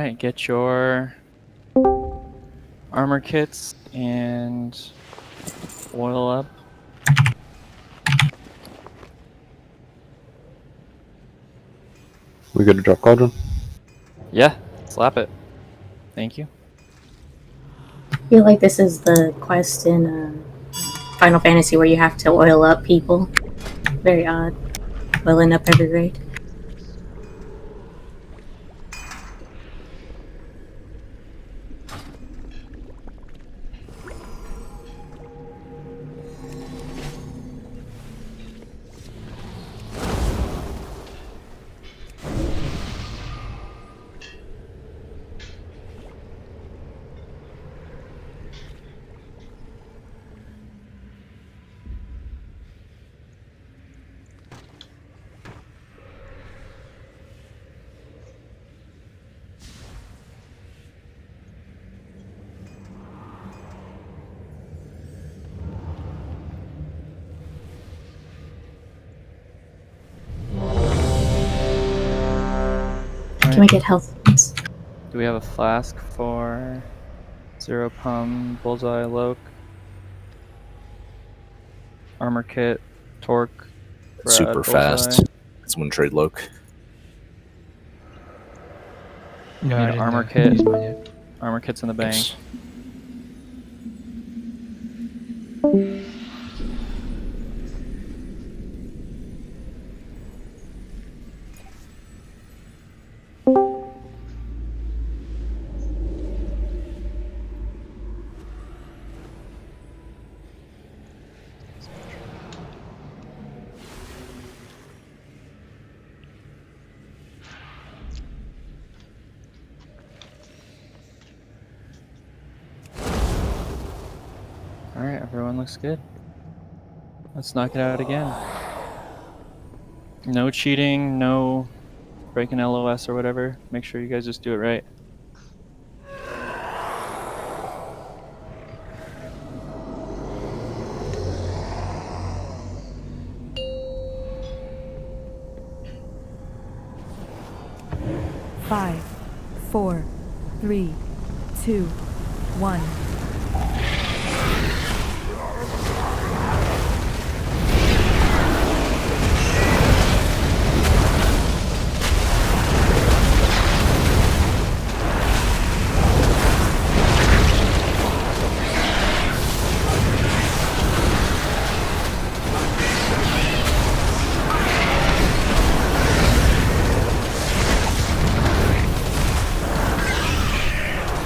Alright, get your armor kits and oil up. We good to drop cauldron? Yeah, slap it. Thank you. I feel like this is the quest in Final Fantasy where you have to oil up people. Very odd. Oiling up every raid. Can we get health? Do we have a flask for Zero Pum, Bullseye, Loke? Armor kit, Torque, Brad, Super Bullseye. fast. It's one trade Loke. No, I didn't armor kit. use mine yet. Armor kit's in the bank. Yes. Alright, everyone looks good. Let's knock it out again. No cheating, no breaking LOS or whatever. Make sure you guys just do it right. Five, 4, 3, 2, 1.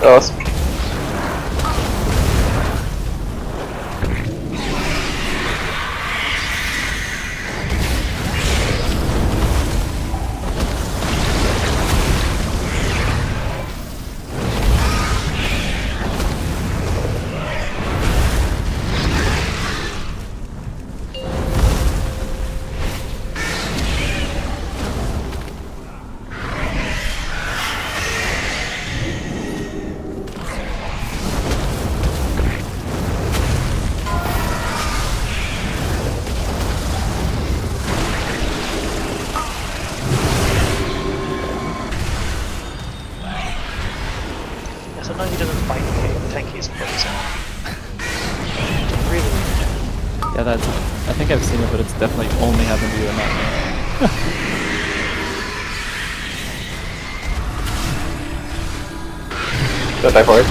Awesome. Sometimes he doesn't fight the tank he's focusing on. Really weird. Yeah, that's. I think I've seen it, but it's definitely only happened to you and not me. Don't die for it.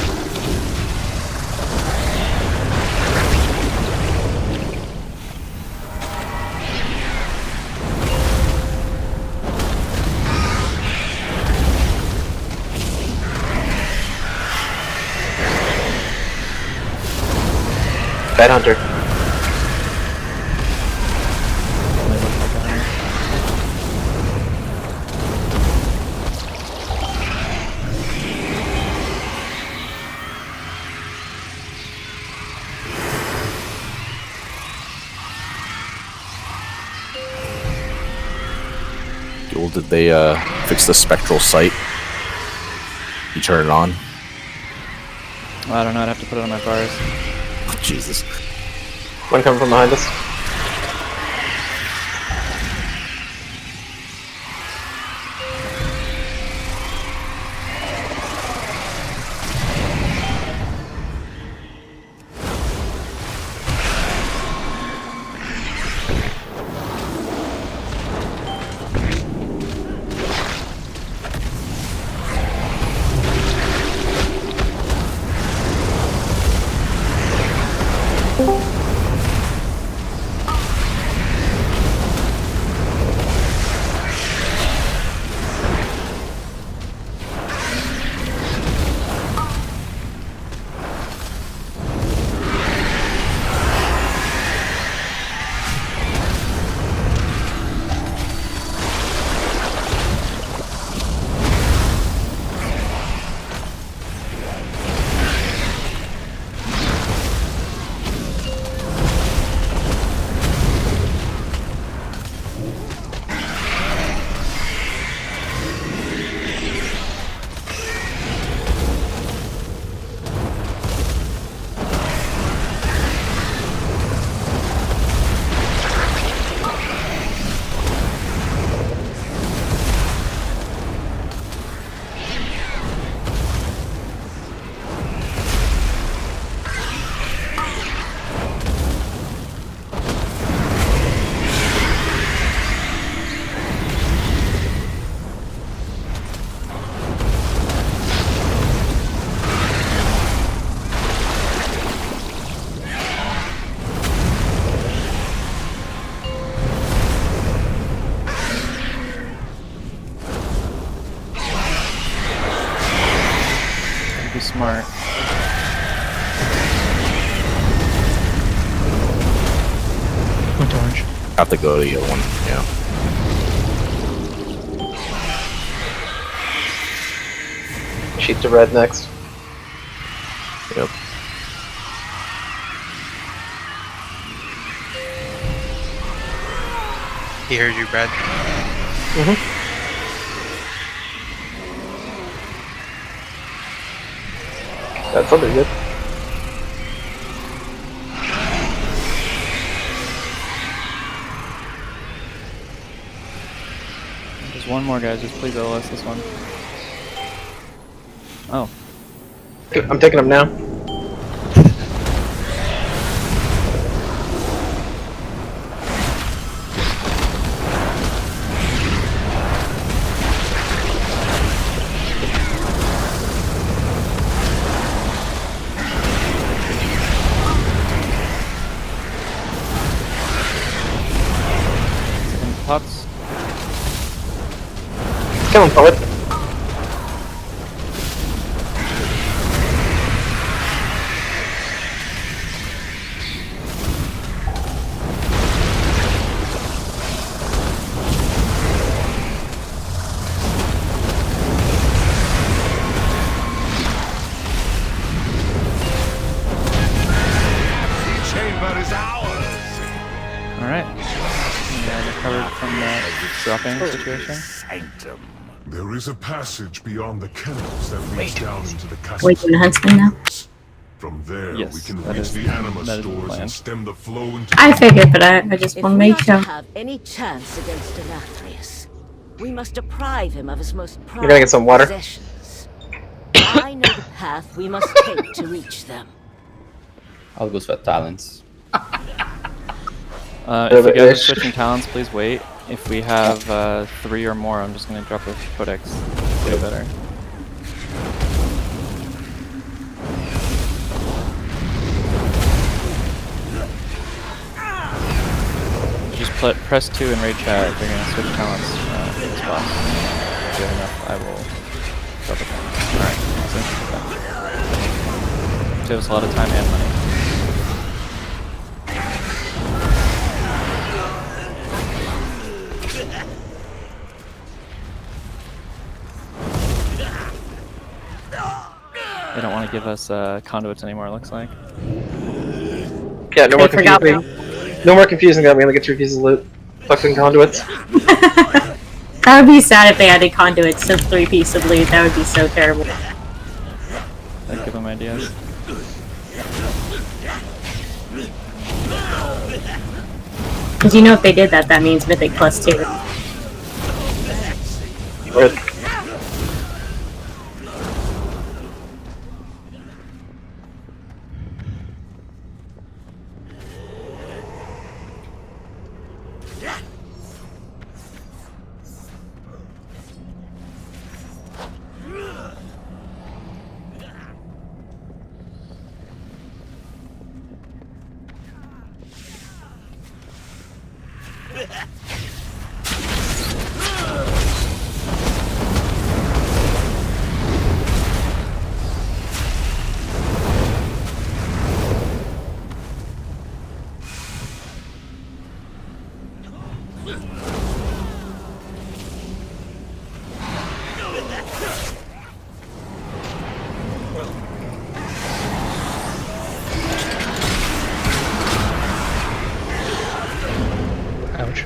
Bad hunter. Did they fix the spectral sight? You turn it on? Well, I don't know. I'd have to put it on my bars. Oh, Jesus. One coming from behind us. Went to orange. Have to go to the other one. Yeah. Sheep to red next. Yep. He heard you, Brad. That's something good. Just one more, guys. Just please OS this one. Oh. I'm taking them now. Second pots. Come on, poet. Alright. Yeah, recovered from that dropping situation. There is a passage beyond the kennels that leads down into the castle. Wait, doing a huntsman now? From there, Yes, we can that reach is- the anima that is the stores plan. and stem the flow into. I figured, but I just If want to we make are sure. to have any chance against Nathrius, we must deprive him of his most You're gonna get some water. possessions. I know the path we must take to reach them. I'll go sweat talents. If you guys are switching talents, please wait. If we have 3 or more, I'm just gonna drop a codex. Way better. Just press 2 and raid chat if you're gonna switch talents for this boss. If you have enough, I will drop it down. Alright, so saves us a lot of time and money. They don't want to give us conduits anymore, it looks like. Yeah, no more They forgot confusing. No more confusing them. I'm gonna get 3 pieces of loot. Fucking conduits. That would be sad if they added conduits to 3-piece of loot. That would be so terrible. Like, give them ideas. Because you know if they did that, that means Mythic +2. Red. Ouch.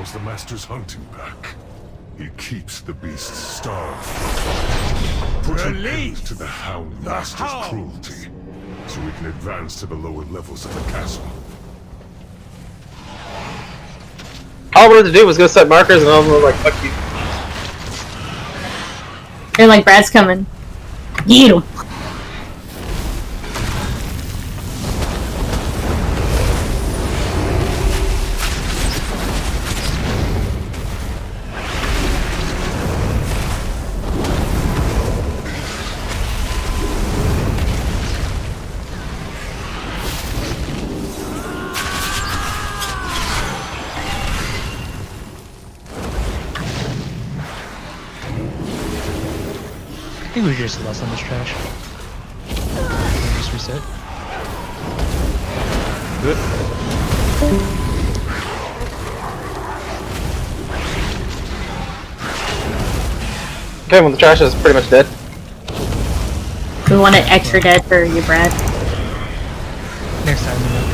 calls the Master's hunting back. He keeps the beasts starved. Put an end to the Hound Master's cruelty, so we can advance to the lower levels of the castle. All I wanted to do was go set markers, and all of them were like, "Fuck you." They're like, Brad's coming. Get him. I think we just lost on this trash. Just reset. Good. Okay, well the trash is pretty much dead. We want it extra dead for you, Brad. Next time, you know.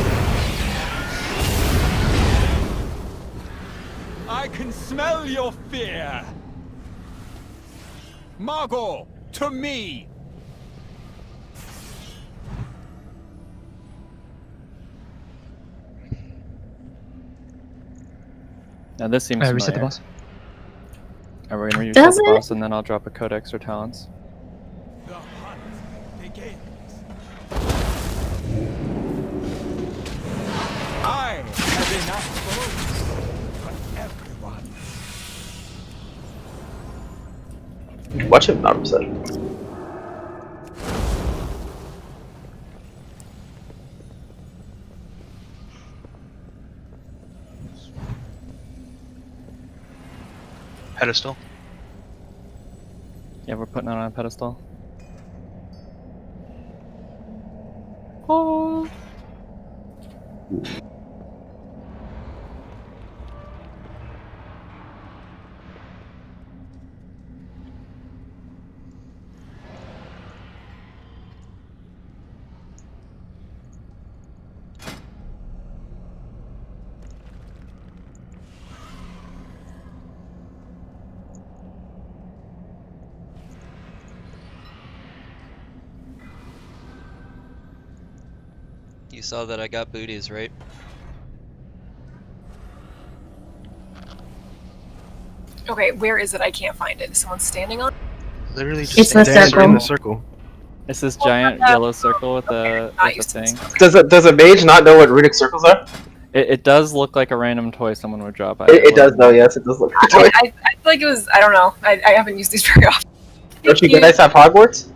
I can smell your fear! Margot, to me! Now this seems Reset the familiar. boss. Are we gonna reset Does the it? boss and then I'll drop a codex or talents? The hunt begins. I have enough food for everyone. Watch him not reset. Pedestal. Yeah, we're putting it on a pedestal. Oh. You saw that I got booties, right? Okay, where is it? I can't find it. Is someone standing on it? Literally just It's the circle. In the circle. It's this giant yellow circle with a thing. Does a mage not know what runic circles are? It does look like a random toy someone would drop. It does though, yes, it does look like a toy. I feel like it was, I don't know. I haven't used these very often. Don't you guys have Hogwarts?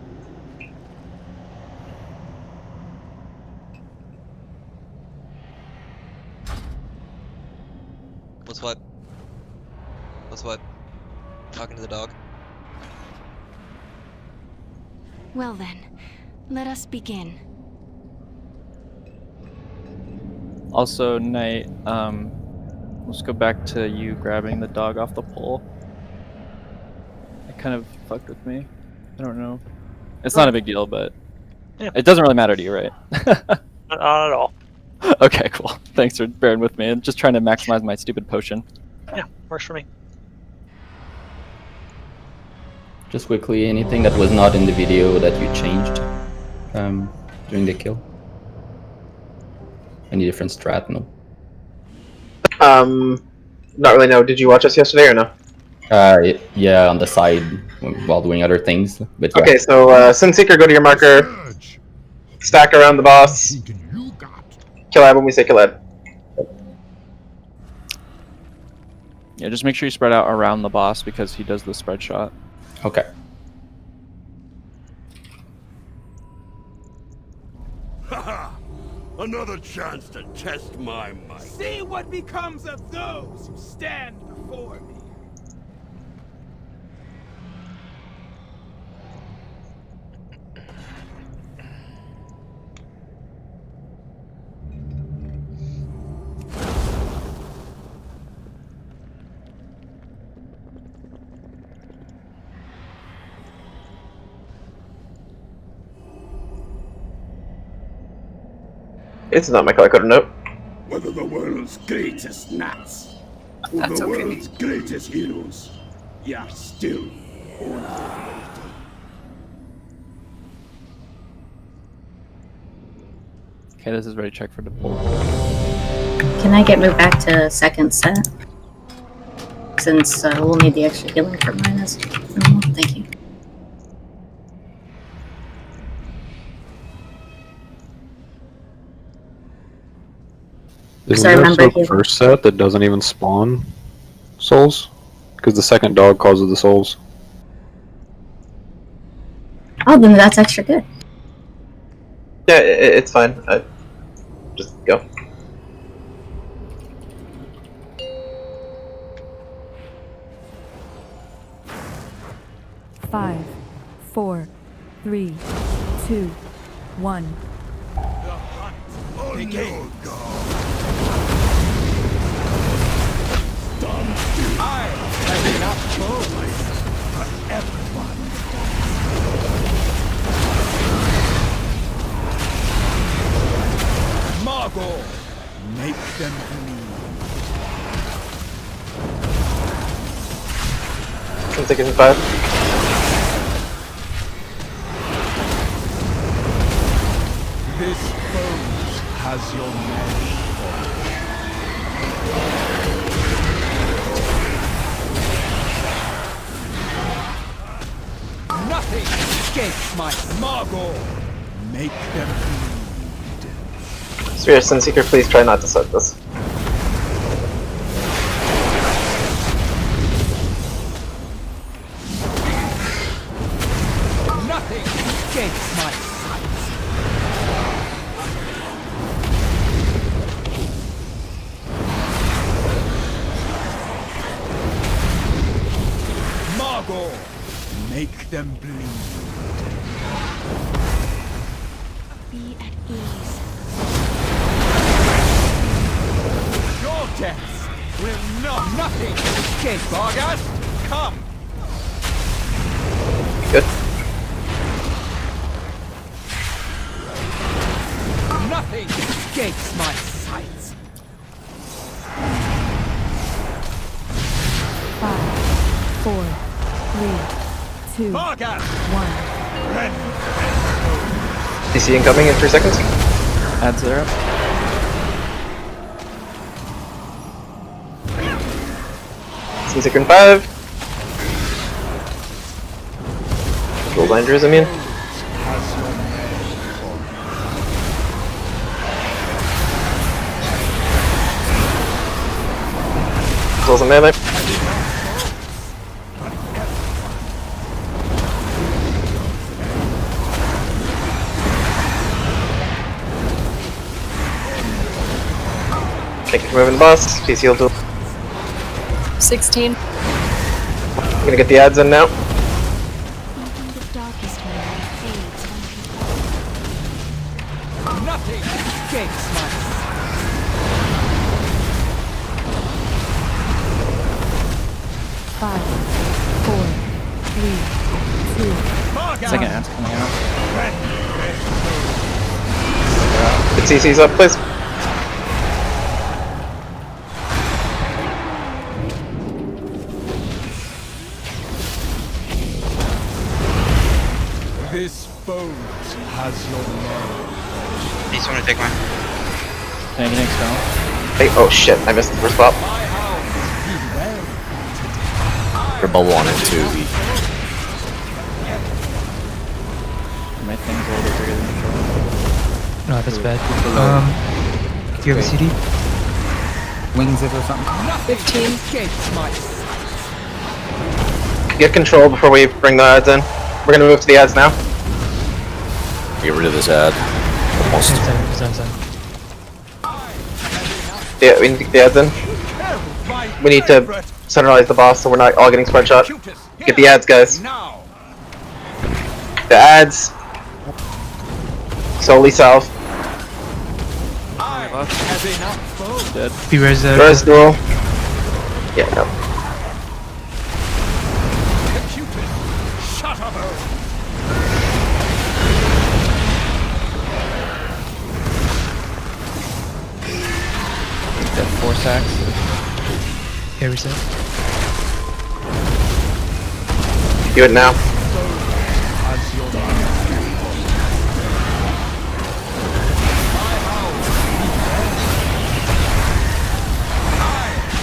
What's what? What's what? Talking to the dog? Well then, let us begin. Also, Knight, let's go back to you grabbing the dog off the pole. It kind of fucked with me. I don't know. It's not a big deal, but Yeah. it doesn't really matter to you, right? Not at all. Okay, cool. Thanks for bearing with me. I'm just trying to maximize my stupid potion. Yeah, works for me. Just quickly, anything that was not in the video that you changed during the kill? Any different strat? No. Not really. No. Did you watch us yesterday or no? Yeah, on the side while doing other things. But yeah. Okay, so Sunseeker, go to your marker. Stack around the boss. Kill Ab when we say kill Ab. Yeah, just make sure you spread out around the boss because he does the spread shot. Okay. Haha! Another chance to test my might. See what becomes of those who stand before me. It's not my color coded note. Whether the world's greatest gnats That's the okay. world's greatest heroes. Yeah, still. Okay, this is ready to check for the pull. Can I get moved back to second set? Since we'll need the extra healing for mine as normal. Thank you. Isn't So I there remember a healing. first set that doesn't even spawn souls? Because the second dog causes the souls. Oh, then that's extra good. Yeah, it's fine. Just go. Five, 4, 3, 2, 1. Begin. I have enough bones for everyone. Margot, make them bleed. 10 seconds in 5. This bones has your name. Nothing escapes my Margot. Make them bleed. Spirit Sunseeker, please try not to set this. Nothing escapes my sight. Margot, make them bleed. Be at ease. Your deaths will not nothing escape, Vargas. Come. Good. Nothing escapes my sight. 5, 4, 3, 2, Vargas. 1. DC incoming in 3 seconds. Add 0. Sunseeker in 5. Control Landers, I mean. Controls a melee. Thank you for moving the boss. PC heal to 16. I'm gonna get the ads in now. Even the darkest memory fades when Nothing escapes my sight. 5, 4, 3, 2. Vargas. Second ad's coming out. Get CC's up, please. This bones has your name. Just want to take mine. Can I get next down? Hey, oh shit, I missed the first pop. Put a bubble on it too. My thing's a little bit bigger than usual. No, that's bad. Do you have a CD? Wings it or something? 15. Escapes my sight. Get control before we bring the ads in. We're gonna move to the ads now. Get rid of this ad. Almost. Yeah, we need to get the ads in. We need to centralize the boss so we're not all getting spread shot. Get the ads, guys. The ads. Solely south. Dead. Beware the Res duel. Yeah, no. Shut up. Dead 4 sacks. Okay, reset. Do it now.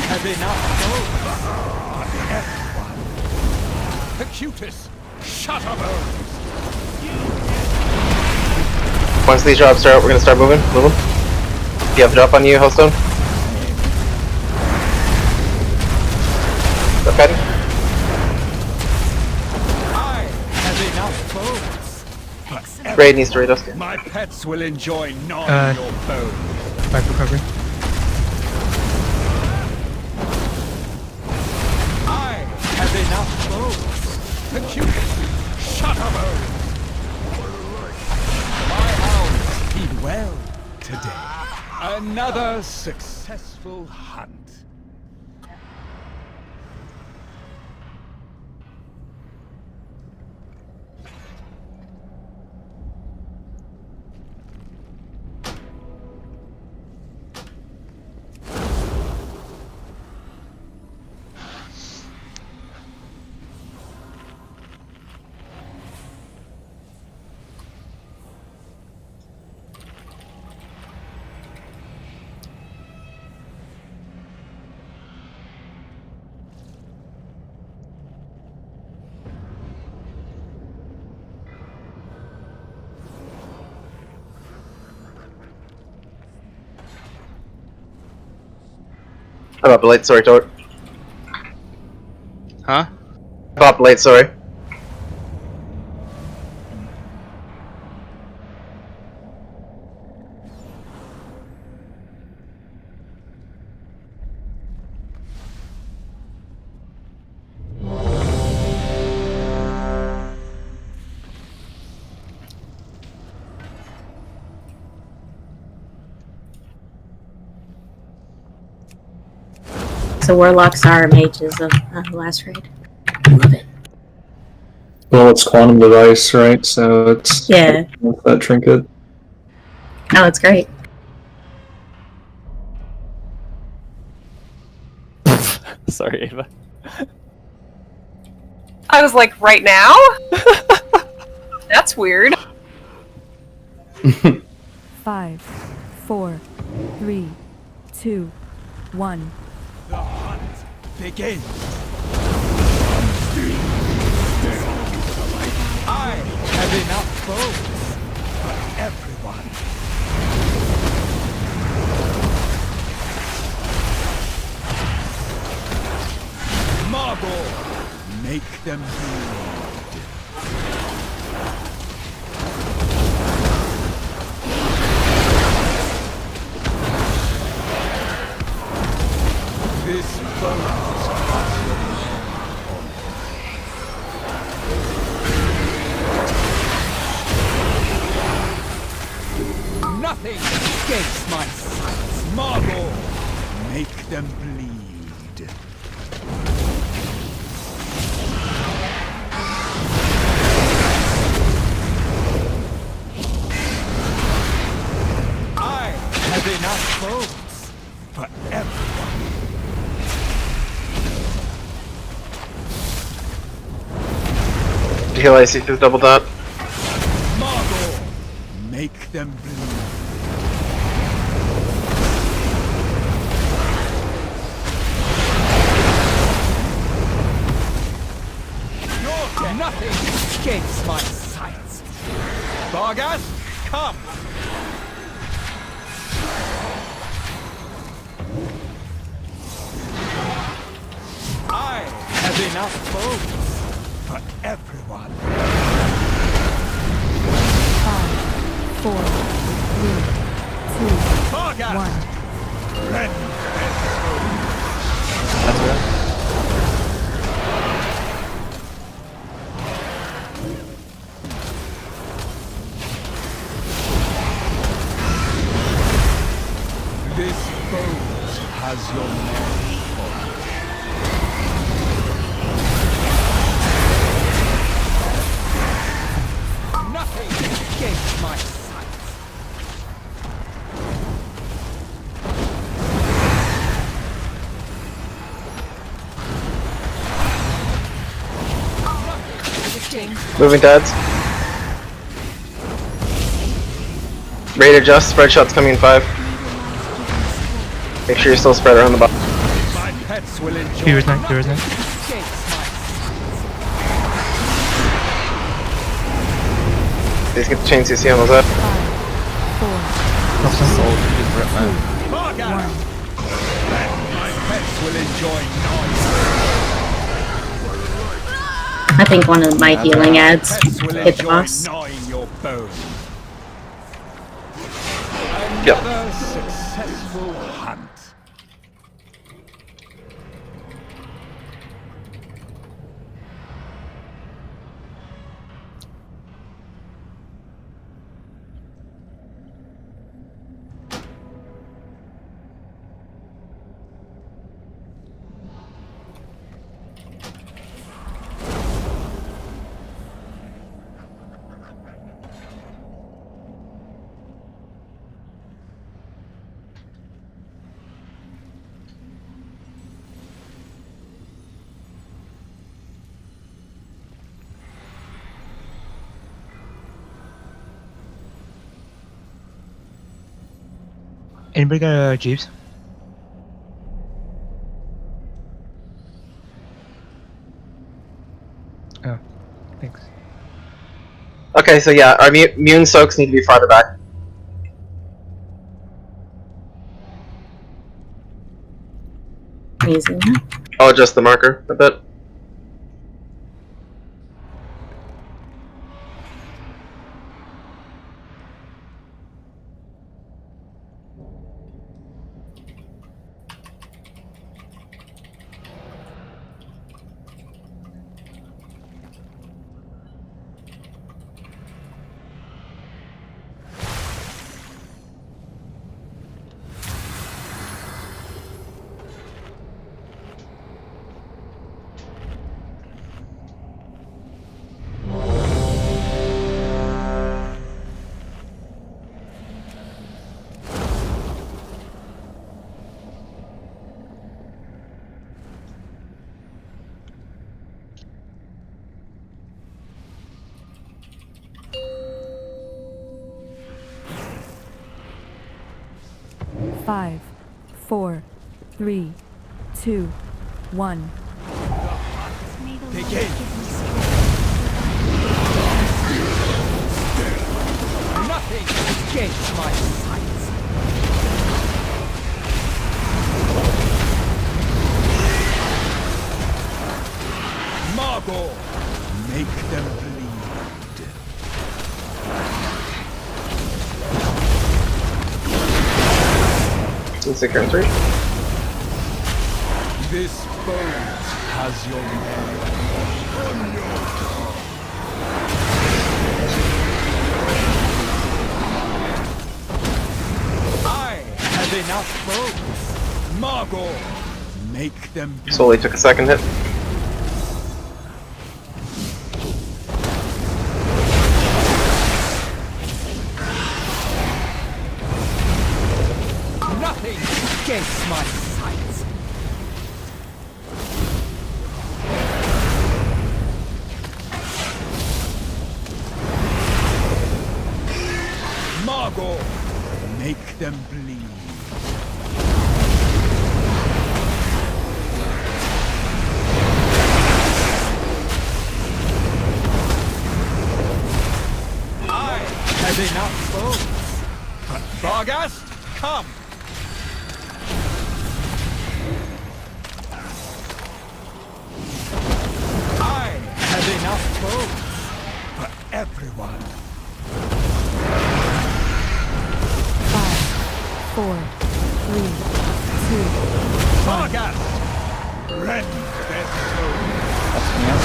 Have enough gold. Acutus, shut up, Once these drops are out, we're gonna start moving. Move them. Do you have a drop on you, Hellstone? Okay. I have enough bones. Raid needs to raid us. My pets will enjoy gnawing your bones. 5 recovery. I have enough bones. Acutus, shut up, my hounds feed well today. Another successful hunt. How about the light, sorry, Torque? Huh? Pop the light, sorry. So warlocks are mages of last raid. Love it. Well, it's quantum device, right? So it's Yeah. that trinket. No, it's great. Sorry, Ava. I was like, right now? That's weird. 5, 4, 3, 2, 1. The hunt begins. I have enough bones for everyone. Marble, make them bleed. This bones has your name. Nothing escapes my sight. Marble, make them bleed. I have enough bones for everyone. Heal IC through double dot. Marble, make them bleed. Nothing escapes my sight. Vargas, come. I have enough bones for everyone. 5, 4, 3, 2, Vargas, 1. rend their souls. That's right. This boat has your name. Nothing escapes my sight. Moving dads. Ready to adjust. Spread shots coming in 5. Make sure you're still spread around the bottom. My pets will enjoy. Fear's Knight, Fear's Knight. Please get the chain CC on those up. 5, 4, Soul, just rip man. Bargain. My pets will enjoy noise. I think one of my healing ads Pets will hit the enjoy boss. gnawing your bones. Yep. Another successful hunt. Anybody got Jeeves? Oh, thanks. Okay, so yeah, our immune soaks need to be farther back. Amazing. I'll adjust the marker a bit. Five, 4, 3, 2, 1. Begin. Nothing escapes my sight. Margot, make them bleed. Secure 3. This boat has your name. I have enough boats. Margot, make them bleed. Solely took a second hit. Nothing escapes my sight. Margot, make them bleed. I have enough boats. Varghast, come. I have enough boats for everyone. 5, 4, 3, 2, 1. Varghast, rend their souls. That's me up.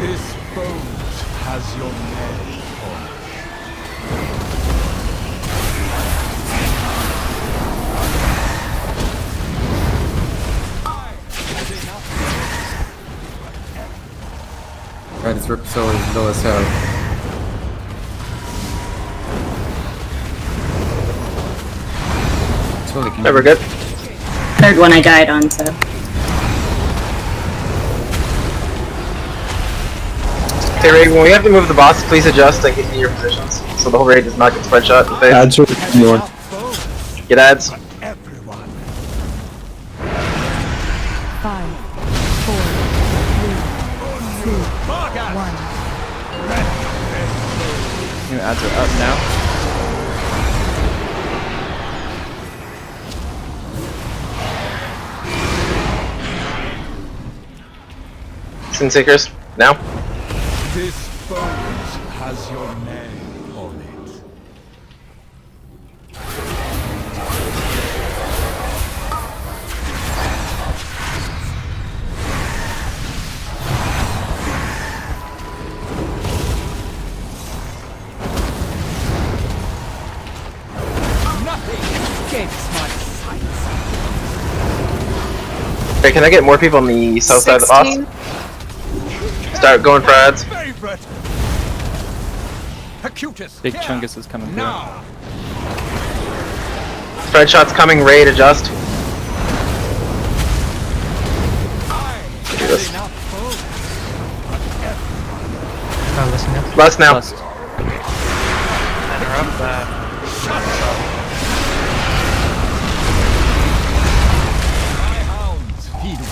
This boat has your name on it. Right, it's rip so low as hell. Totally can. Yeah, we're good. Third one I died on, so. Hey Ray, when we have to move the boss, please adjust and continue your positions, so the whole raid does not get spread shot in the face. Ads are anyone. Get ads. 5, 4, 3, 2, 1. New ads are up now. Sin Seekers, now. This bones has your name on it. Nothing escapes my sight. Okay, can I get more people on the south side of the boss? Start going for ads. Big Chungus is coming through. Spread shots coming, raid, adjust. Do this. Listen now. Less now. Lust. Interrupt that.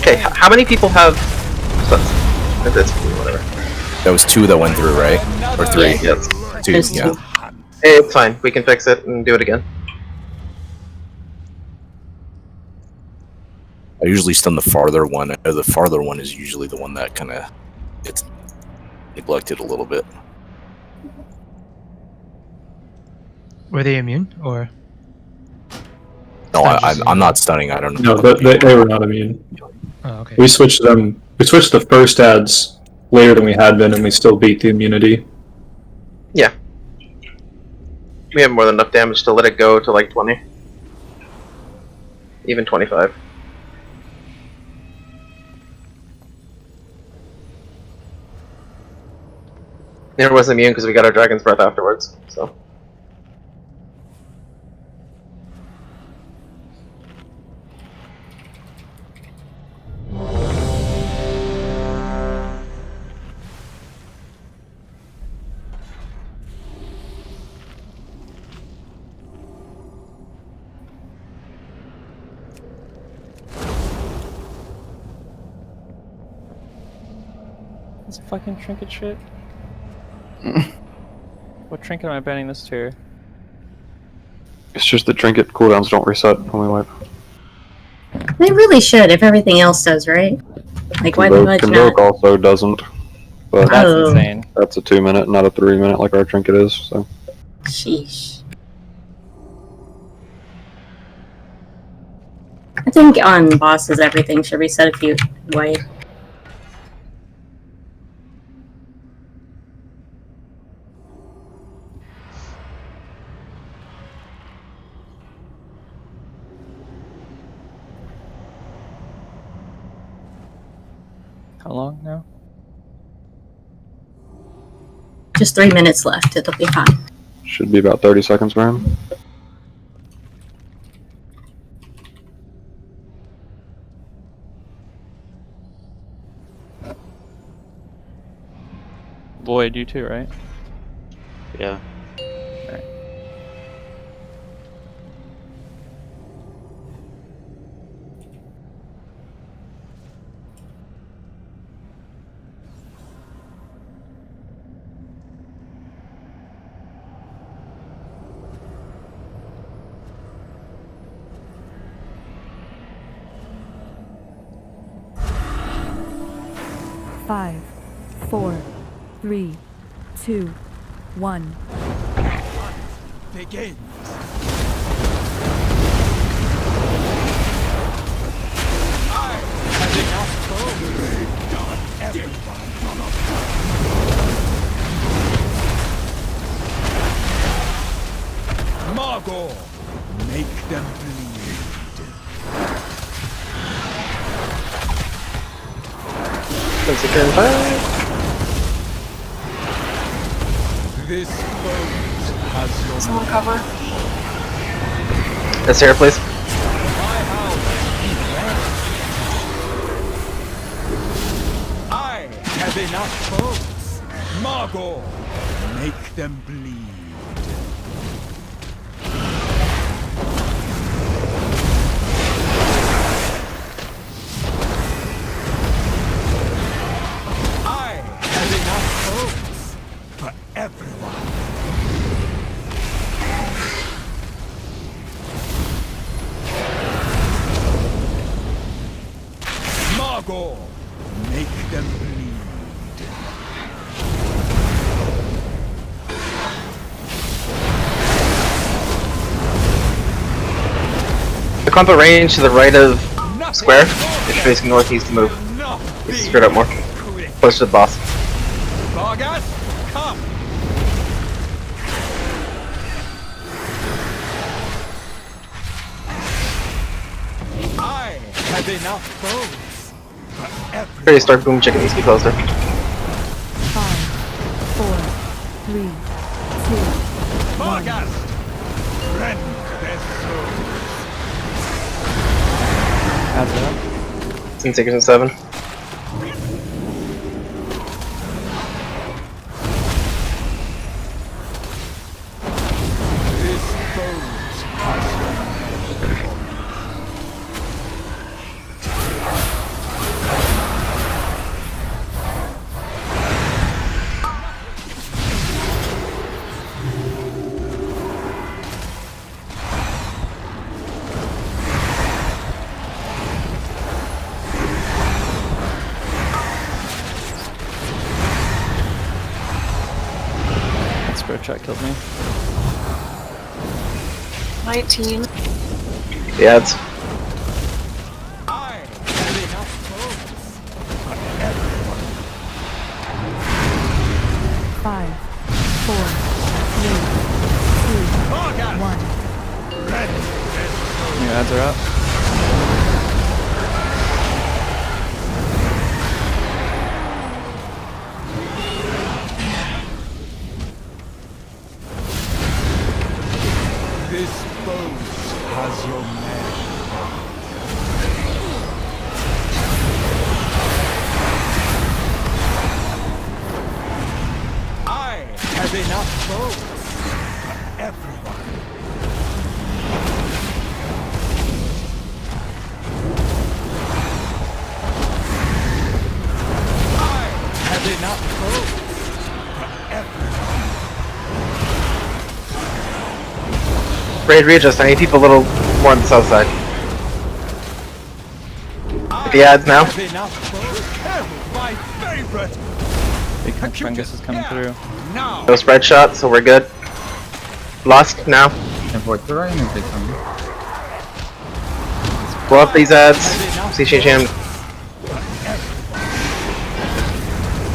Okay, how many people have... That's whatever. That was 2 that went through, right? Or 3? Yes. 2, There's yeah. 2. Hey, it's fine. We can fix it and do it again. I usually stun the farther one. The farther one is usually the one that kind of gets neglected a little bit. Were they immune or? No, I'm not stunning. I don't know. No, they were not immune. Oh, okay. We switched them. We switched the first ads later than we had been, and we still beat the immunity. Yeah. We have more than enough damage to let it go to like 20. Even 25. Never was immune because we got our Dragon's Breath afterwards, so. This fucking trinket shit. What trinket am I banning this to? It's just the trinket cooldowns don't reset when we wipe. They really should, if everything else does, right? Like, why the fudge Convoke not? also doesn't. But That's Oh. insane. that's a 2 minute, not a 3 minute like our trinket is, so. Sheesh. I think on bosses, everything should reset if you wipe. How long now? Just 3 minutes left, it'll be fine. Should be about 30 seconds for him. Lloyd, you too, right? Yeah. Alright. Five, 4, 3, 2, 1. Begin. Margot, make them bleed. This boat has your Someone cover. That's here, please. enough bones. Margot, make them bleed. I have enough bones for everyone. Margot, make them bleed. The combat range to the right of square. If you're facing north, needs to move. Needs to spread out more. Close to the boss. Vargas, come! I have enough bones for everyone. Ready to start boom chicken needs to be closer. 5, 4, 3, 2, 1. Vargas, rend their souls. Adds it up. 10 seconds and 7. This bones has your That square shot killed me. 19. The ads. I have enough bones for everyone. 5, 4, 3, 2, 1. Rend their souls. Your ads are up. This bones has your man. I have enough bones for everyone. I have enough bones for everyone. Raid readjust. I need people a little more on the south side. Get the ads now. Have enough bones. My favorite. Big fungus is coming through. Now. No spread shot, so we're good. Lost now. And for throwing is big coming. Blow up these ads. See change him.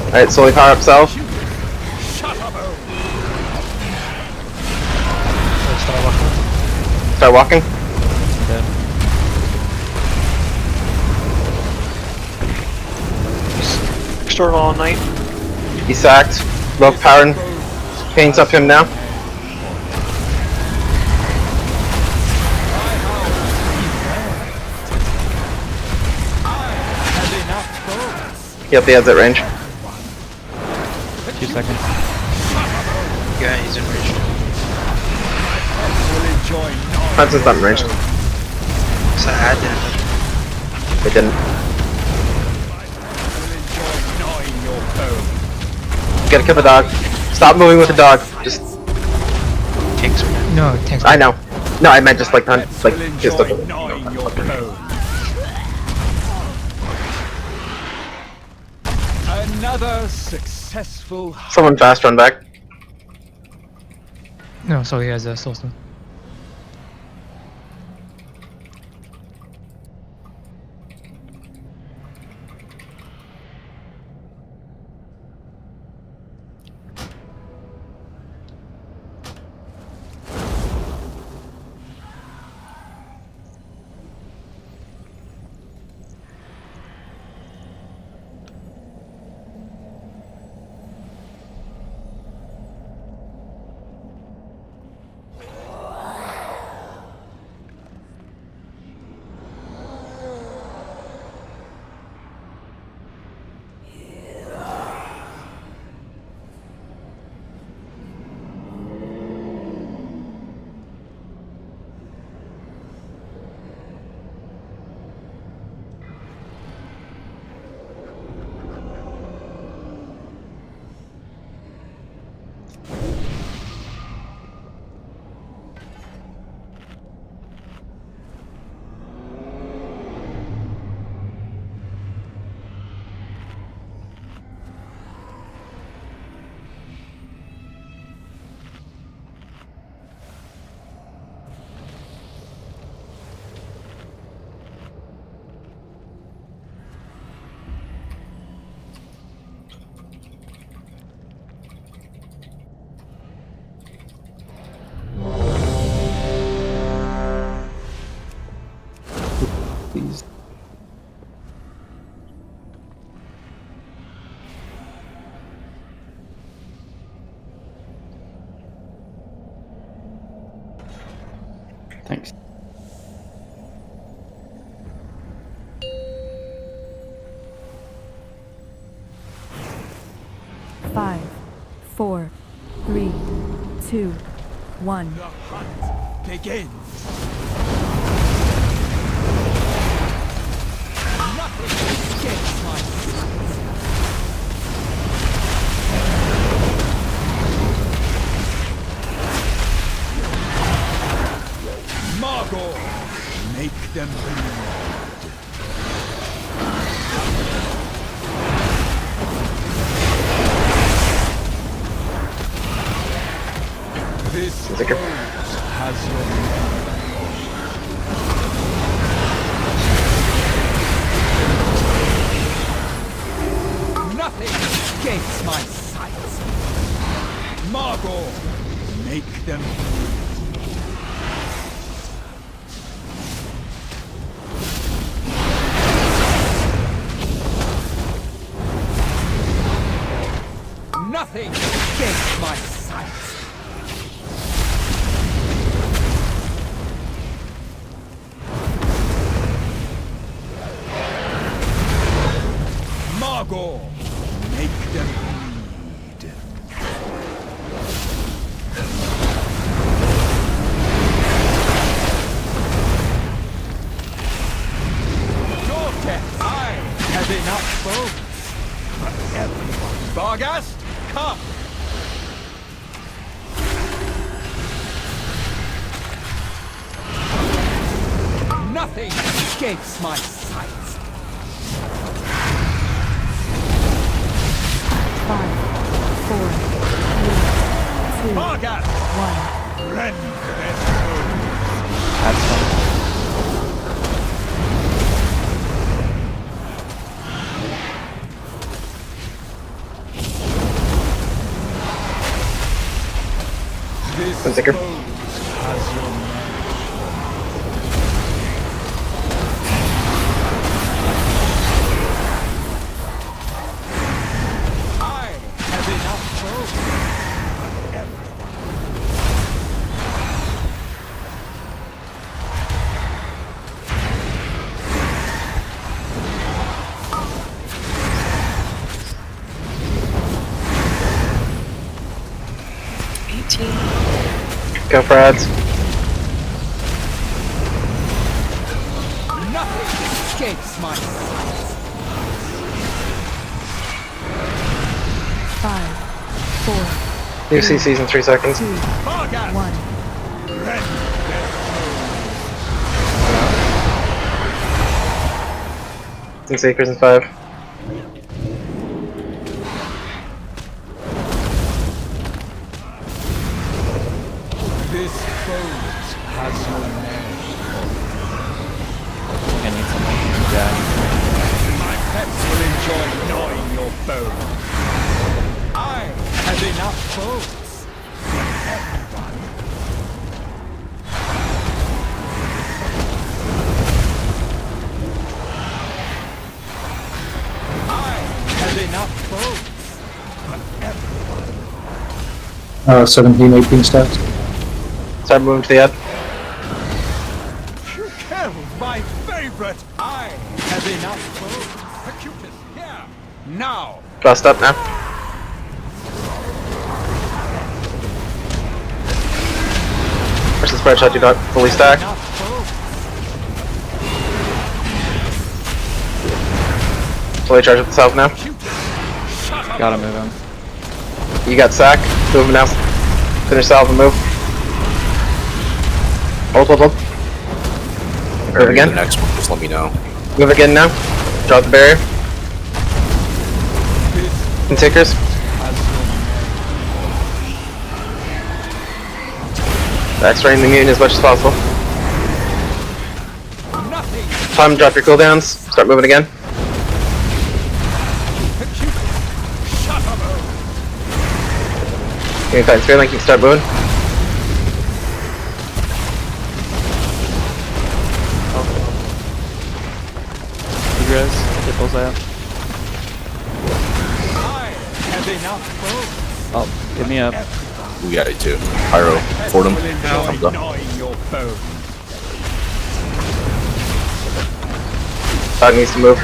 Alright, slowly power up self. Start walking. Dead. Restore all night. He's sacked. Love power and paints up him now. Yep, the ads at range. 2 seconds. Yeah, he's in range. Hudson's not in range. So I didn't. They didn't. Gotta kill the dog. Stop moving with the dog. Just. Tanks are dead. No, tanks. I know. No, I meant just like hunt, like just look. Another successful. Someone fast run back. No, so he has a soul stone. Thanks. Five, 4, 3, 2, 1. The hunt begins. Nothing escapes my sight. Margot, make them bleed. This rose has your name. Nothing escapes my sight. Margot, make them bleed. Nothing escapes my sight. Margot, make them bleed. Your death, I have enough bones for everyone. Barghast, come! Nothing escapes my sight. 5, 4, 3, 2, Barghast, 1. rend their souls. That's fun. This One second. rose has your name. I have enough bones for everyone. Go for ads. Nothing escapes my sight. 5, 4, New CCs in 3 seconds. 2, 1. Rend their And Seekers in 5. This rose has your name. I need something. Yeah. My pets will enjoy gnawing your bone. I have enough bones for everyone. I have enough bones for everyone. 17, 18 stats. Start moving to the ad. You killed my favorite. I have enough bones. Acutus, here. Now. Bust up now. Where's the spread shot you got fully stacked? Fully charged with the south now. Gotta move him. You got sack. Move him now. Finish salve and move. Hold. Move again. The next one, just let me know. Move again now. Drop the barrier. And tickers. X-raying the mutant as much as possible. Time to drop your cooldowns. Start moving again. Give me Titan Spear Link, you can start moving. You guys, get those out. Oh, get me up. We got it too. Pyro, Fordham. Enjoy Thumbs up. gnawing your bones. Dog needs to move.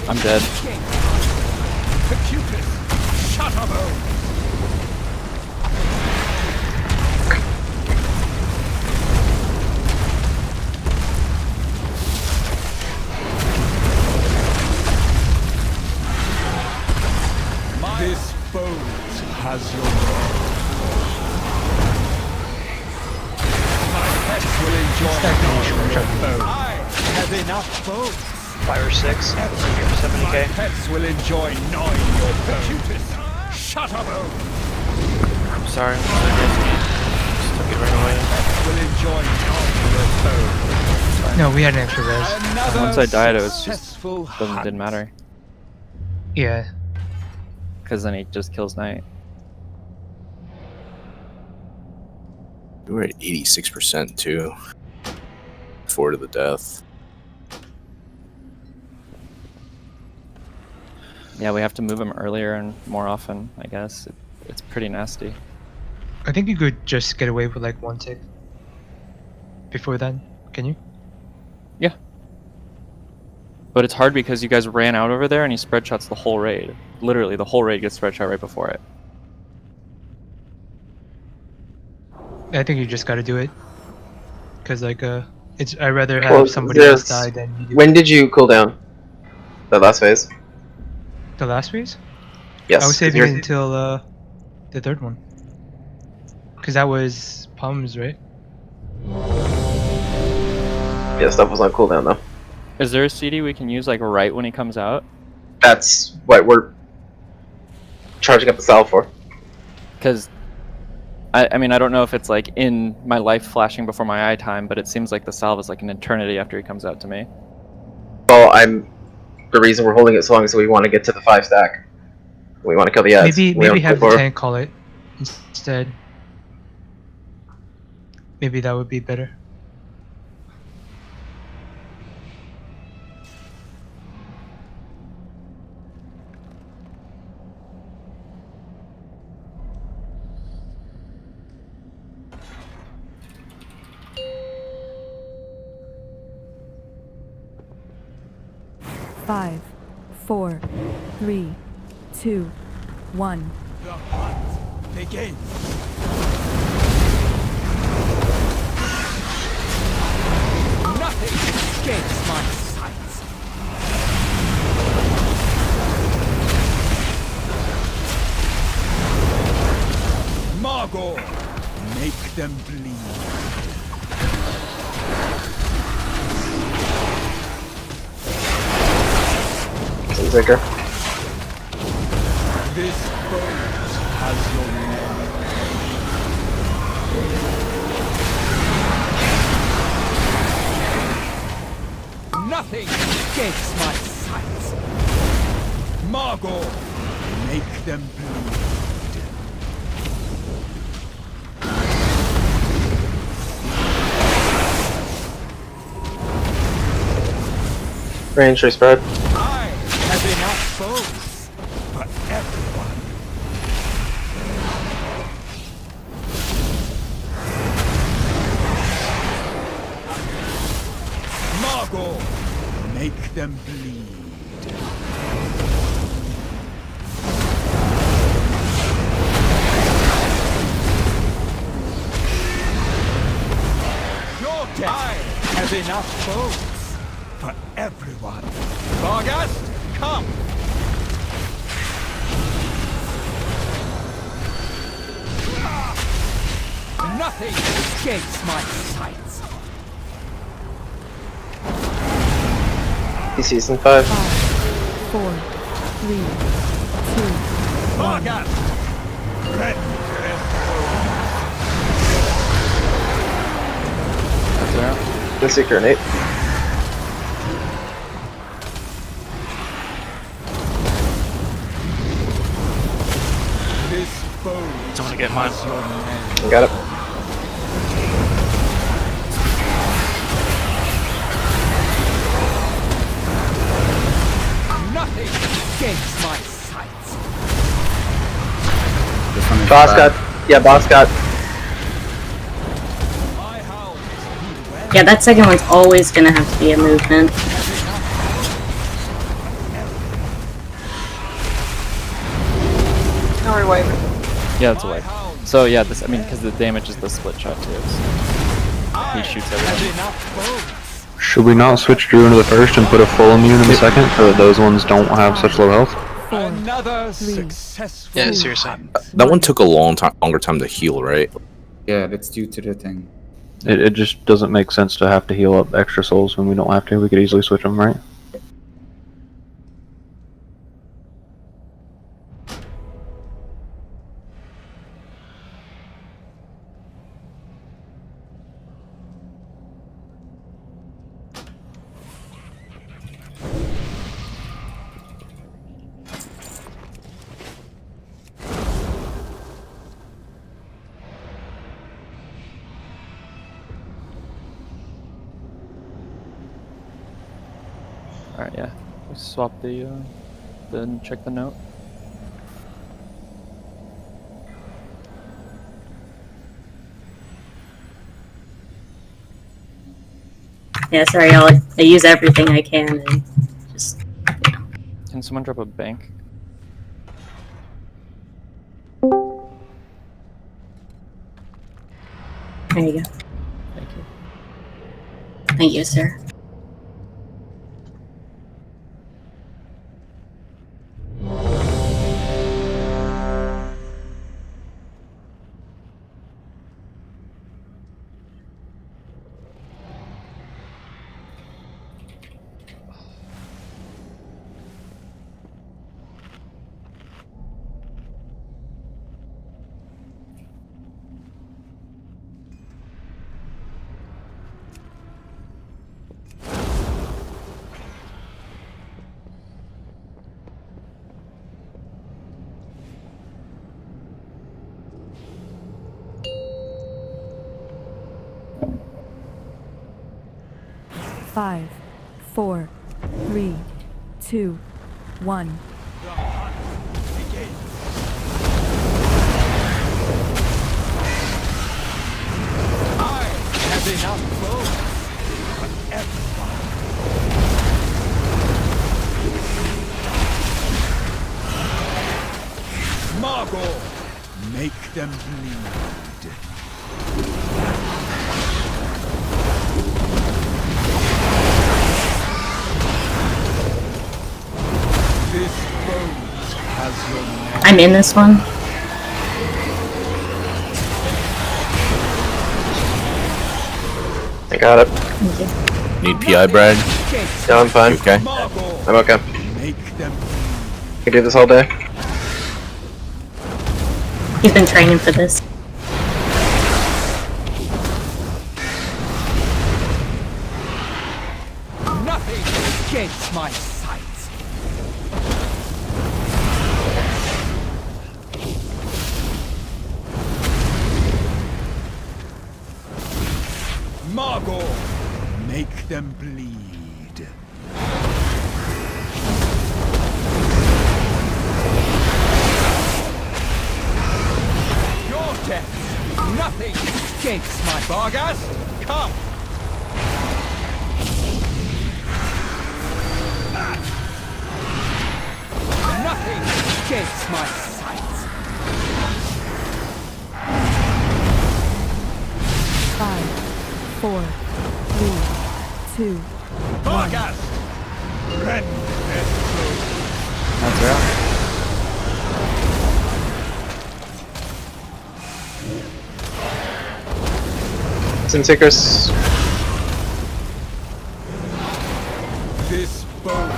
I'm dead. Acutus, shut up, oh. This boat has your My pets will enjoy your boat. I have enough boats. 5 or 6. 70k. My pets will enjoy gnawing your boat. Shut up, oh. I'm sorry, I'm so risky. Just took it right away. Pets will enjoy gnawing your boat. No, we had an extra res. And once I died, it was just didn't matter. Yeah. Because then he just kills Knight. We were at 86% too. 4 to the death. Yeah, we have to move him earlier and more often, I guess. It's pretty nasty. I think you could just get away with like 1 tick. Before then, can you? Yeah. But it's hard because you guys ran out over there and he spread shots the whole raid. Literally, the whole raid gets spread shot right before it. I think you just gotta do it. Cause like I'd rather have somebody else die than you do. When did you cool down? The last phase? The last phase? Yes. I was saving it until the third one. Cause that was Pums, right? Yeah, stuff was on cooldown though. Is there a CD we can use like right when he comes out? That's what we're charging up the salve for. Because I mean, I don't know if it's like in my life flashing before my eye time, but it seems like the salve is like an eternity after he comes out to me. Well, the reason we're holding it so long is we want to get to the 5 stack. We want to kill the ads. Maybe have the tank call it instead. Maybe that would be better. Five, 4, 3, 2, 1. The hunt begins. Nothing escapes my sights. Margot, make them bleed. Zicker. This boat has your name. Nothing escapes my sight. Margot, make them bleed. Range spread. Have enough boats for everyone. Margot, make them bleed. You're dead. I have enough boats for everyone. Vargas, come! Nothing escapes my sights. He's season 5. 4, 3, 2, 1. Vargas! Red. That's there. The secret, Nate. Someone to get mine. Got it. Nothing escapes my sights. This one is Boss bad. got Yeah, boss got. Yeah, that second one's always gonna have to be a movement. Or wipe. Yeah, it's a wipe. So yeah, this, I mean, because the damage is the split shot too. So he shoots everything. Should we not switch Drew into the first and put a full immune in the second so that those ones don't have such low health? Another successful. Yeah, seriously. That one took a longer time to heal, right? Yeah, that's due to the thing. It just doesn't make sense to have to heal up extra souls when we don't have to. We could easily switch them, right? Alright, yeah. We swap the, then check the note. Yeah, sorry, I use everything I can and just. Can someone drop a bank? There you go. Thank you. Thank you, sir. Five, 4, 3, 2, 1. Have enough bones for everyone. Margot, make them bleed. This bones has your name. I'm in this one. I got it. Thank you. Need PI, Brad? Yeah, I'm fine. Okay. I'm okay. Can do this all day. He's been training for this. Nothing escapes my sight. Margot, make them bleed. Your death, nothing escapes my Barghast. Come. Nothing escapes my sight. 5, 4, 3, 2, 1. Barghast! Rend their throats. Nathria. Sinseekers. This boat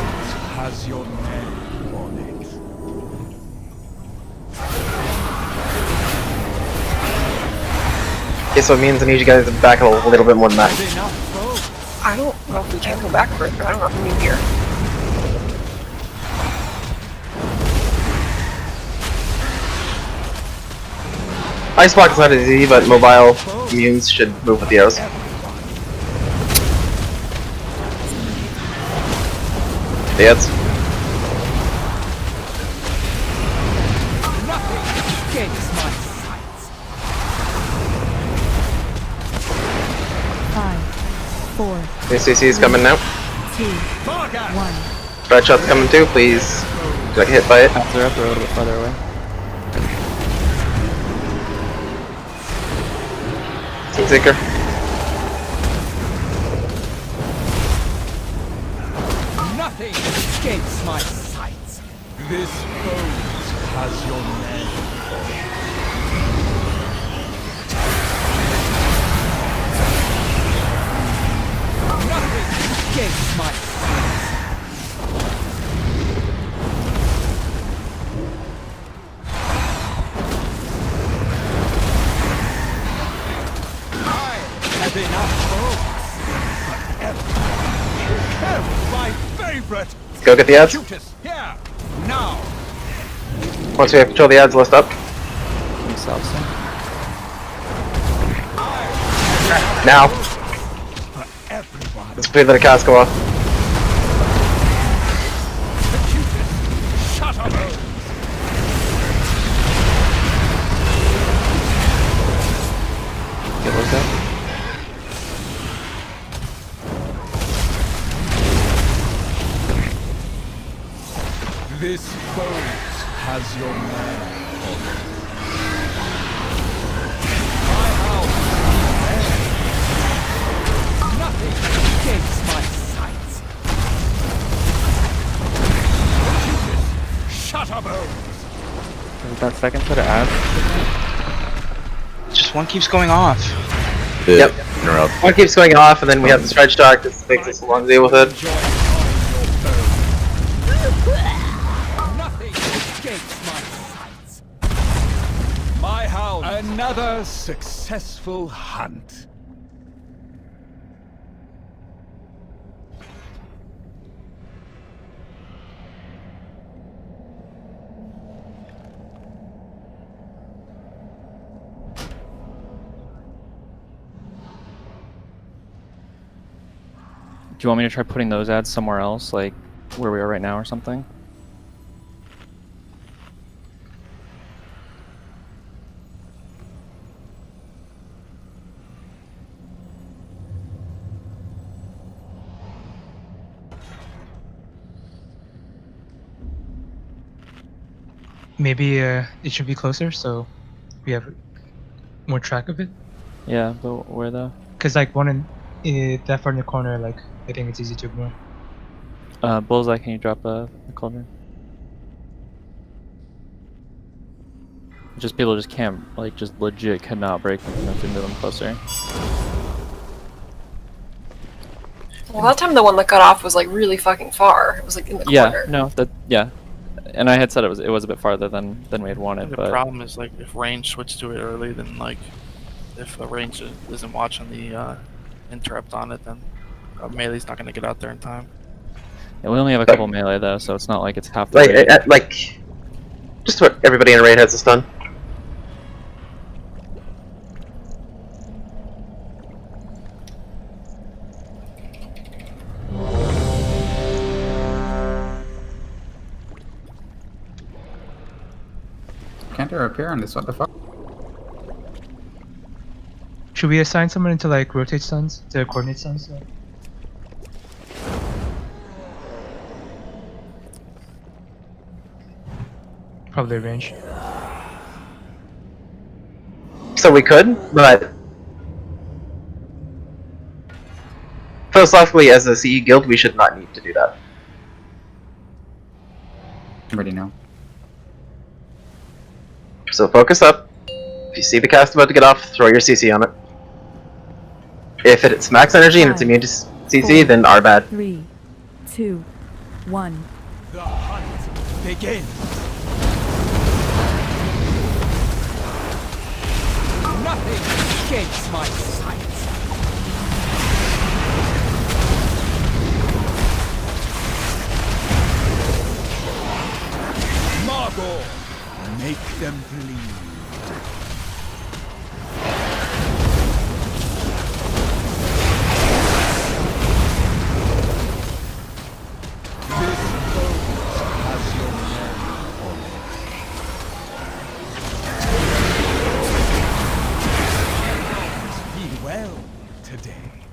has your name on it. Okay, so it means I need you guys to back a little bit more than that. I don't know if we can go back further. I don't know if I'm here. Ice block is not as easy, but mobile immunes should move with the arrows. Dance. Nothing escapes my sight. 4. ACC's coming now. 2. 1. Spread shot's coming too, please. Did I get hit by it? They're up, they're a little bit farther away. Seeker. Nothing escapes my sights. This boat has your name. Nothing escapes my sights. I have enough boats for everyone. My favorite. Go get the ads. Shooters here now. Once we have control of the ads, list up. Now. Let's play the cast go off. Shut up. Get looked at. This boat has your name on it. My house is there. Nothing escapes my sights. Shut up, Is that second set of ads? Just one keeps going off. Yep. One keeps going off, and then we have the stretch dock that takes us a long deal with it. Nothing escapes my sights. My house. Another successful hunt. Do you want me to try putting those ads somewhere else, like where we are right now or something? Maybe it should be closer, so we have more track of it. Yeah, but where though? Cause like one in that far in the corner, like I think it's easy to ignore. Bullseye, can you drop a cauldron? Just people just can't, like, just legit cannot break enough into them closer. Well, that time the one that got off was like really fucking far. It was like in the corner. Yeah, no, yeah. And I had said it was a bit farther than we had wanted. The but problem is like if range switched to it early, then like if the range isn't watching the interrupt on it, then melee's not gonna get out there in time. Yeah, we only have a couple melee though, so it's not like it's half the raid. Like, just what everybody in raid has to stun. Can't there appear on this? What the fuck? Should we assign someone to like rotate stuns, to coordinate stuns? So? Probably range. So we could, but philosophically, as a CE guild, we should not need to do that. I'm ready now. So focus up. If you see the cast about to get off, throw your CC on it. If it's max energy and it's immune to CC, then our bad. 3, 2, 1. The hunt begins. Nothing escapes my sights. Margot, make them bleed.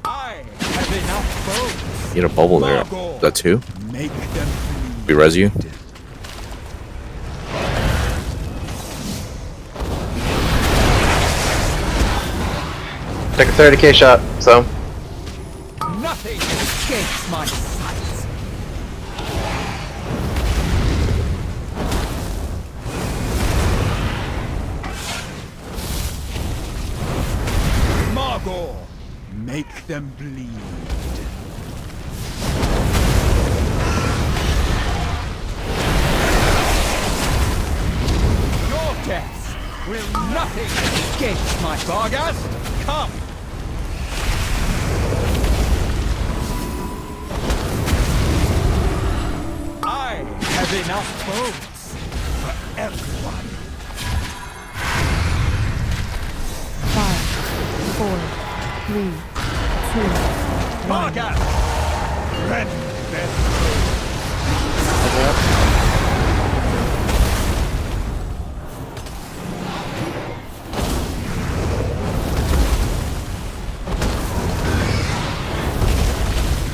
I have enough bones. You get a bubble there. Is that 2? Make them We res you. Take a 30k shot, so. nothing escapes my sight. Margot, make them bleed. Your death will nothing escape my Vargas. Come. I have enough bones for everyone. 5, 4, 3, 2, 1. Vargas, rend them.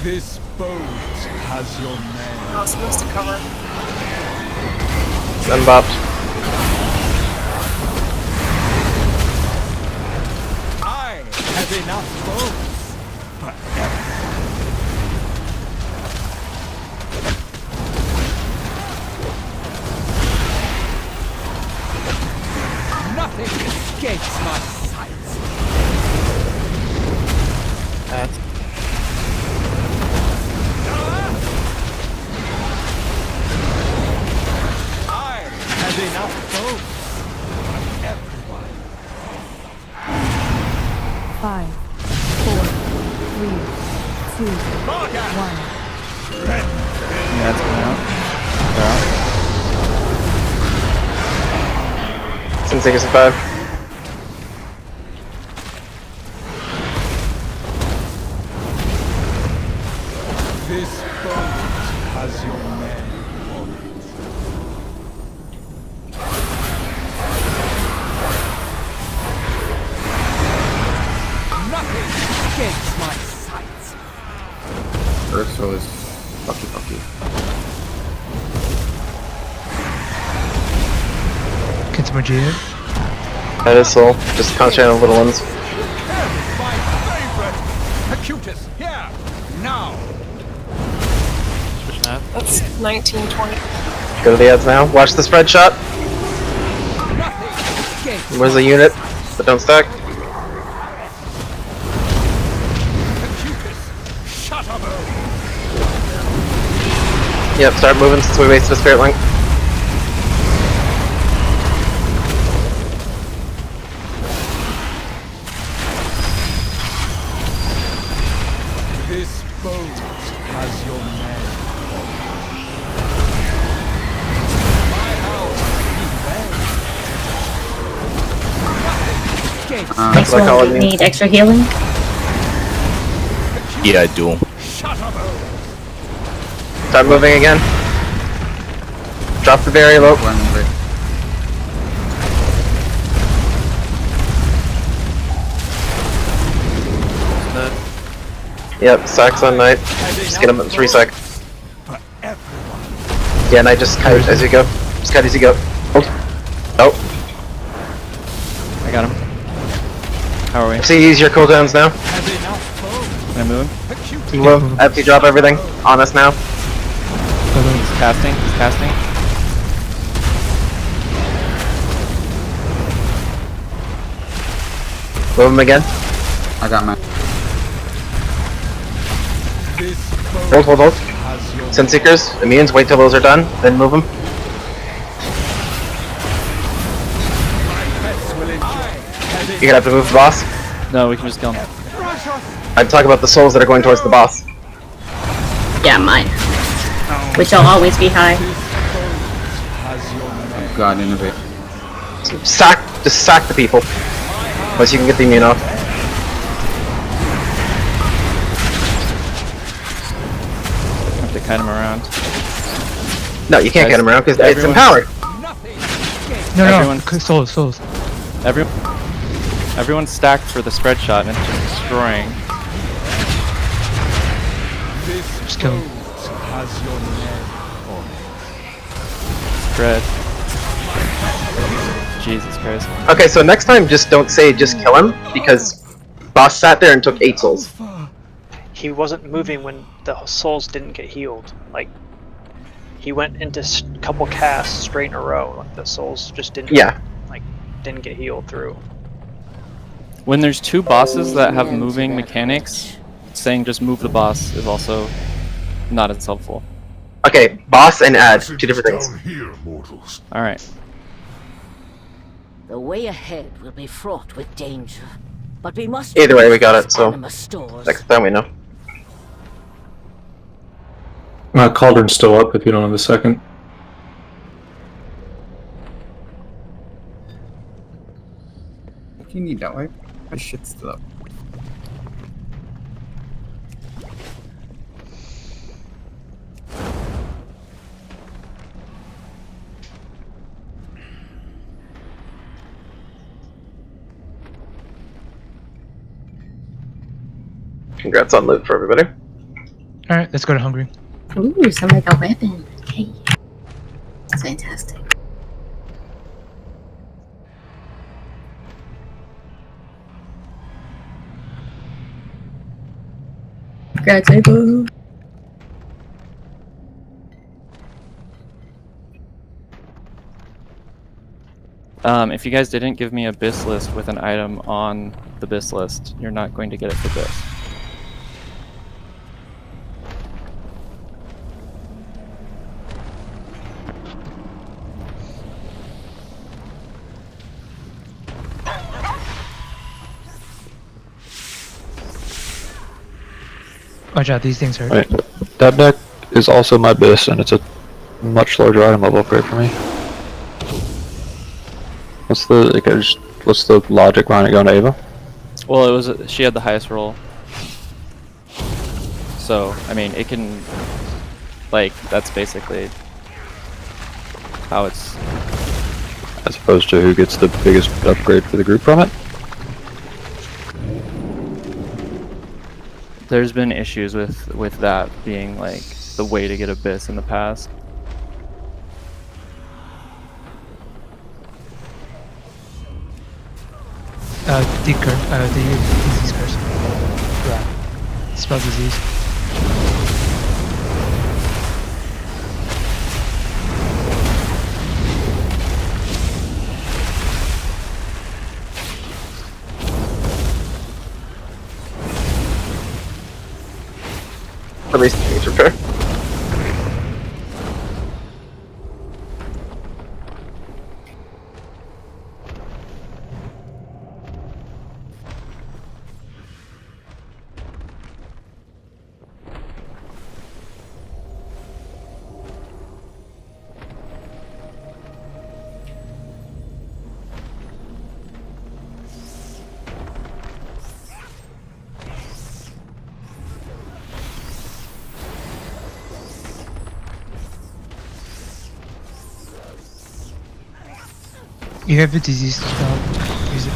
This boat has your name. I was supposed to cover. Send bops. I have enough bones for everyone. Nothing escapes my sight. I have enough bones for everyone. 5, 4, 3, 2, 1. Yeah, it's coming out. Yeah. Since take us a 5. This boat has your name on it. Nothing escapes my sight. First soul is fucky. Can someone G it? That is soul. Just concentrate on the little ones. My favorite! Acutus, here! Now! That's 19, 20. Go to the ads now. Watch the spread shot. Where's the unit? But don't stack. Shut up! Yep, start moving since we wasted a spirit link. This boat has your name. My house, be well. Next one, we need extra healing. Yeah, I do. Start moving again. Drop the very low. Yep, sacks on Knight. Just get him in 3 seconds. Yeah, Knight, just kite as you go. Just kite as you go. Oh. I got him. How are we? See, use your cooldowns now. Can I move him? Move. Empty drop everything. On us now. He's casting. He's casting. Move him again. I got my. Hold. Sunseekers, immunes, wait till those are done, then move them. You're gonna have to move the boss. No, we can just kill him. I'm talking about the souls that are going towards the boss. Yeah, mine. Which will always be high. Oh god, innovate. Just sack the people. Once you can get the immune off. Have to kite him around. No, you can't Guys, get him around because it's everyone- empowered. No, souls. Everyone stacked for the spread shot and it's just destroying. Just kill him. Has your name on Dread. Jesus Christ. Okay, so next time just don't say just kill him, because boss sat there and took 8 souls. He wasn't moving when the souls didn't get healed. Like, he went into a couple casts straight in a row. Like, the souls just didn't. Yeah. Like, didn't get healed through. When there's 2 bosses that have moving mechanics, saying just move the boss is also not as helpful. Okay, boss and add, 2 different things. Alright. The way ahead will be fraught with danger, but we must. Either way, we got it, so Anima stores. next time we know. Cauldron's still up if you don't have the second. What do you need that way? My shit's still up. Congrats on loot for everybody. Alright, let's go to Hungry. Ooh, somebody got weapon. Hey. That's fantastic. Congrats, Abel. If you guys didn't give me a BIS list with an item on the BIS list, you're not going to get it for BIS. Watch out, these things hurt. Right. That deck is also my BIS, and it's a much larger item level upgrade for me. What's the logic behind it going to Ava? Well, it was she had the highest roll, so I mean it can, like, that's basically how it's. As opposed to who gets the biggest upgrade for the group from it? There's been issues with that being like the way to get a BIS in the past. The disease curse. Yeah. Spell disease. At least things repair. You have a disease spell. Use it.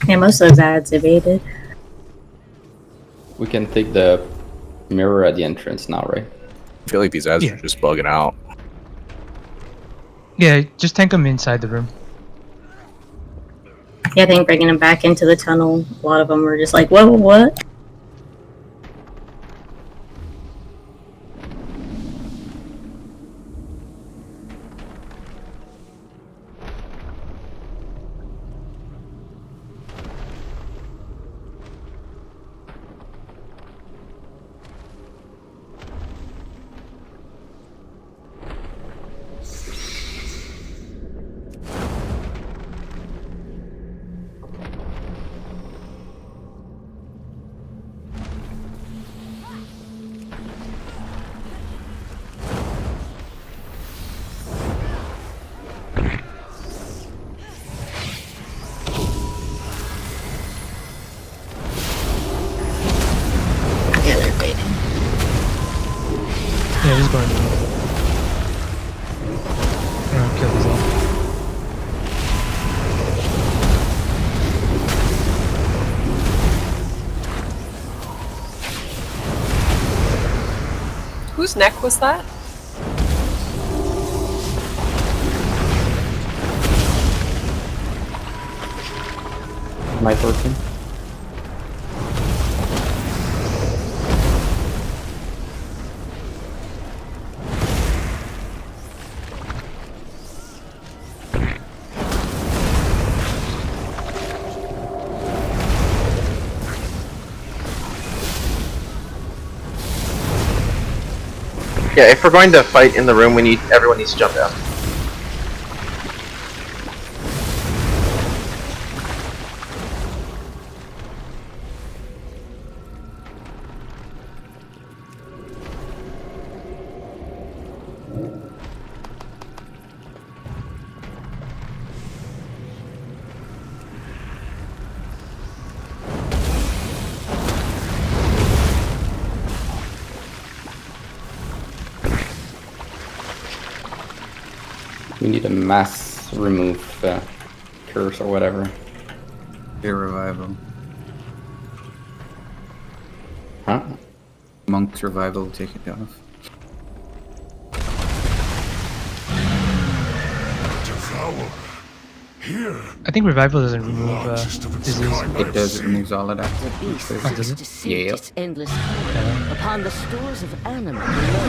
Yeah, most of those ads evaded. We can take the mirror at the entrance now, right? I feel like these ads are just bugging out. Yeah, just tank them inside the room. Yeah, I think bringing them back into the tunnel, a lot of them were just like, whoa, what? Whose neck was that? My 14. Yeah, if we're going to fight in the room, everyone needs to jump down. We need a mass remove curse or whatever. Fear revival. Huh? Monk's revival, take it off. Devour. Here. I think revival doesn't remove disease. It does, it removes all of that. The beast Oh, does seeks it? to seat Yep. its endless hunger upon the stores of animal below.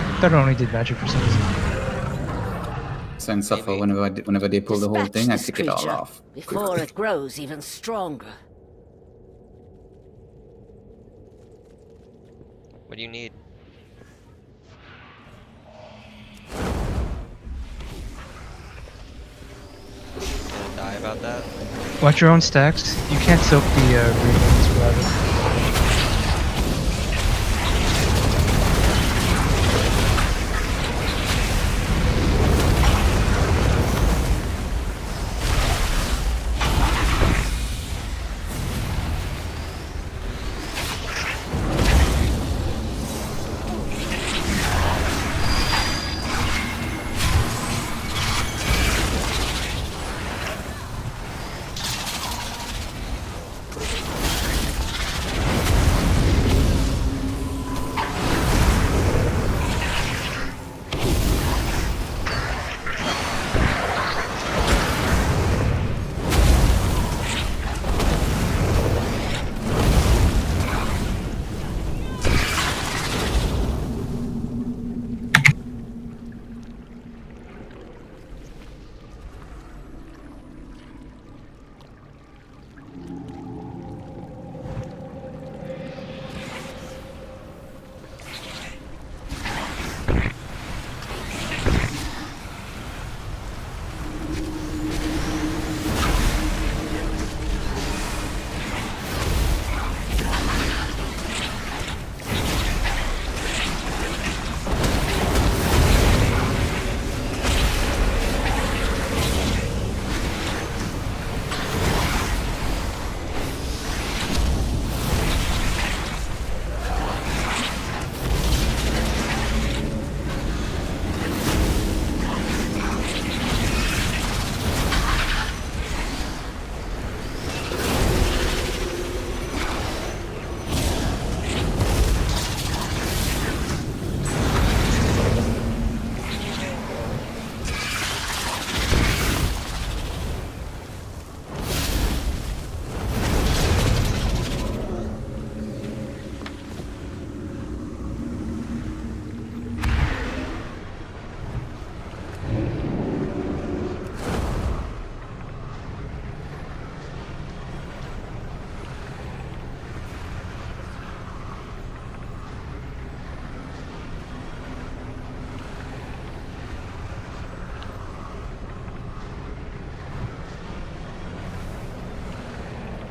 I thought it only did magic for some reason. And suffer whenever they pull the whole Dispatch thing, I this pick it all creature off. before quickly. it grows even stronger. What do you need? Gonna die about that? Watch your own stacks. You can't soak the radiance revival.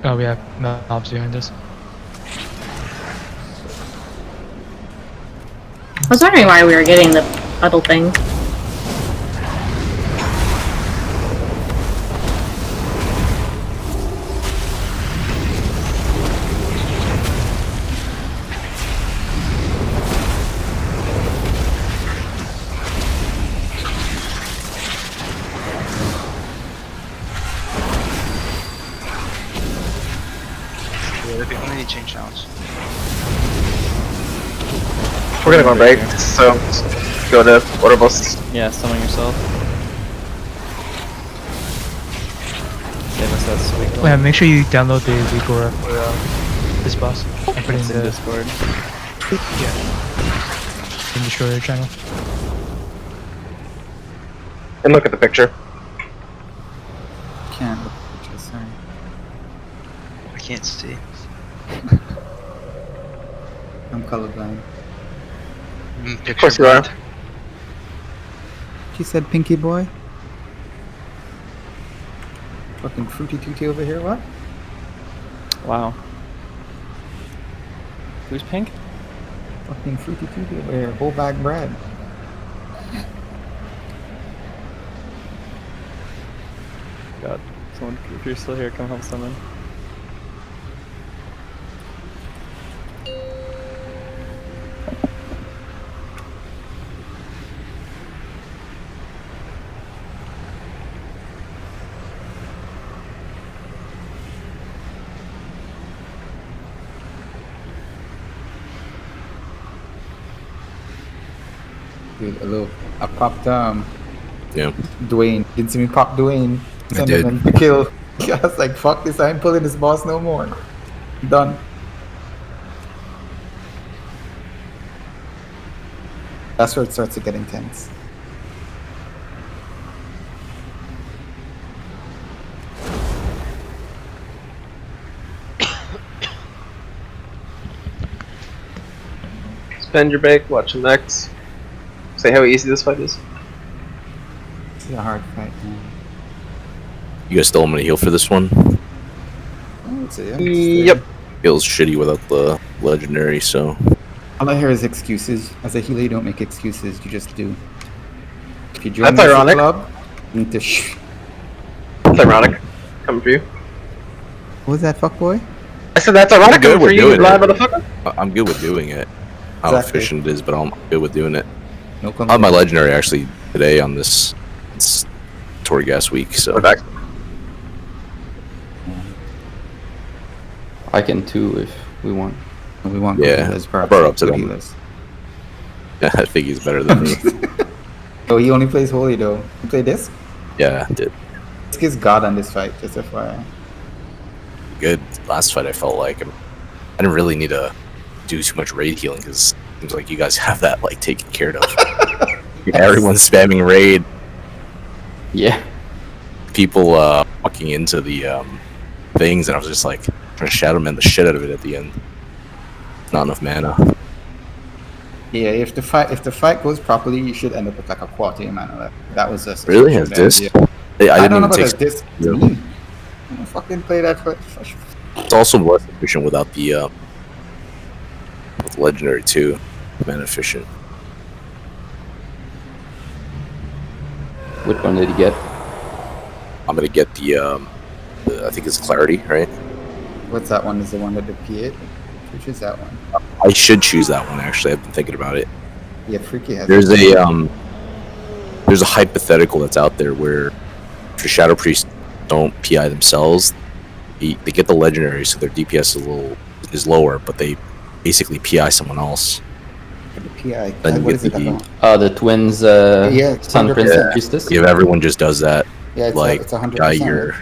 Oh, we have mobs behind us. I was wondering why we were getting the puddle thing. Yeah, they need change challenge. We're gonna go on break, so go to order bus. Yeah, summon yourself. Give us that sweet. Yeah, make sure you download the Vigora for this boss and put it It's in in the Discord. Yeah. In the Destroyer channel. And look at the picture. Can't look at pictures, sorry. I can't see. I'm colorblind. Of course you are. She said pinky boy? Fucking fruity tooty over here, what? Wow. Who's pink? Fucking fruity tooty over here, whole bag bread. God. Someone, if you're still here, come help summon. Dude, look, I popped Yeah. Dwayne. Didn't see me pop Dwayne. I Send did. him to kill. I was like, fuck this, I ain't pulling this boss no more. Done. That's where it starts to get intense. Spend your break, watch him next. Say how easy this fight is. It's a hard fight, man. You guys still want me to heal for this one? I would say, yeah. Yep. Feels shitty without the legendary, so. All I hear is excuses. As a healer, you don't make excuses, you just do. If you join That's the ironic. club, you need to That's ironic. Coming for you. What was that, fuckboy? I said that's ironic. I'm good Coming for with you, doing blind it. motherfucker. I'm good with doing it. How Exactly. efficient it is, but I'm good with doing it. No I have my complaints. legendary actually today on this Torghast week, so. I can too if we want. We want Yeah, healers, I brought it up to good them. healers. Yeah, I think he's better than me. Oh, he only plays holy though. You play this? Yeah, I did. This gives God on this fight, just FYI. Good. Last fight I felt like I didn't really need to do too much raid healing because it seems like you guys have that like taken care of. Yeah, everyone's spamming raid. Yeah. People walking into the things, and I was just like trying to shadow man the shit out of it at the end. Not enough mana. Yeah, if the fight goes properly, you should end up with like a quarter mana left. That was just Really? Has disc? Yeah. I I didn't don't know even about take. the disc. Yeah. I don't fucking play that for. It's also less efficient without the with legendary too. Mana efficient. Which one did you get? I'm gonna get the I think it's clarity, right? What's that one? Is the one with the P8? Which is that one? I should choose that one actually. I've been thinking about it. Yeah, Freaky has. There's a hypothetical that's out there where if your Shadow Priests don't PI themselves, they get the legendary, so their DPS is lower, but they basically PI someone else. The PI. Then you What get is it the about? The twins, Yeah, Sun Prince and 100%. Priestess? If everyone just does that, Yeah, it's like it's 100%. PI your right?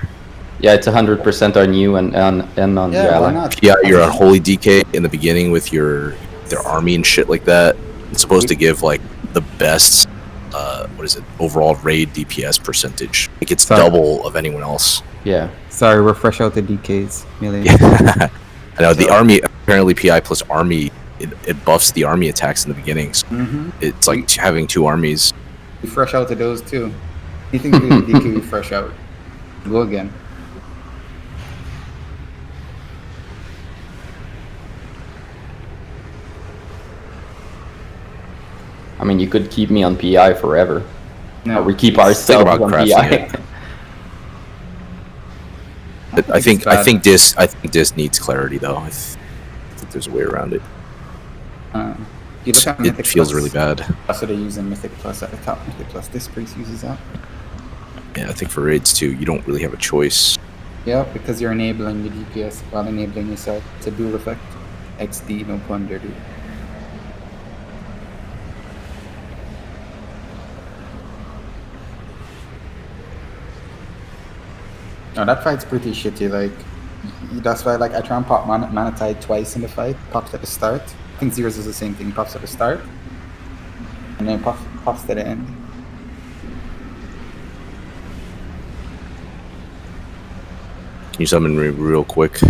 Yeah, it's 100% on you and on the Yeah, why ally. not? PI your Unholy DK in the beginning with their army and shit like that. It's supposed to give like the best what is it, overall raid DPS percentage. Like it's Sorry. double of anyone else. Yeah. Sorry, we're fresh out the DKs. Melee. I know the army apparently PI plus army it buffs the army attacks in the beginning. So Mm-hmm. it's like having two armies. We fresh out to those too. Anything to do with DK, we fresh out. Go again. I mean, you could keep me on PI forever. No. Or we keep Think ourselves about on crafting PI. it. I think bad. this needs clarity though. I think there's a way around it. You look at It Mythic feels Plus. really bad. That's what they use in Mythic Plus at the top. Mythic Plus. This priest uses that. Yeah, I think for raids too, you don't really have a choice. Yeah, because you're enabling the DPS while enabling yourself. It's a dual effect. XD, no pun there, dude. No, that fight's pretty shitty. Like, that's why like I try and pop Manatide twice in the fight. Pops at the start. I think Zero's is the same thing. Pops at the start, and then pops to the end. Can you summon me real quick?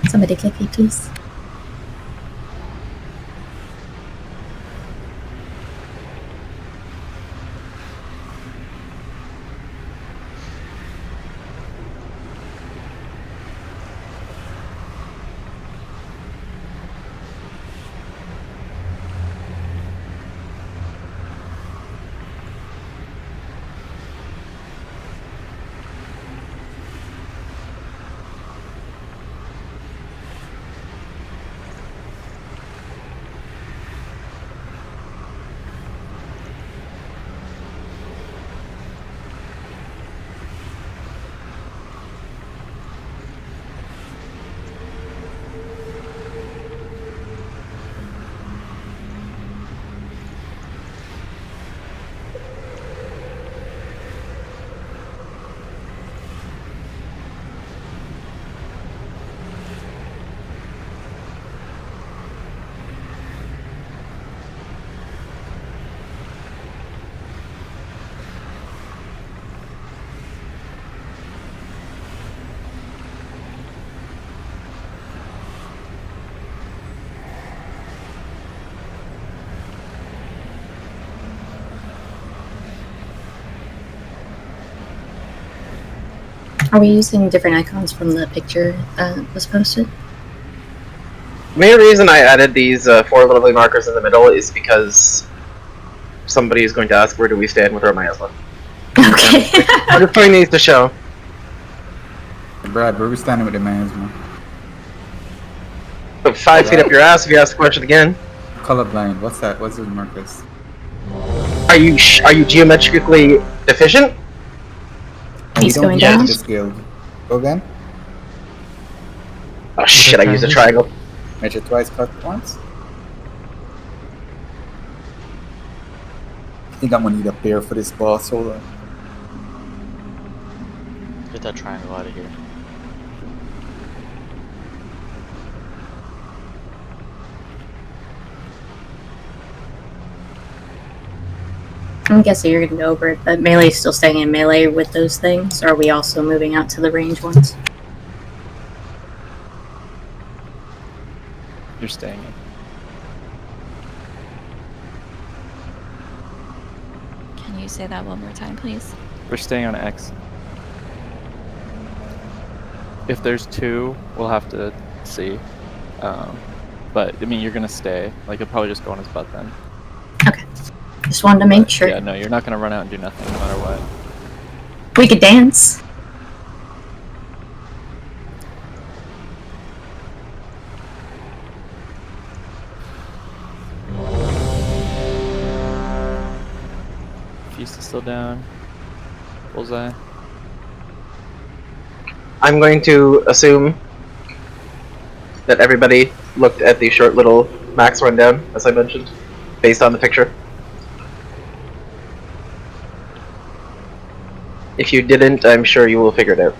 Somebody kick me, please. Are we using different icons from the picture was posted? The main reason I added these 4 lovely markers in the middle is because somebody is going to ask where do we stand with our miasma. Okay. I'm just putting these to show. Brad, where are we standing with the miasma? Put 5 feet up your ass if you ask the question again. Colorblind. What's that? What's those markers? Are you geometrically deficient? He's we don't going do that down. in this guild. Go again? Oh shit, I used a triangle. Measure twice, cut once? I think I'm gonna need a pair for this boss. Hold on. Get that triangle out of here. I'm guessing you're gonna go over it, but melee's still staying in melee with those things, or are we also moving out to the range ones? You're staying in. Can you say that one more time, please? We're staying on X. If there's 2, we'll have to see. But, I mean, you're gonna stay. Like, you'll probably just go on his butt then. Okay. Just wanted to make sure. Yeah, no, you're not gonna run out and do nothing no matter what. We could dance. Feast is still down. Bullseye. I'm going to assume that everybody looked at the short little max rundown, as I mentioned, based on the picture. If you didn't, I'm sure you will figure it out.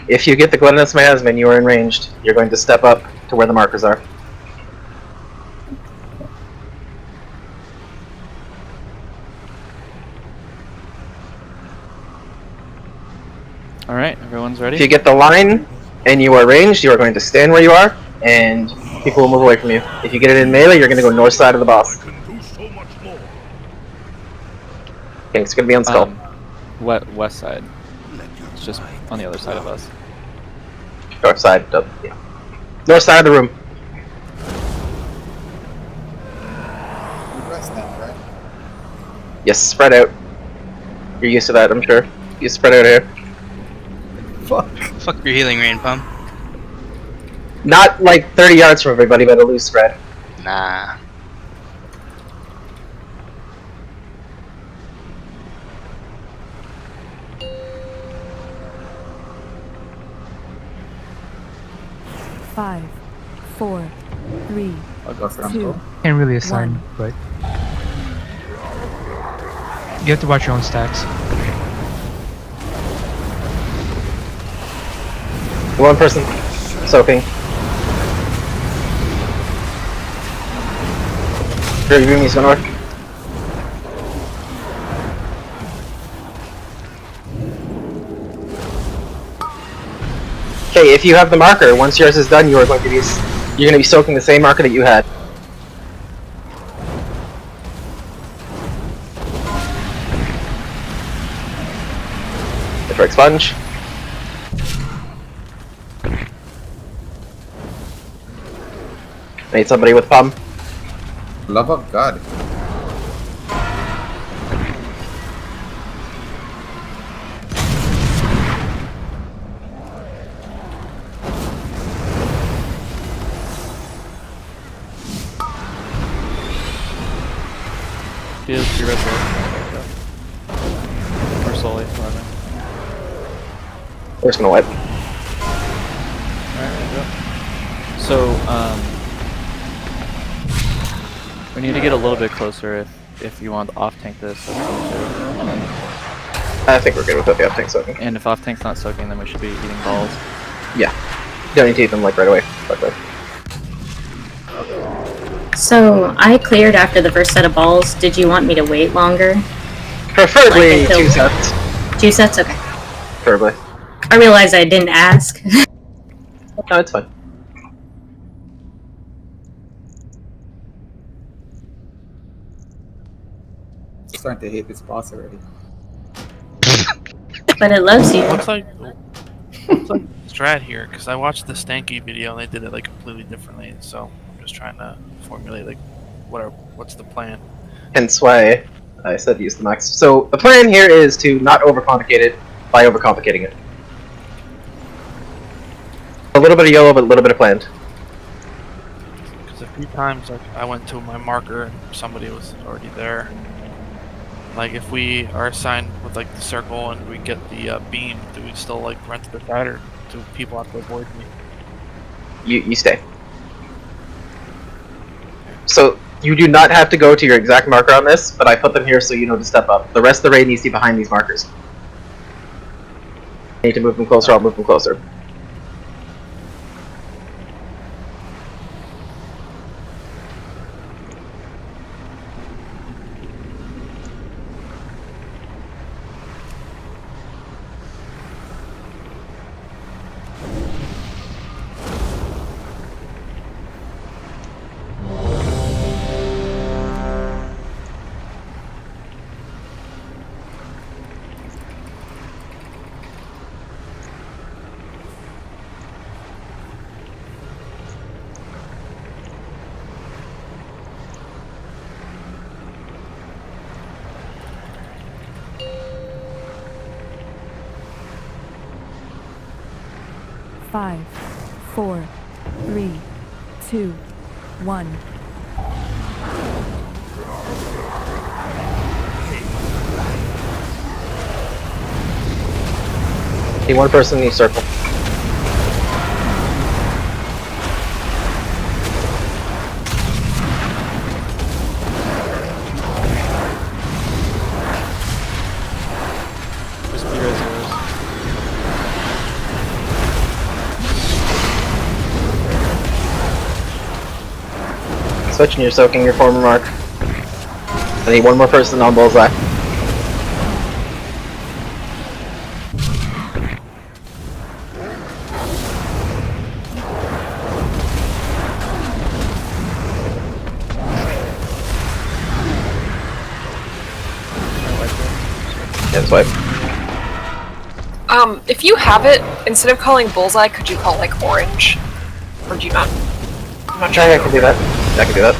If you get the Glennis miasma and you are enranged, you're going to step up to where the markers are. Alright, everyone's ready? If you get the line and you are ranged, you are going to stand where you are, and people will move away from you. If you get it in melee, you're going to go north side of the boss. Okay, it's going to be on skull. West side. It's just on the other side of us. North side, yeah. North side of the room. Rest now, right? Yes, spread out. You're used to that, I'm sure. You spread out here. Fuck your healing rain, Pum. Not like 30 yards from everybody, but a loose spread. Nah. Five, four, three, two. Can't really assign, but you have to watch your own stats. One person soaking. Sure, you me's gonna work. Okay, if you have the marker, once yours is done, you're going to be soaking the same marker that you had. Strike sponge. Need somebody with Pum. Love of God. Feels your red bull. Or Sully, whatever. We're just gonna wipe. Alright, there we go. So, we need to get a little bit closer if you want to off-tank this. I think we're good without the off-tank soaking. And if off-tank's not soaking, then we should be eating balls. Yeah. You don't need to eat them like right away. So, I cleared after the first set of balls. Did you want me to wait longer? Preferably Like, 2 sets. 2 sets? Okay. Preferably. I realized I didn't ask. No, it's fine. starting to hate this boss already. But it loves you. What's like strat here? Because I watched the Stanky video and they did it like completely differently. So I'm just trying to formulate like what's the plan. Hence why I said use the max. So the plan here is to not overcomplicate it by overcomplicating it. A little bit of YOLO, but a little bit of planned. Because a few times like I went to my marker and somebody was already there. Like if we are assigned with like the circle and we get the beam, do we still like run to the side, or do people have to avoid me? You stay. So you do not have to go to your exact marker on this, but I put them here so you know to step up. The rest of the raid needs to be behind these markers. You need to move them closer, I'll move them closer. Five, 4, 3, 2, 1. Need one person in each circle. Just be reserves. Switching, you're soaking your former mark. I need one more person on bullseye. Yeah, swipe. If you have it, instead of calling bullseye, could you call like orange? Or do you not? I'm not sure. I can do that. I can do that.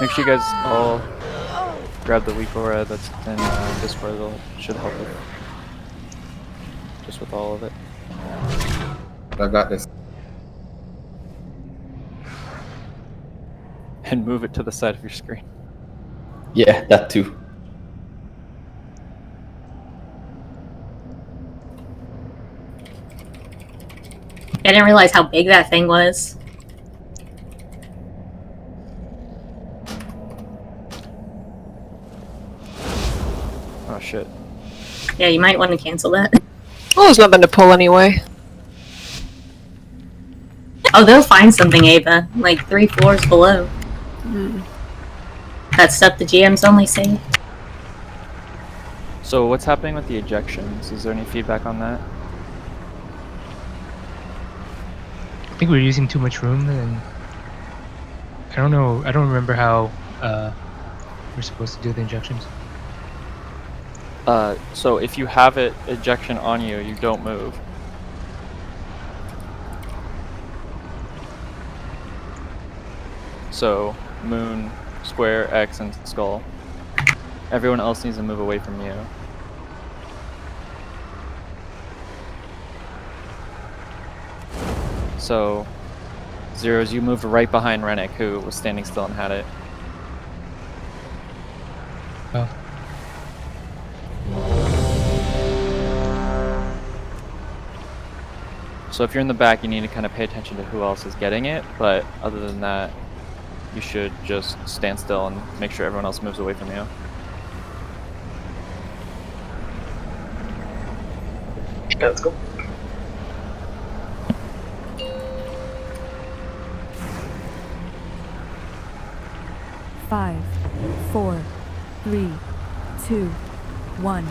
Make sure you guys all grab the weak aura that's in Discord. It should help it. Just with all of it. I got this. And move it to the side of your screen. Yeah, that too. I didn't realize how big that thing was. Oh shit. Yeah, you might want to cancel that. Well, there's nothing to pull anyway. Oh, they'll find something, Ava. Like 3 floors below. That stuff the GMs only say. So what's happening with the ejections? Is there any feedback on that? I think we're using too much room, and I don't know. I don't remember how we're supposed to do the injections. So if you have it ejection on you, you don't move. So moon, square, X, and skull. Everyone else needs to move away from you. So Zeros, you moved right behind Rennick, who was standing still and had it. Oh. So if you're in the back, you need to kind of pay attention to who else is getting it, but other than that, you should just stand still and make sure everyone else moves away from you. Yeah, let's go. Five, 4, 3, 2, 1.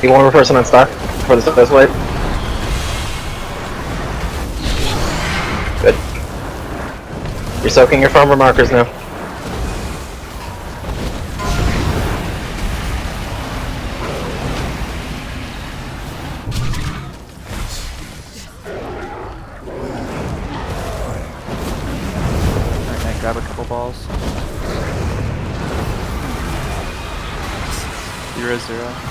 Do you want one more person on stock for this wipe? Good. You're soaking your farmer markers now. Alright, grab a couple balls. 0-0.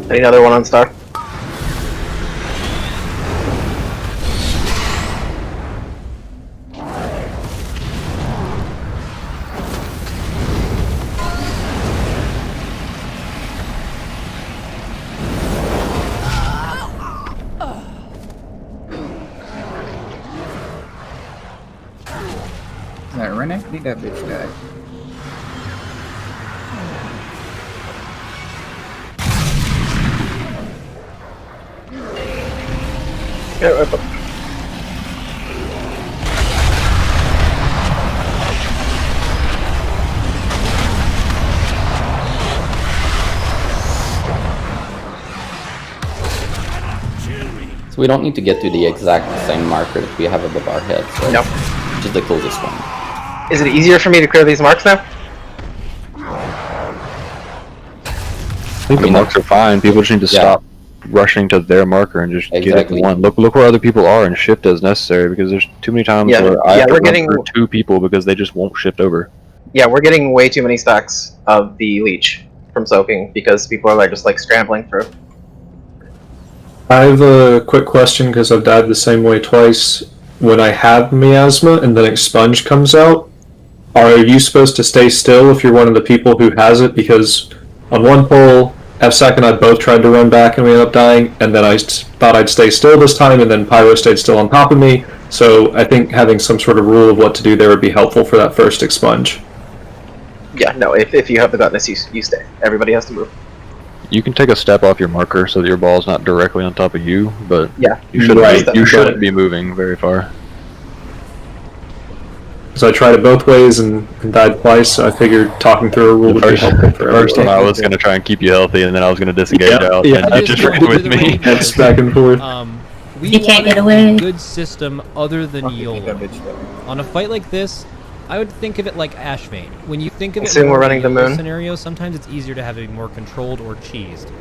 Any other one on star? Alright, Renek, leave that bitch die. Yeah, right up. So we don't need to get to the exact same marker that we have above our heads, right? No. Just the closest one. Is it easier for me to clear these marks now? I think the marks are fine. People just need to stop rushing to their marker and just get it to one. Look where other people are and shift as necessary, because there's too many times where I have to run through 2 people because they just won't shift over. Yeah, we're getting way too many stacks of the leech from soaking because people are just like scrambling through. I have a quick question because I've died the same way twice. When I have miasma and then expunge comes out, are you supposed to stay still if you're one of the people who has it? Because on one poll, FSAC and I both tried to run back and we ended up dying, and then I thought I'd stay still this time, and then Pyro stayed still on top of me. So I think having some sort of rule of what to do there would be helpful for that first expunge. Yeah, no, if you have the gutness, you stay. Everybody has to move. You can take a step off your marker so that your ball's not directly on top of you, but yeah, you shouldn't be moving very far. So I tried it both ways and died twice, so I figured talking through a rule would be helpful for everybody. First one I was going to try and keep you healthy, and then I was going to disengage out, and you just ran with me. That's back and forth. You can't get away. A good system other than YOLO. On a fight like this, I would think of it like Ashvane. When you think of it Soon in we're a running the YOLO moon. scenario, sometimes it's easier to have it more controlled or cheesed.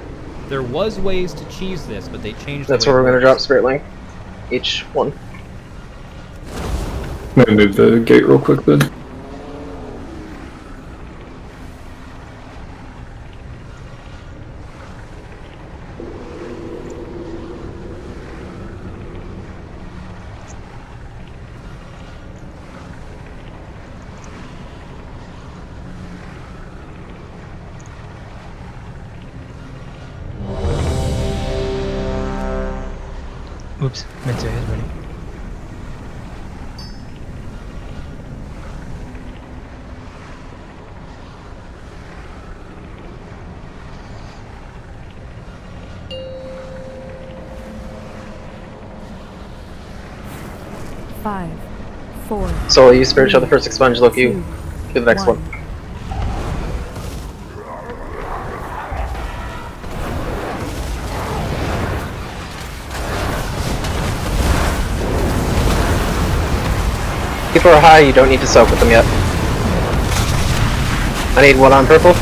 There was ways to cheese this, but they changed That's the way where we're it going to drop works. Spirit Link. Each one. I'm going to move the gate real quick then. Oops, meant to hit ready. Five, 4. So you spiritual the first expunge, look you do the next one. People are high, you don't need to soak with them yet. I need one on purple.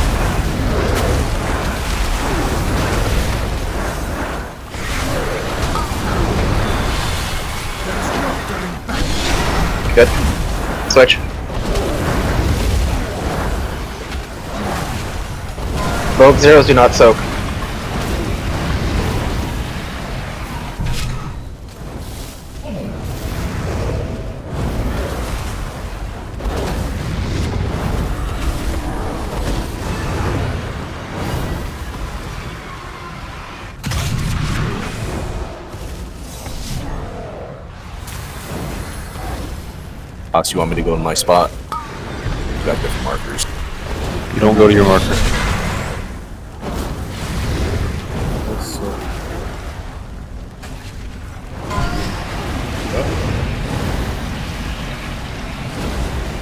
Good. Switch. Rogue zeros do not soak. You want me to go to my spot? You got different markers. You don't go to your marker.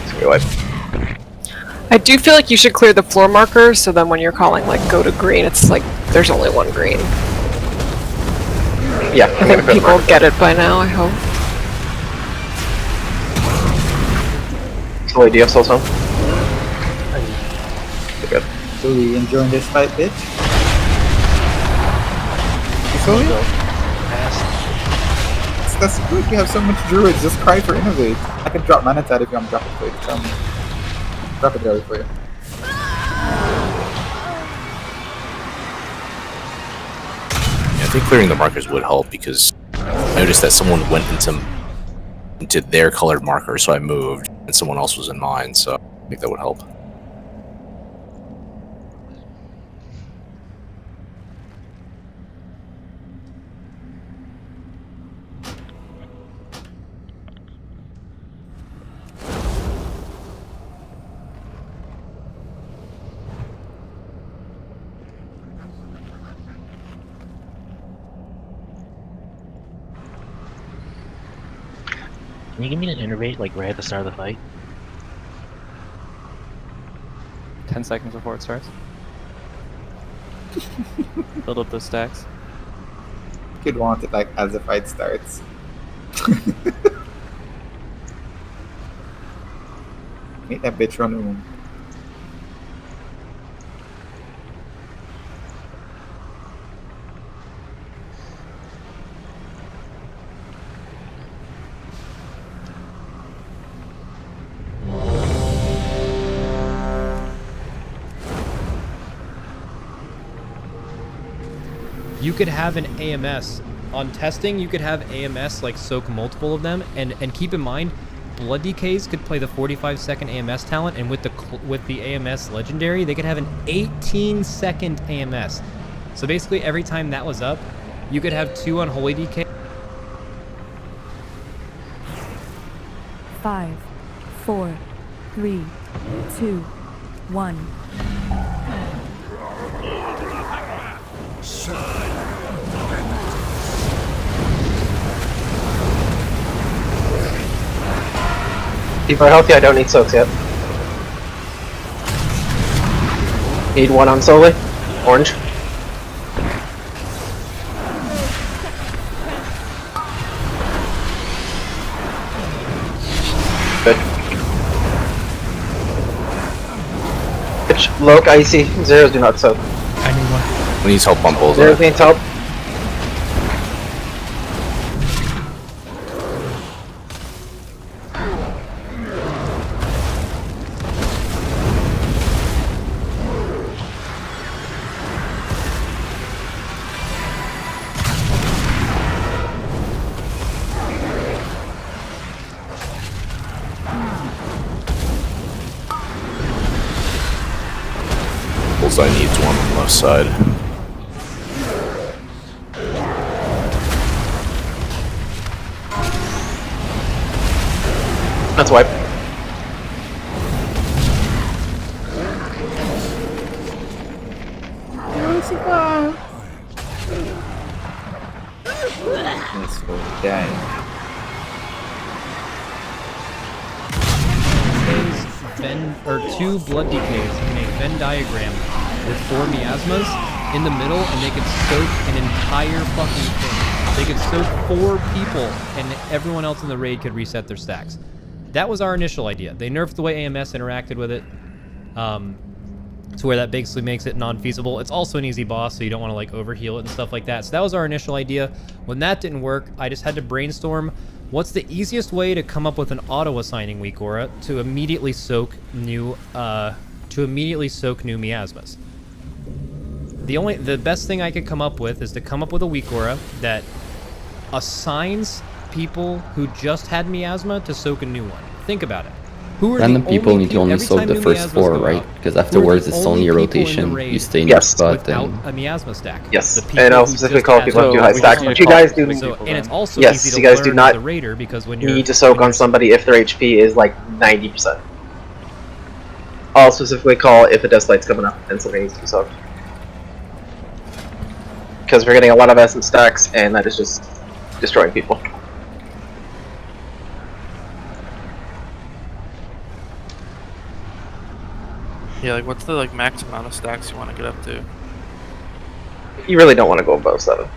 It's gonna be wipe. I do feel like you should clear the floor marker, so then when you're calling, like, go to green, it's like, there's only one green. Yeah, I think people get it by now, I hope. Sully, do you have soul stone? Good. Sully, enjoying this fight, bitch? Sully? That's good, you have so much druids, just cry for innovate. I can drop mana tide if you want to drop it for you. Tell me. Drop it there for you. Yeah, I think clearing the markers would help because I noticed that someone went into their colored marker, so I moved, and someone else was in mine, so I think that would help. Can you give me an innervate, like right at the start of the fight? 10 seconds before it starts. Build up those stacks. Could want it like as the fight starts. Make that bitch run home. You could have an AMS on testing. You could have AMS like soak multiple of them, and keep in mind, Blood DKs could play the 45-second AMS talent, and with the AMS legendary, they could have an 18-second AMS. So basically, every time that was up, you could have 2 Unholy DK. 5, 4, 3, 2, 1. People are healthy, I don't need soaks yet. Need one on Sully. Orange. Good. Bitch, Loke, Icy, Zeros do not soak. I need one. We need help on Bullseye. Zeros needs help. Bullseye needs one on the left side. That's wipe. Let's go down. Or 2 blood decays in a Venn diagram with 4 miasmas in the middle, and they could soak an entire fucking thing. They could soak 4 people, and everyone else in the raid could reset their stacks. That was our initial idea. They nerfed the way AMS interacted with it, to where that basically makes it non-feasible. It's also an easy boss, so you don't want to like overheal it and stuff like that. So that was our initial idea. When that didn't work, I just had to brainstorm what's the easiest way to come up with an auto-assigning weak aura to immediately soak new miasmas. The best thing I could come up with is to come up with a weak aura that assigns people who just had miasma to soak a new one. Think about it. Random people need to only soak the first 4, right? Because afterwards it's only a rotation. You stay in your spot and... a miasma stack. Yes, and I'll specifically call people up to high stack. But you guys do. And it's also yes, easy to you guys learn do not as a raider because when you're need to soak on somebody if their HP is like 90%. I'll specifically call if a Death Light's coming up and something needs to be soaked. Because we're getting a lot of essence stacks, and that is just destroying people. Yeah, like what's the like max amount of stacks you want to get up to? You really don't want to go above 7.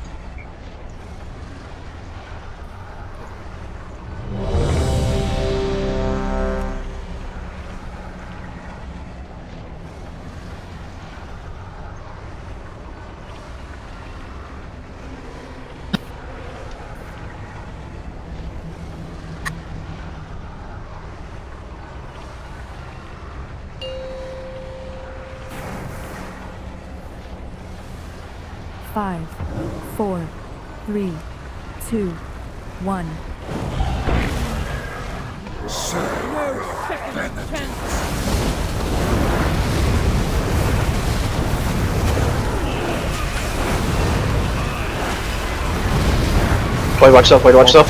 Five, 4, 3, 2, 1. Wait, watch yourself, wait, watch yourself.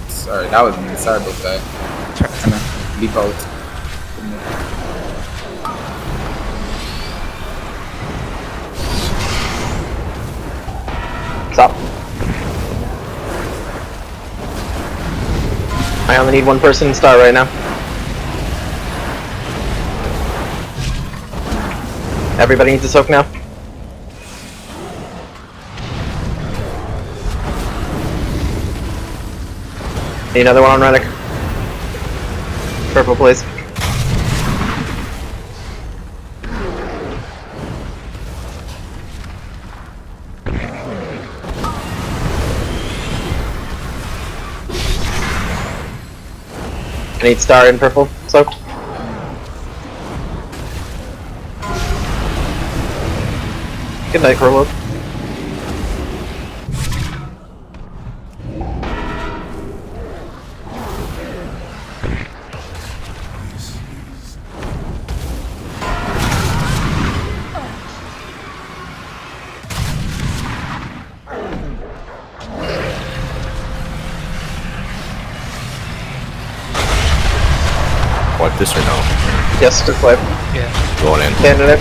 Sorry, that was me. Sorry about that. Trying to leap out. Stop. I only need one person in star right now. Everybody needs to soak now. Need another one on Reddick. Purple, please. I need star in purple, soaked. Good night, Corload. Wipe this or no? Yes, just wipe. Yeah. Going in. Candidate.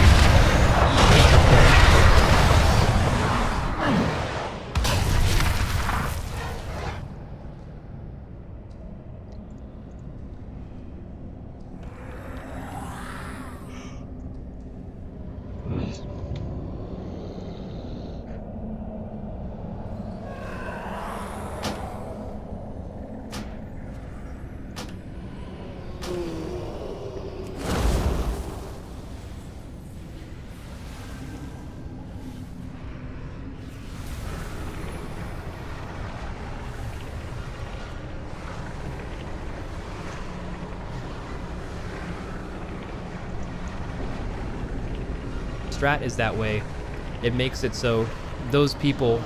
Strat is that way. It makes it so those people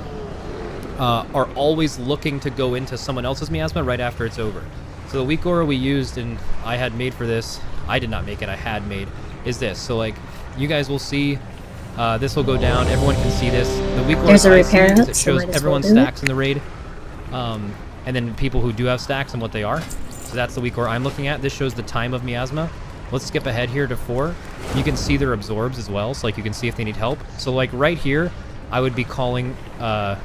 are always looking to go into someone else's miasma right after it's over. So the weak aura we used and I had made for this, I did not make it, I had made, is this. So like, you guys will see, this will go down, everyone can see this. The weak aura There's a I see repair is note, it so shows might as well everyone's do it. stacks in the raid, and then people who do have stacks and what they are. So that's the weak aura I'm looking at. This shows the time of miasma. Let's skip ahead here to 4. You can see their absorbs as well, so like you can see if they need help. So like right here, I would be calling, to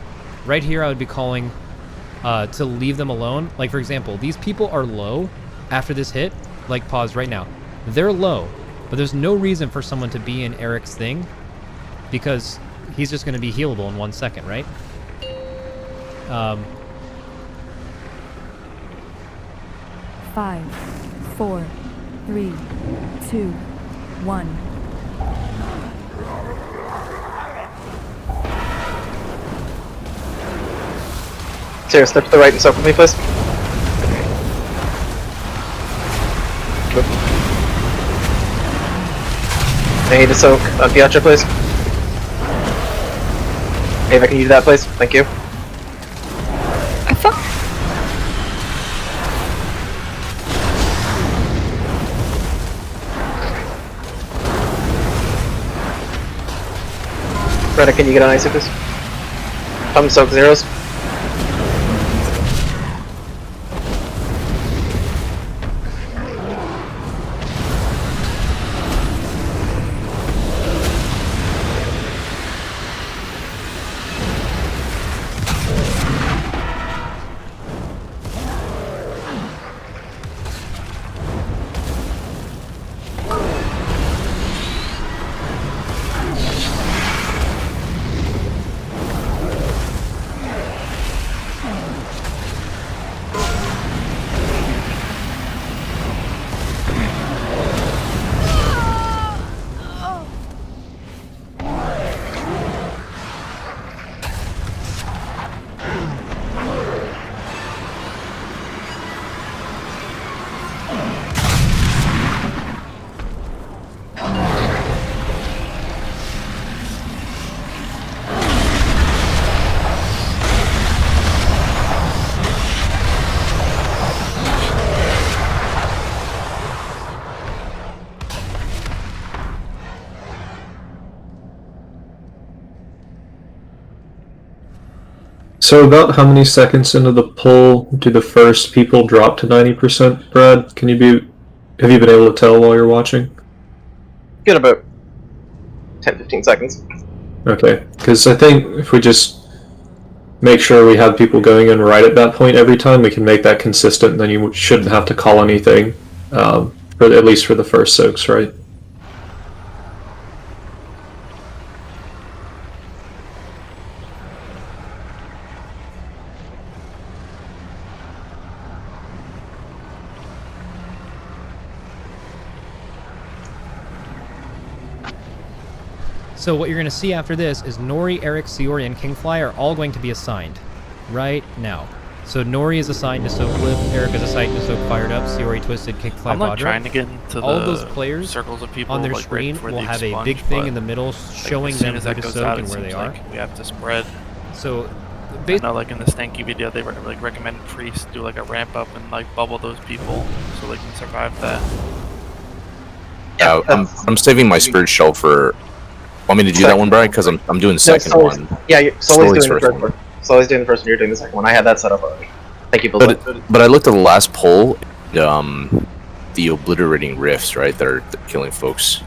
leave them alone. Like for example, these people are low after this hit. Like pause right now. They're low, but there's no reason for someone to be in Eric's thing because he's just going to be healable in 1 second, right? 5, 4, 3, 2, 1. Sarah, step to the right and soak with me, please. Good. I need to soak on Piatra, please. Ava, can you do that, please? Thank you. I thought. Reddick, can you get on ice, please? Come soak zeros. So about how many seconds into the pull do the first people drop to 90%, Brad? Have you been able to tell while you're watching? Get about 10-15 seconds. Okay, because I think if we just make sure we have people going in right at that point every time, we can make that consistent, and then you shouldn't have to call anything, at least for the first soaks, right? So what you're going to see after this is Nori, Eric, Siori, and Kingfly are all going to be assigned right now. So Nori is assigned to Soak Lift, Eric is assigned to Soak Fired Up, Siori Twisted, Kingfly I'm like Bodra. trying to get into all the those players circles of people on their like, screen right will have a expunge, big thing but, in the middle showing as soon them as who that to goes soak out, and it where they seems are. like we have to spread. So I know, like in the Stanky video, they like recommended priests do like a ramp up and like bubble those people so they can survive that. Yeah, I'm saving my spirit shell for. Want me to do that one, Brian? Because I'm doing the second one. Yeah, Sully's doing the Sully's first one. Sully's doing the first one. You're doing the second one. I had that set up already. Thank you, But I looked at the last poll. The obliterating rifts, right? They're killing folks.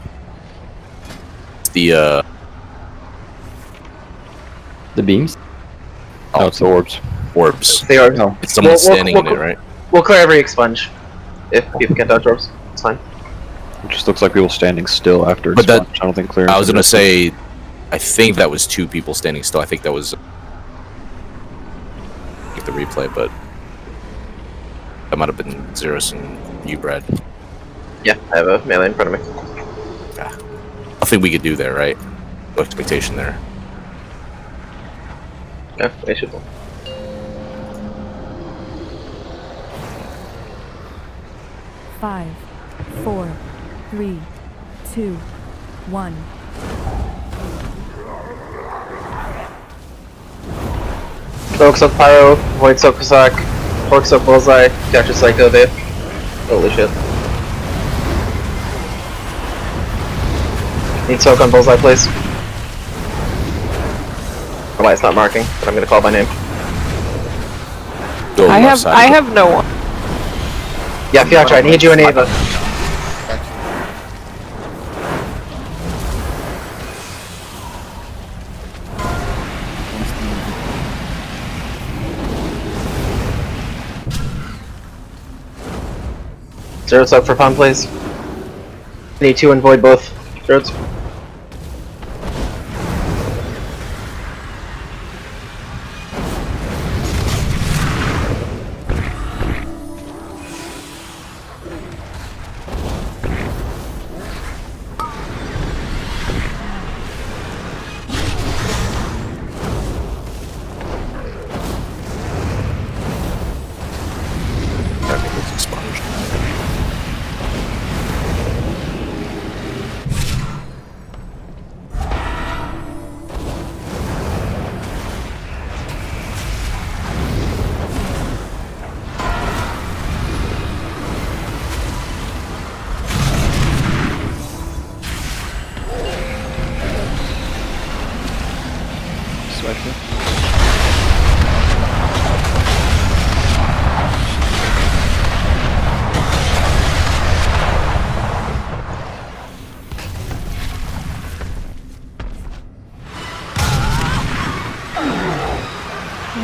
The beams. Oh, it's the orbs. Orbs. They are. No. It's someone standing in it, right? We'll clear every expunge if people can't dodge orbs. It's fine. It just looks like people standing still after But that- expunge. I don't think clearing. I was gonna say, I think that was 2 people standing still. I think that was get the replay, but that might have been Xeris and you, Brad. Yeah, I have a melee in front of me. Yeah. I think we could do there, right? No expectation there. Yeah, they should. Five, 4, 3, 2, 1. Soak Soak Pyro, Void Soak Kozak, Torque Soak Bullseye, Catcher Psycho, Dave. Holy shit. Need Soak on Bullseye, please. Why it's not marking, but I'm gonna call by name. I have no one. Yeah, Fiatra, I need you and Ava. Zero's up for fun, please. Need 2 and void both. Zero's.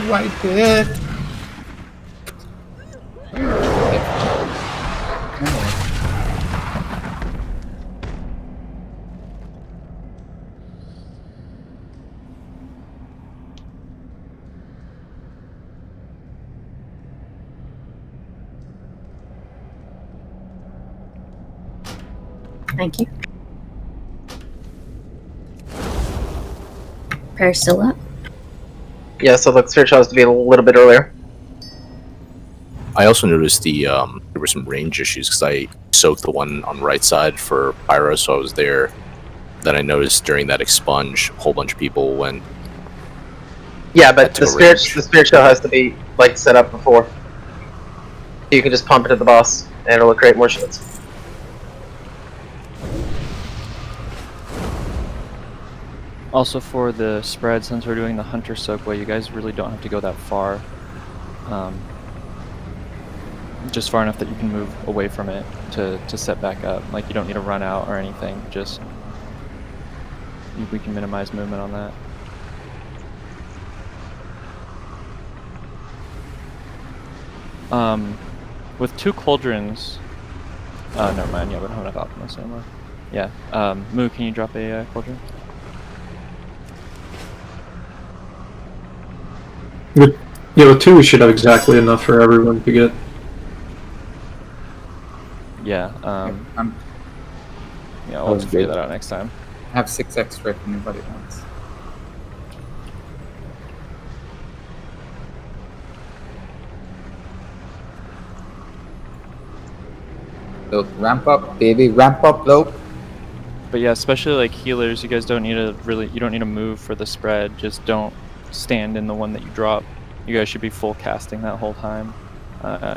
Right there. Thank you. Prayer's still up. Yeah, so the spirit shot has to be a little bit earlier. I also noticed there were some range issues because I soaked the one on the right side for Pyro, so I was there. Then I noticed during that expunge, a whole bunch of people went. Yeah, but the spirit shell has to be like set up before. You can just pump it at the boss, and it'll create more shields. Also for the spread, since we're doing the Hunter Soak way, you guys really don't have to go that far. Just far enough that you can move away from it to set back up. Like, you don't need to run out or anything, just we can minimize movement on that. With 2 cauldrons, never mind, yeah, we don't have enough Optimus anymore. Yeah, Moo, can you drop a cauldron? With 2 we should have exactly enough for everyone to get. Yeah, yeah, we'll have to figure that out next time. I have 6 extra if anybody wants. Look, ramp up, baby, ramp up, low. But yeah, especially like healers, you guys don't need to you don't need to move for the spread. Just don't stand in the one that you drop. You guys should be full casting that whole time.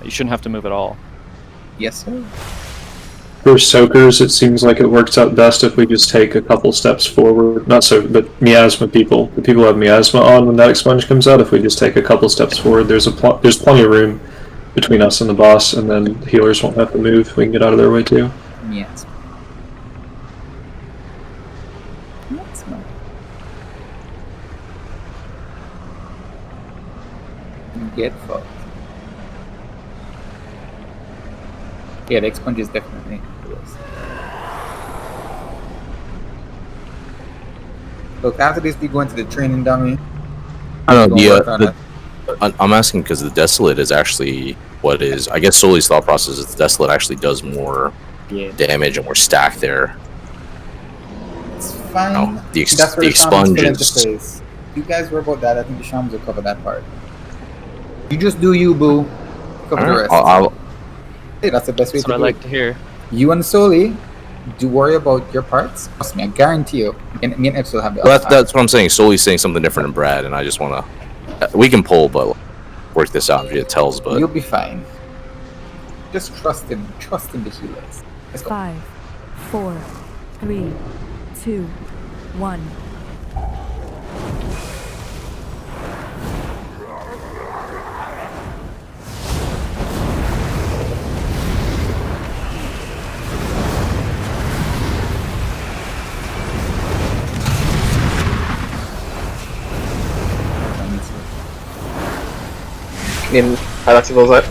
You shouldn't have to move at all. Yes, sir. For soakers, it seems like it works out best if we just take a couple steps forward. Not so, but miasma people. The people who have miasma on when that expunge comes out, if we just take a couple steps forward, there's plenty of room between us and the boss, and then the healers won't have to move. We can get out of their way too. Yes. Get fucked. Yeah, the expunge is definitely worse. Look, after this, we go into the training dummy. I don't know. I'm asking because the Desolate is actually what is. I guess Sully's thought process is the Desolate actually does more damage and more stack there. It's fine. No, the the expunge is. You guys worry about that. I think the shamans will cover that part. You just do you, boo. Cover the rest. Hey, that's the best way to do it. That's what I like to hear. You and Soli, do worry about your parts. Trust me, I guarantee you. Me and Epps will have the Well, that's what I'm saying. Sully's saying something different than Brad, and I just want to. We can pull, but work this out via tells. But you'll be fine. Just trust in the healers. Let's go. 5, 4, 3, 2, 1. Need Hydroxy those out.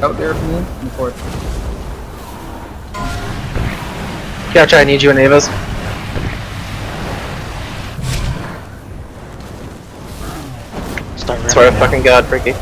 Out there, boom. Report. Catch, I need you and Ava's. Swear to fucking God, Freaky.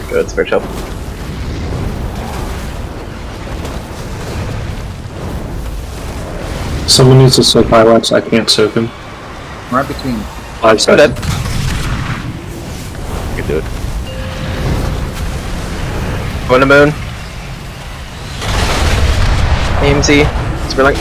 Good, spare help. Someone needs to soak Hylax. I can't soak him. Right between. 5 seconds. You can do it. Go on the moon. AMC. Super link.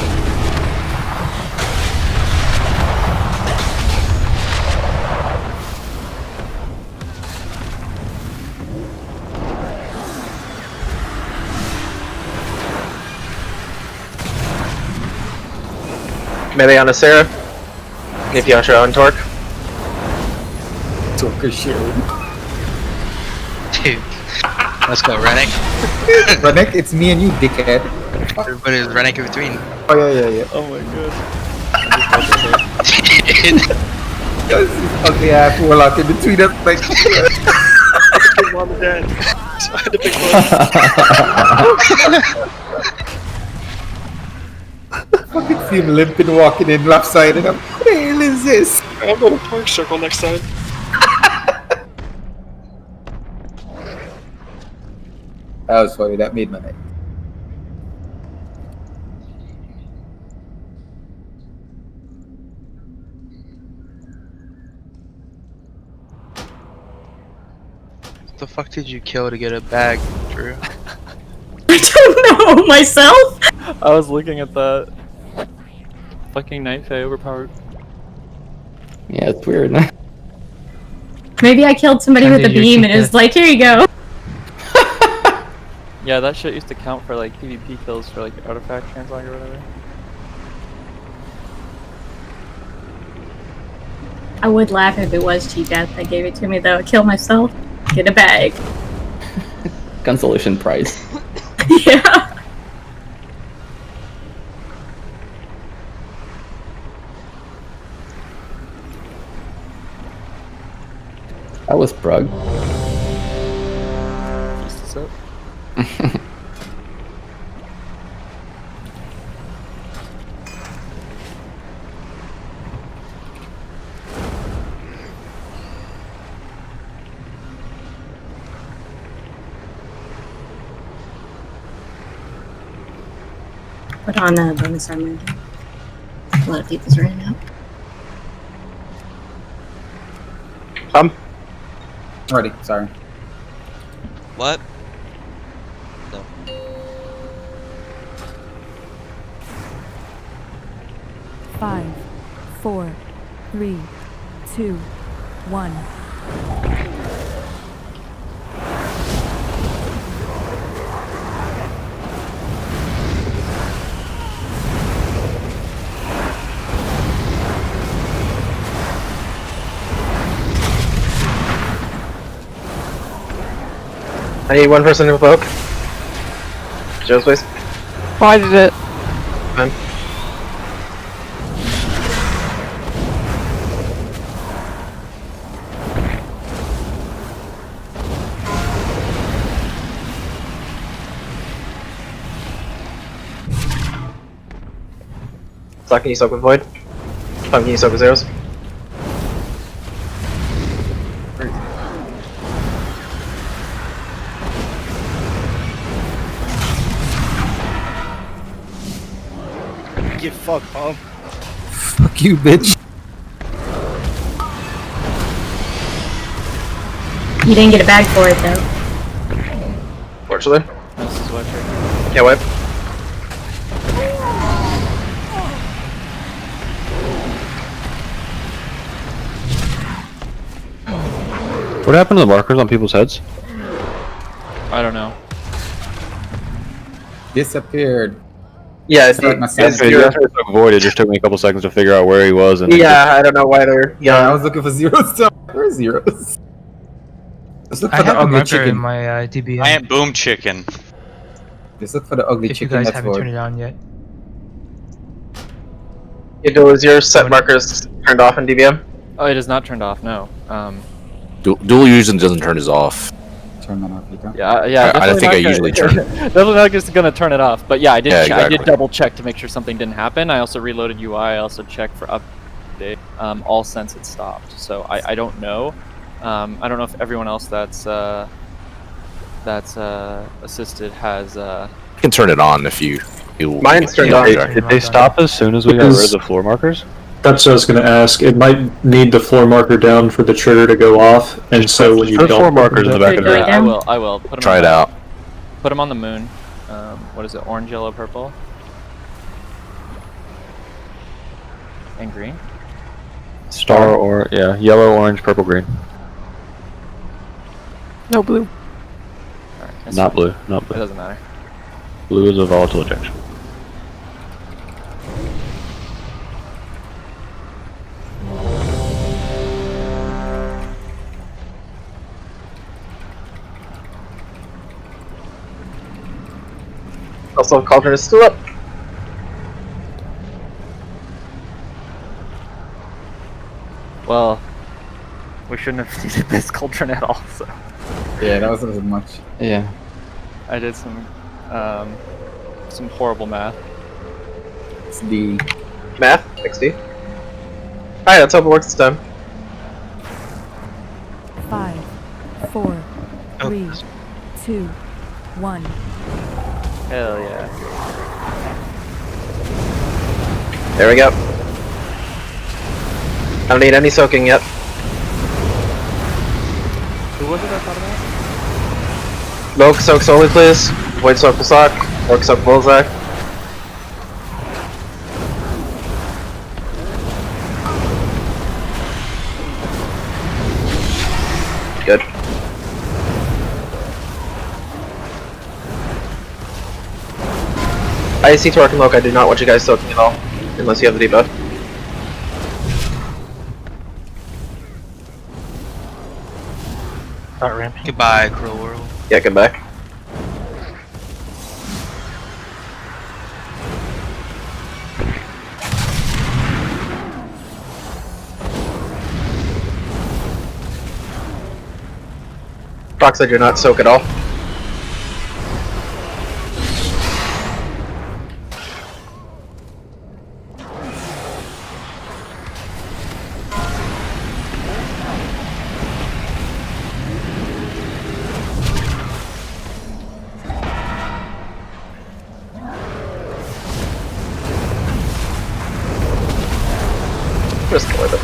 Melee on a Sarah. Nipiasha on Torque. Torque is shield. Dude. Let's go, Rennick. Rennick, it's me and you, dickhead. Everybody's Rennick in between. Oh, yeah. Oh my god. Ugly ass warlock in between us. Like. Big mom and dad. So I had to pick one. Fucking see him limping, walking in left side, and I'm, what the hell is this? I'll go to Park Circle next time. That was funny. That made my night. What the fuck did you kill to get a bag, Drew? I don't know myself. I was looking at that. Fucking Night Fae overpowered. Yeah, it's weird. Maybe I killed somebody with a beam and it was like, here you go. Yeah, that shit used to count for like PvP kills for like artifact translog or whatever. I would laugh if it was cheap death that gave it to me though. I'd kill myself, get a bag. Consolation prize. Yeah. That was Prague. Just up. Put on a bonus armor. A lot of people's running out. Ready, sorry. What? No. Five, 4, 3, 2, 1. I need one person to evoke. Joe's please. Why did it? Fine. Sock, can you soak with Void? Tom, can you soak with Zeros? Get fucked, Pom. Fuck you, bitch. You didn't get a bag for it though. Fortunately. This is what Can't wipe. What happened to the markers on people's heads? I don't know. Disappeared. Yeah, It's like my it's sanity. your- Void. It just took me a couple seconds to figure out where he was. And Yeah, I don't know why they're Yeah, I was looking for zeros. Where's zeros? Let's look I for the have a ugly marker chicken. in my DBM. I am Boom Chicken. Let's look for the ugly If you chicken. guys That's haven't Void. turned it on yet. Is your set markers turned off in DBM? Oh, it is not turned off. No. Dual using doesn't turn his off. Turn that off, Vika. Yeah. I don't think I usually turn it. Definitely not just gonna turn it off. But yeah, I did. Yeah, I did exactly. double check to make sure something didn't happen. I also reloaded UI. I also checked for update. All since it stopped. So I don't know. I don't know if everyone else that's assisted has. You can turn it on if you. Mine's turned on. Did they stop as soon as we got rid of the floor markers? That's what I was going to ask. It might need the floor marker down for the trigger to go off, and so when you Put don't floor markers in the back of the Yeah, head. I will. Put them Try on it out. Put them on the moon. What is it? Orange, yellow, purple, and green. Star or yeah, yellow, orange, purple, green. No blue. Alright, Not blue. Not It blue. doesn't matter. Blue is a volatile ejection. Also, Cauldron is still up. Well, we shouldn't have needed this cauldron at all. So Yeah, that wasn't much. Yeah. I did some horrible math. It's the Math, XD. Alright, let's hope it works this time. 5, 4, 3, 2, 1. Hell yeah. There we go. I don't need any soaking yet. Who was it I thought about? No soak solely, please. Void soak the sock. Orc soak bullseye. Good. I see Torque and Loke. I do not want you guys soaking at all, unless you have the debuff. Start ramping. Goodbye, Cruel World. Yeah, goodbye. Prox, I do not soak at all. Just kill it.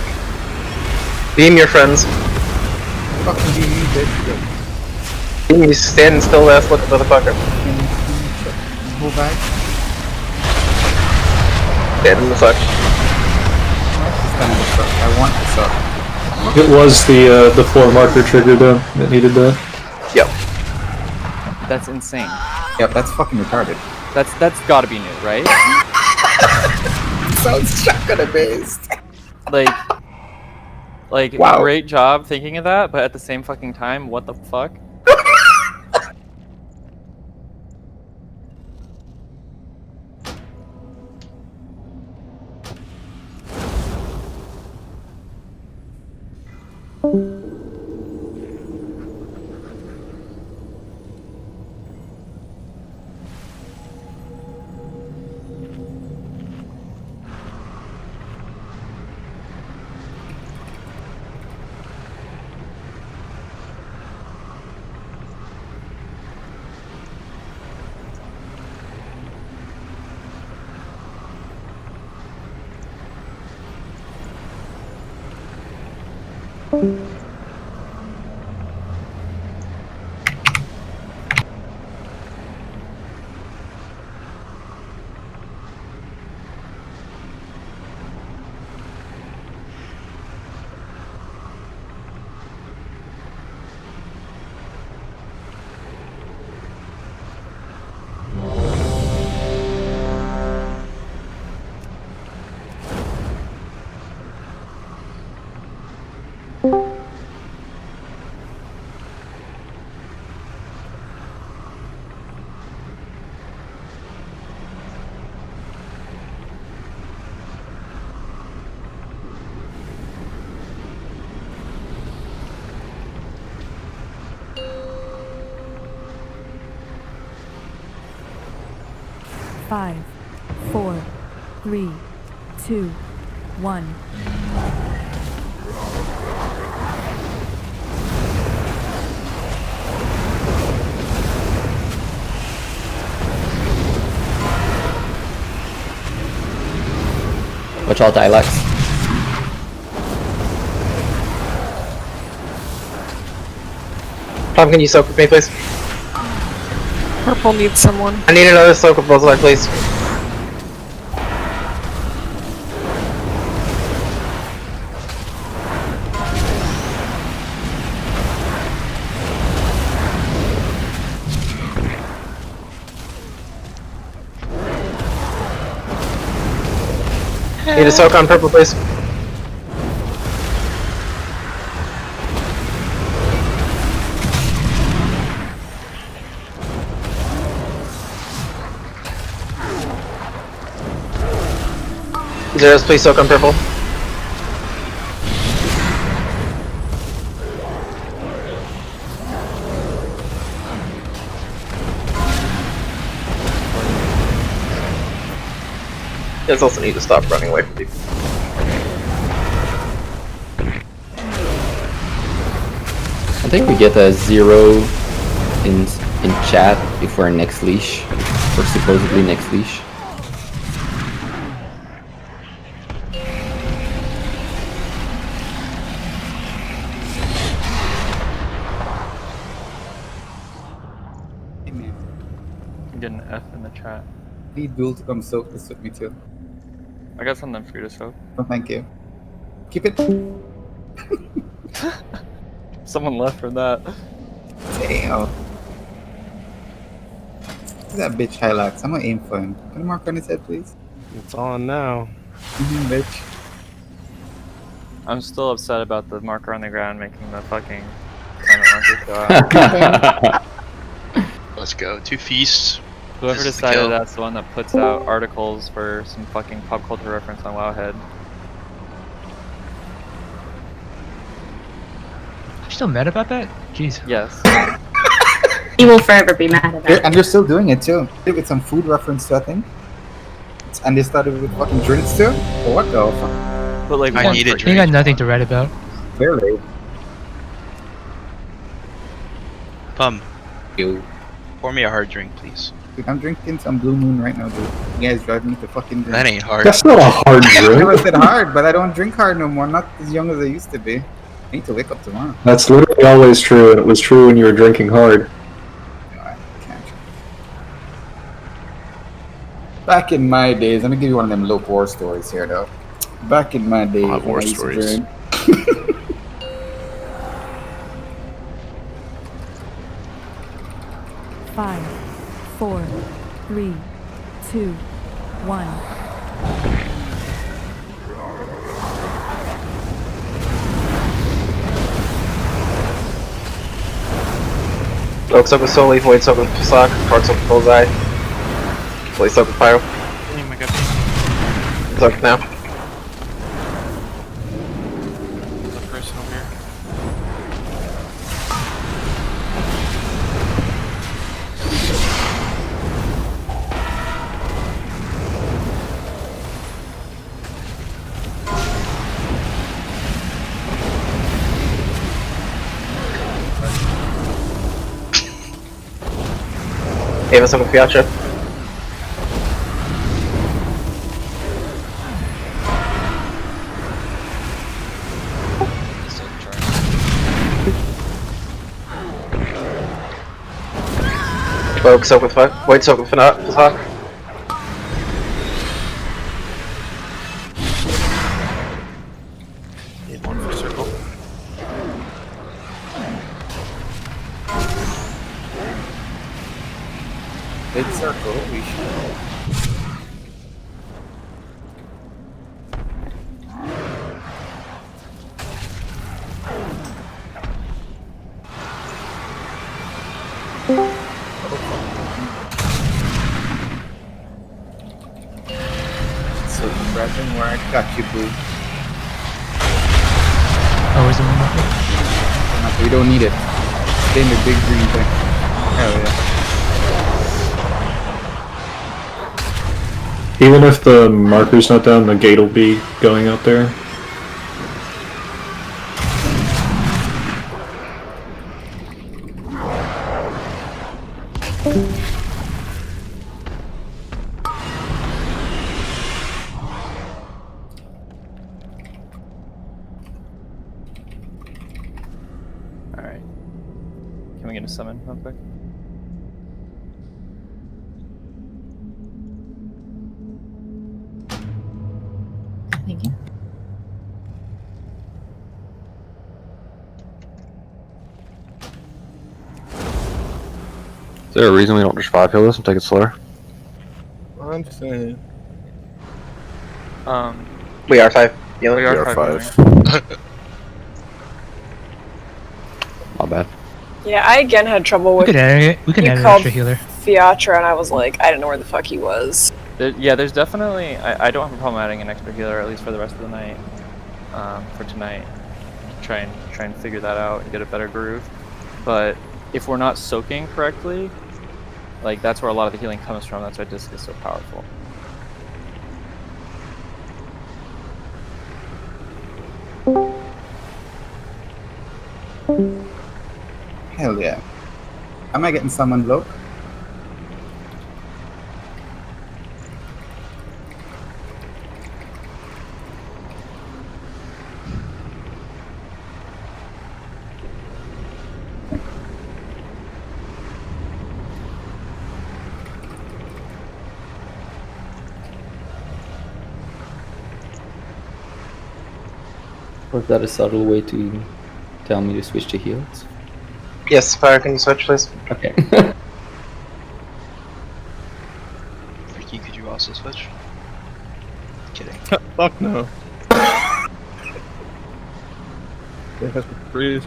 Beam your friends. Fucking beam me, bitch. Beam, you stand still, ass looking motherfucker. Move back. Stand in the suck. I want to suck. It was the 4 marker trigger though that needed that. Yep. That's insane. Yep, that's fucking retarded. That's gotta be new, right? Sounds shotgun based. Like, Wow. great job thinking of that, but at the same fucking time, what the fuck? Five, 4, 3, 2, 1. Watch out, Ilex. Tom, can you soak with me, please? Purple needs someone. I need another soak with bullseye, please. Need a soak on purple, please. Zeros, please soak on purple. You guys also need to stop running away from people. I think we get a 0 in chat if we're next leash, or supposedly next leash. Get an F in the chat. Need Duel to come soak this with me too. I got something for you to soak. Oh, thank you. Keep it. Someone left for that. Damn. That bitch highlights. I'm gonna aim for him. Can you mark on his head, please? It's on now. Bitch. I'm still upset about the marker on the ground making the fucking planet marker go out. Let's go. 2 feasts. Whoever This is the decided kill. that's the one that puts out articles for some fucking pop culture reference on Wowhead. You're still mad about that? Jeez. Yes. He will forever be mad about it. And they're still doing it too. With some food reference to, I think. And they started with fucking drinks too? What the fuck? But like, I need a They got nothing to write about. Clearly. Pum. Pour me a hard drink, please. Dude, I'm drinking some Blue Moon right now, dude. You guys driving me to fucking drink. That ain't hard. That's not a hard I drink. never said hard, but I don't drink hard no more. I'm not as young as I used to be. I need to wake up tomorrow. That's literally always true, and it was true when you were drinking hard. No, I can't. Back in my days, let me give you one of them low war stories here, though. Back in my days, Hot war when I used to stories. drink. 5, 4, 3, 2, 1. Oaks up with Soli, Void's up with Sock, Parks up with Bullseye. Blaze up with Pyro. Oh my god. Sock now. There's a person over here. Ava's up with Piatra. Oaks up with Void's up with Sock. Need one for circle. Big circle, we should. So, grabbing where I got you, boo. Oh, is there one more? We don't need it. Stay in the big green thing. Hell yeah. Even if the marker's not down, the gate will be going out there. Alright. Can we get a summon real quick? Thank you. Is there a reason we don't just 5 heal this and take it slower? I'm just saying. We are 5. Healing. We are 5. My bad. Yeah, I again had trouble We with. could add it. We could You add an called extra healer. Fiatra, and I was like, I didn't know where the fuck he was. Yeah, there's definitely. I don't have a problem adding an extra healer, at least for the rest of the night. For tonight, try and figure that out and get a better groove. But if we're not soaking correctly, like that's where a lot of the healing comes from. That's why Disc is so powerful. Hell yeah. Am I getting summoned low? Was that a subtle way to tell me to switch to heals? Yes, Fire, can you switch, please? Okay. Ricky, could you also switch? Kidding. Fuck no. It has to freeze.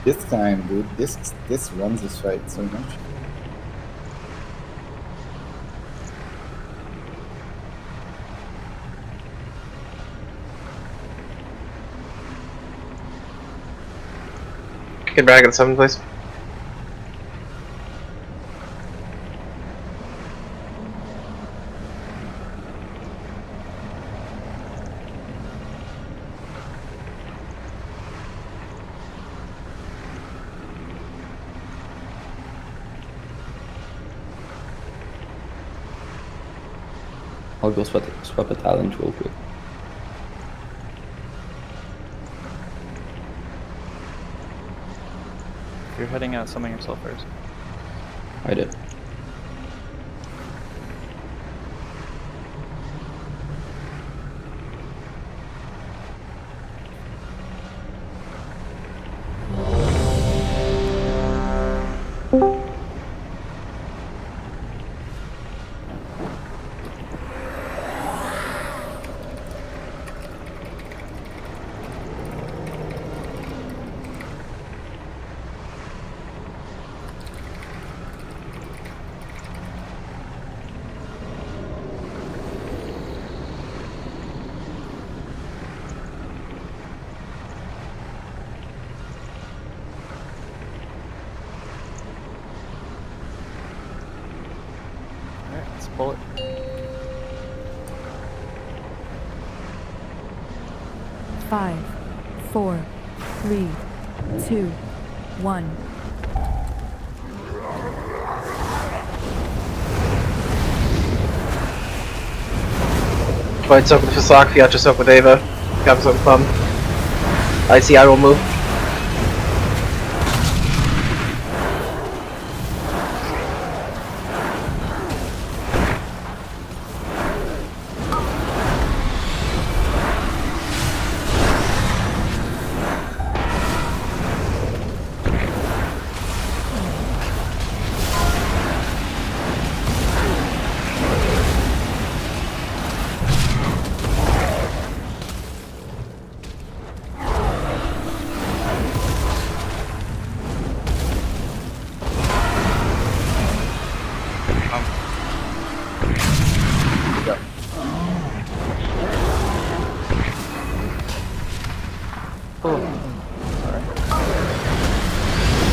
This time, dude, this runs this fight so much. Get back at 7, please. I'll go swap a talent real quick. If you're heading out, summon yourself first. I did. Alright, let's pull it. Five, 4, 3, 2, 1. Void soak with Fasak, Fiatra soak with Ava, Kappa soak with Plum. I will move.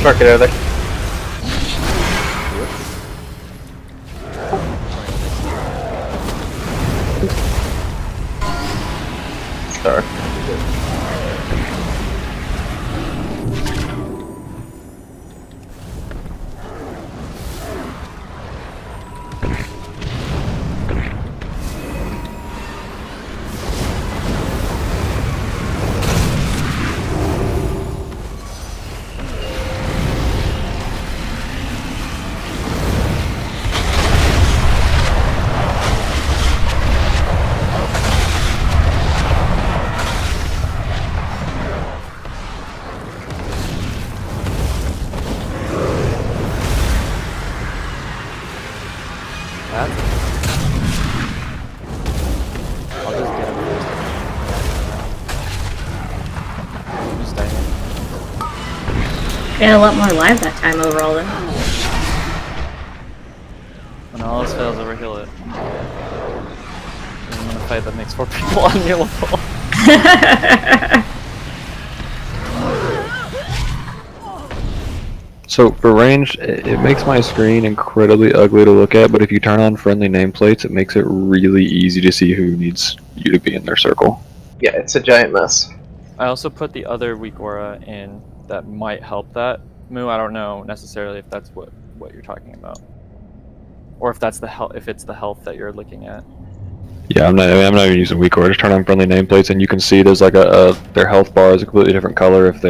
Mark it over there. Star. I'll just get him first. Just stay here. Got a lot more alive that time overall though. When all else fails, overheal it. I'm in a fight that makes 4 people unhealable. So for range, it makes my screen incredibly ugly to look at, but if you turn on friendly nameplates, it makes it really easy to see who needs you to be in their circle. Yeah, it's a giant mess. I also put the other weak aura in that might help that. Moo, I don't know necessarily if that's what you're talking about. Or if that's the if it's the health that you're looking at. Yeah, I'm not even using weak aura. Just turn on friendly nameplates, and you can see there's like their health bar is a completely different color if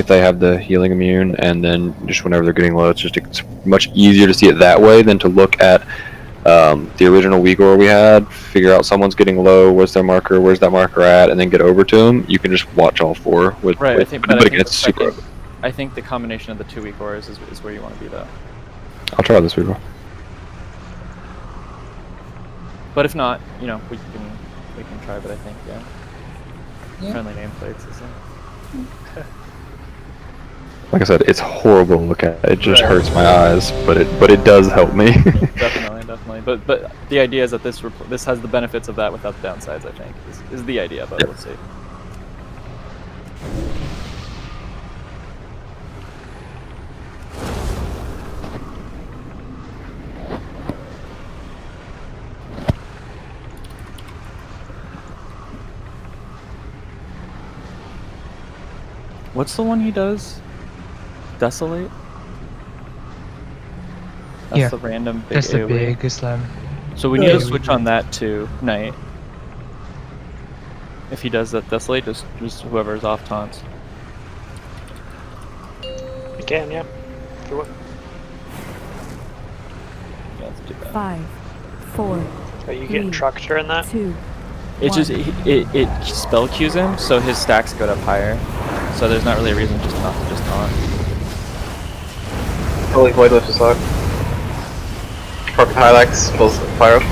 they have the healing immune, and then just whenever they're getting low, it's much easier to see it that way than to look at The original Uyghur we had, figure out someone's getting low, where's their marker, where's that marker at, and then get over to them. You can just watch all four with, Right, with I think it's super. I think the combination of the two Uyghurs is where you want to be though. I'll try this Uyghur. But if not, you know, we can try. But I think yeah. Friendly nameplates is Like I said, it's horrible to look at. It just hurts my eyes, but it does help me. definitely. But the idea is that this has the benefits of that without the downsides. I think is the idea. But we'll see. What's the one he does? Desolate? That's the random big That's the AoE. big Islam. So we need to switch on that to Knight. If he does that Desolate, just whoever's off taunts. You can, yeah. Do it. Yeah, let's do that. 5, 4. Are you getting Truckster in that? 2. It just it spell queues him, so his stacks go up higher. So there's not really a reason just not to just taunt. Holy Void Lift is locked. Perfect Hylax, pulls fire up.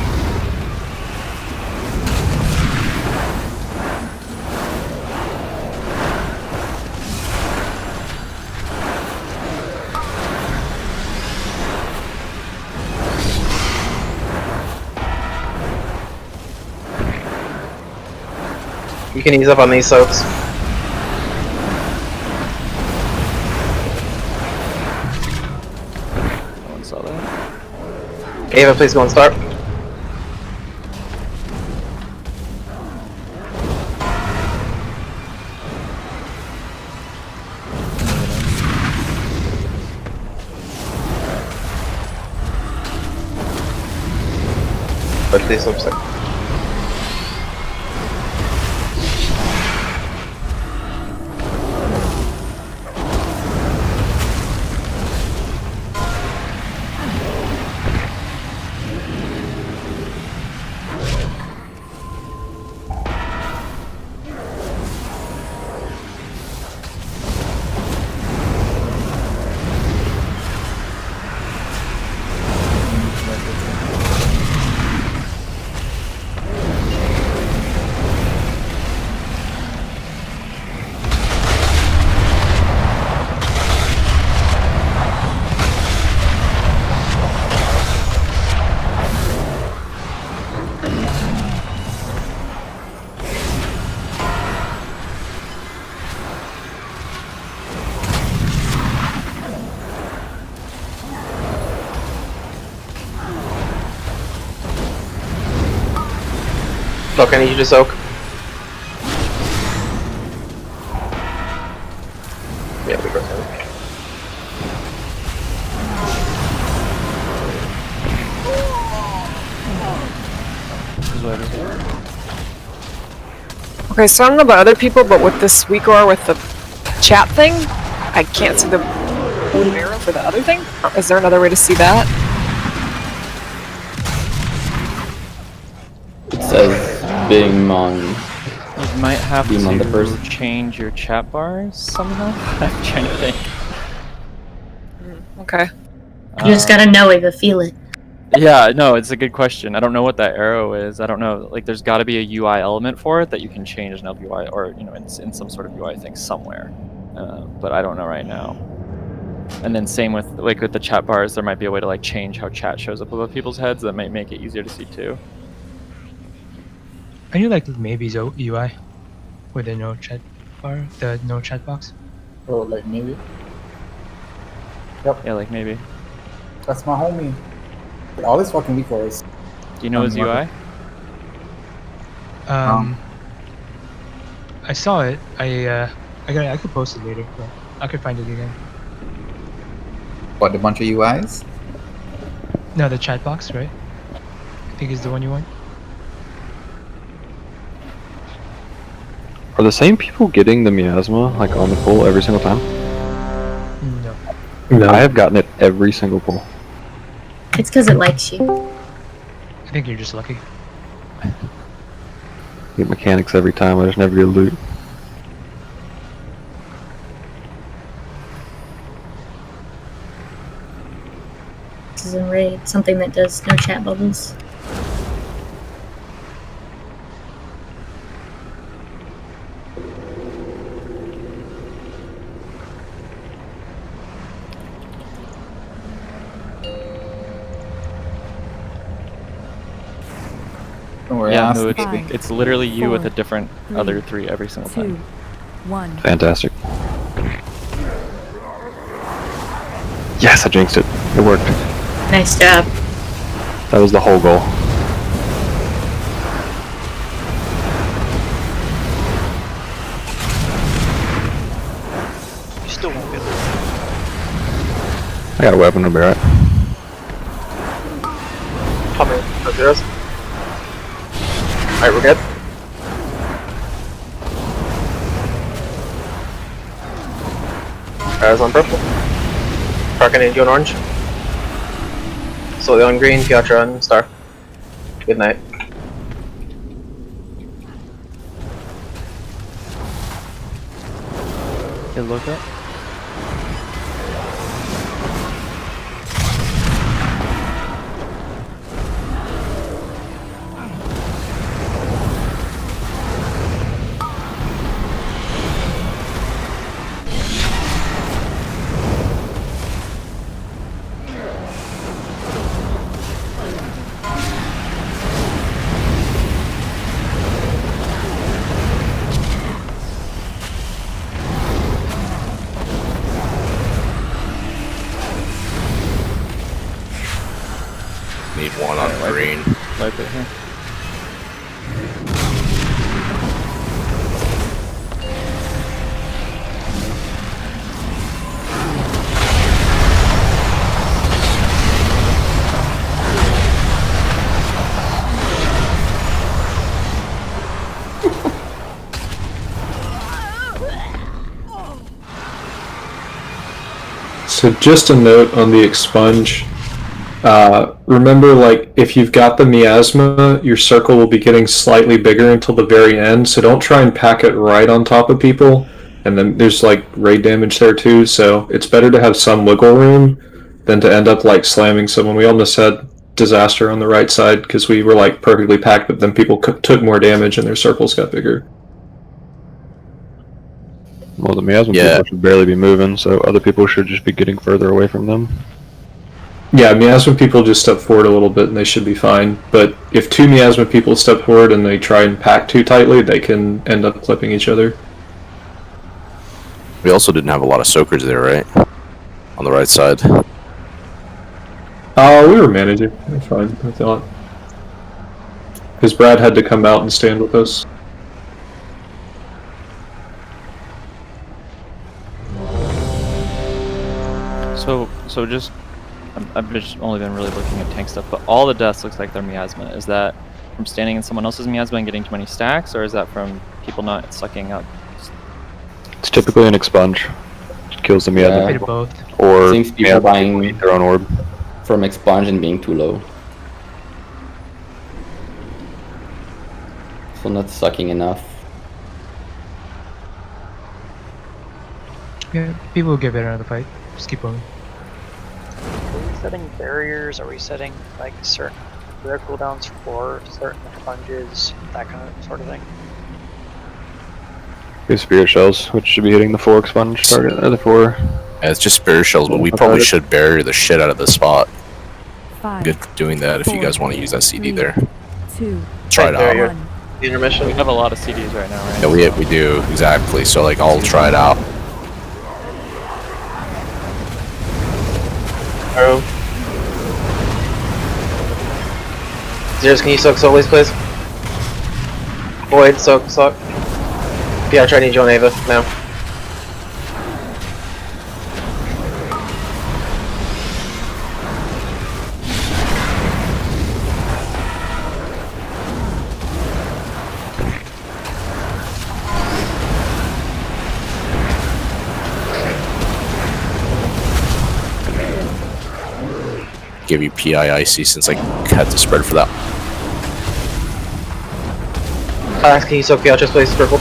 You can ease up on these soaks. No one saw that. Ava, please go and start. But these looks like. Look, I need you to soak. Yeah, we broke him. Okay, so I don't know about other people, but with this Uyghur with the chat thing, I can't see the blue arrow for the other thing. Is there another way to see that? It says beam on. You might have beam on the to person. change your chat bars somehow. I'm trying to think. Okay. You just gotta know it, but feel it. Yeah, no, it's a good question. I don't know what that arrow is. I don't know. Like, there's got to be a UI element for it that you can change in LUI or, you know, in some sort of UI thing somewhere. But I don't know right now. And then same with, like, with the chat bars, there might be a way to, like, change how chat shows up above people's heads that might make it easier to see, too. Are you like maybe's UI with the no chat bar, the no chat box? Oh, like maybe? Yep. Yeah, like maybe. That's my homie. All this fucking week was. Do you know his UI? I saw it. I could post it later, but I could find it again. What, the bunch of UIs? No, the chat box, right? I think is the one you want. Are the same people getting the miasma like on the pull every single time? No. I have gotten it every single pull. It's because it likes you. think you're just lucky. Get mechanics every time, I just never get loot. This is a raid, something that does no chat bubbles. Yeah, no, it's literally you with a different other 3 every single time. 1. Fantastic. Yes, I jinxed it. It worked. Nice job. That was the whole goal. You still won't get it. I got a weapon, I'll be right. Coming. No zeros. Alright, we're good. Guys on purple. Parking into an orange. Slowly on green, Piatra on star. Good night. Okay, look up. Need one on green. Wipe it here. So just a note on the expunge. Remember, like, if you've got the miasma, your circle will be getting slightly bigger until the very end, so don't try and pack it right on top of people. And then there's, like, raid damage there too, so it's better to have some wiggle room than to end up, like, slamming someone. We almost had disaster on the right side because we were, like, perfectly packed, but then people took more damage and their circles got bigger. Well, the miasma people should barely be moving, so other people should just be getting further away from them. Yeah, miasma people just step forward a little bit and they should be fine. But if 2 miasma people step forward and they try and pack too tightly, they can end up clipping each other. We also didn't have a lot of soakers there, right? On the right side. Oh, we were managing. We're fine, I thought. Because Brad had to come out and stand with us. So just, I've just only been really looking at tank stuff, but all the deaths looks like they're miasma. Is that from standing in someone else's miasma and getting too many stacks, or is that from people not sucking up? It's typically an expunge. It kills the miasma people. Both. Or Seems people buying eat their own orb. From expunge and being too low. So not sucking enough. Yeah, people will get better out of the fight. Just keep going. Are we setting barriers? Are we setting like certain rare cooldowns for certain sponges, that kind of sort of thing? Good spirit shells, which should be hitting the 4 expunge target, or the 4. Yeah, it's just spirit shells, but we probably should bury the shit out of the spot. Good doing that if you guys want to use that CD there. 2. Try it out. Intermission. We have a lot of CDs right now, right? Yeah, we do, exactly. So, like, I'll try it out. Arrow. Zeros, can you soak always, please? Void, soak. Yeah, try to need Joan Ava now. Give you PIIC since I had to spread for that Can you soak Piacho's place, purple?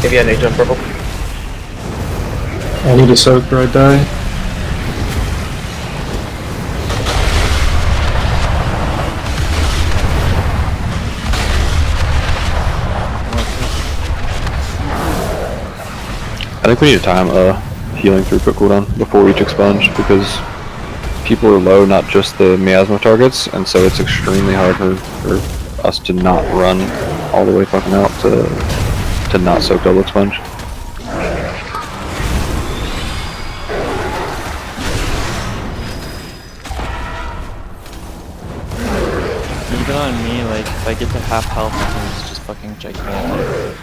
If you had nature on purple. I need to soak or I die. I think we need to time healing throughput cooldown before we reach expunge because people are low, not just the miasma targets, and so it's extremely hard for us to not run all the way fucking out to not soak double expunge. Even on me, like, if I get to half health, I think it's just fucking gigantic.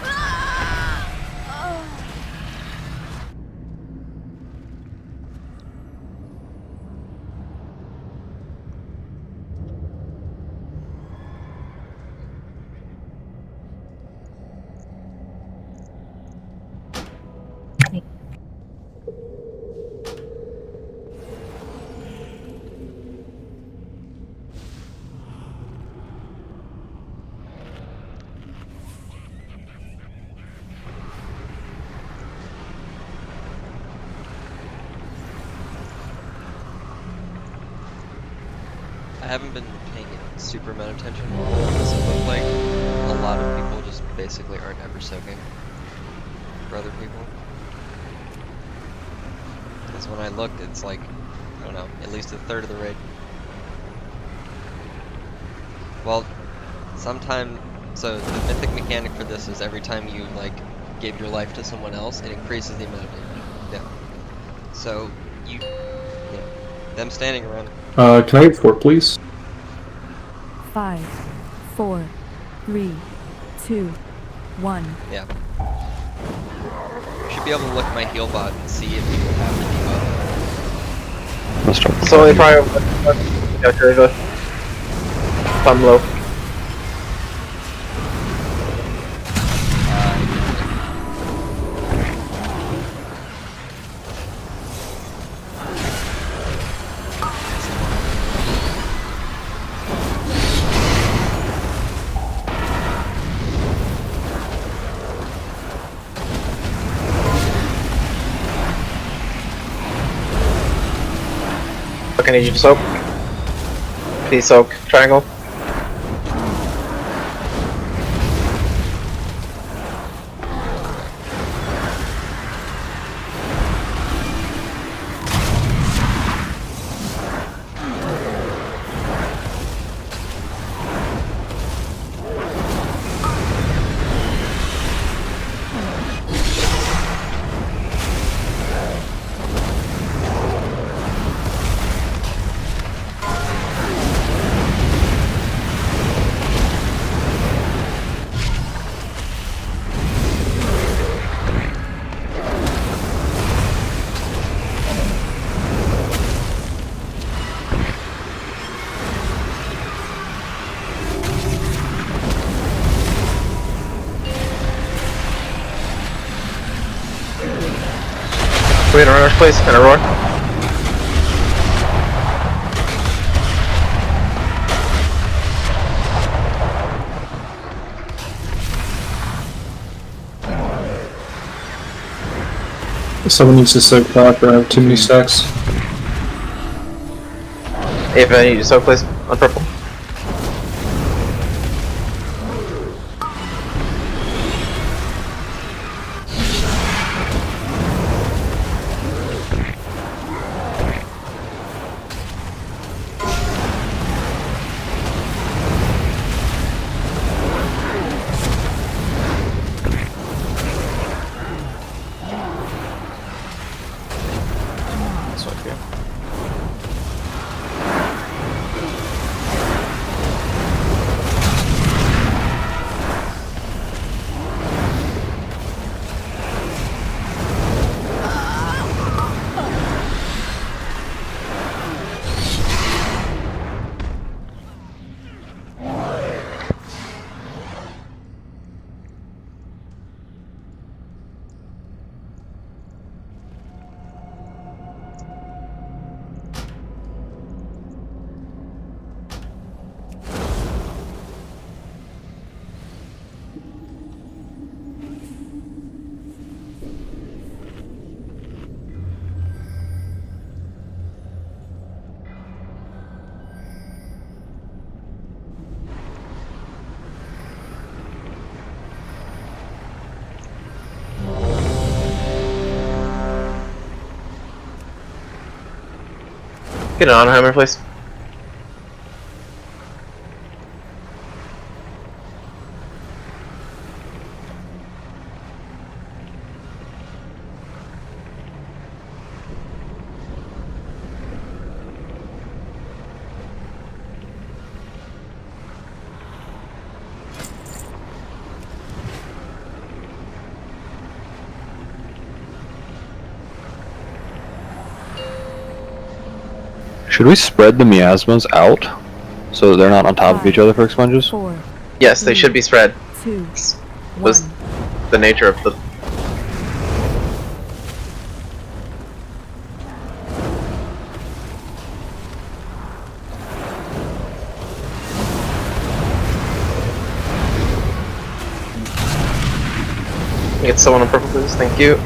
I haven't been paying super amount of attention because it looked like a lot of people just basically aren't ever soaking for other people. Because when I looked, it's like, I don't know, at least a third of the raid. Well, sometime, so the mythic mechanic for this is every time you like give your life to someone else, it increases the amount of damage. Yeah. So you them standing around. Can I get 4, please? 5, 4, 3, 2, 1. Yeah. You should be able to look at my heal bot and see if people have the debuff. So if I I'm low. I need you to soak. Please soak. Triangle. Wait, in runner's place, and a roar. Someone needs to soak back or I have too many stacks. If I need to soak, please, on purple. Get an honor hammer, please. Should we spread the miasmas out so that they're not on top of each other for expunges? Yes, they should be spread. 2, Was the nature of the. Get someone on purple, please. Thank you.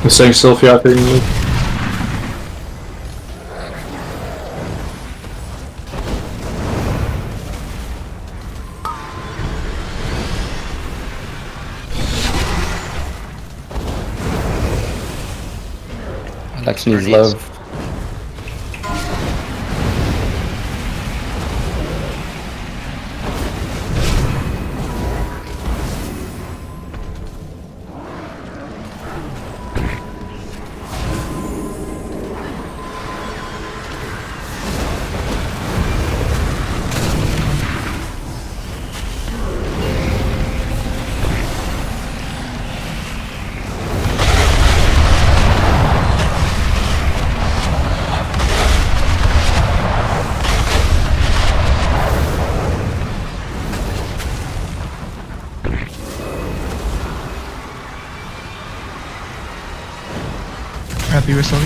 I'm saying Sylphia after you. Alex needs love. Happy restoring?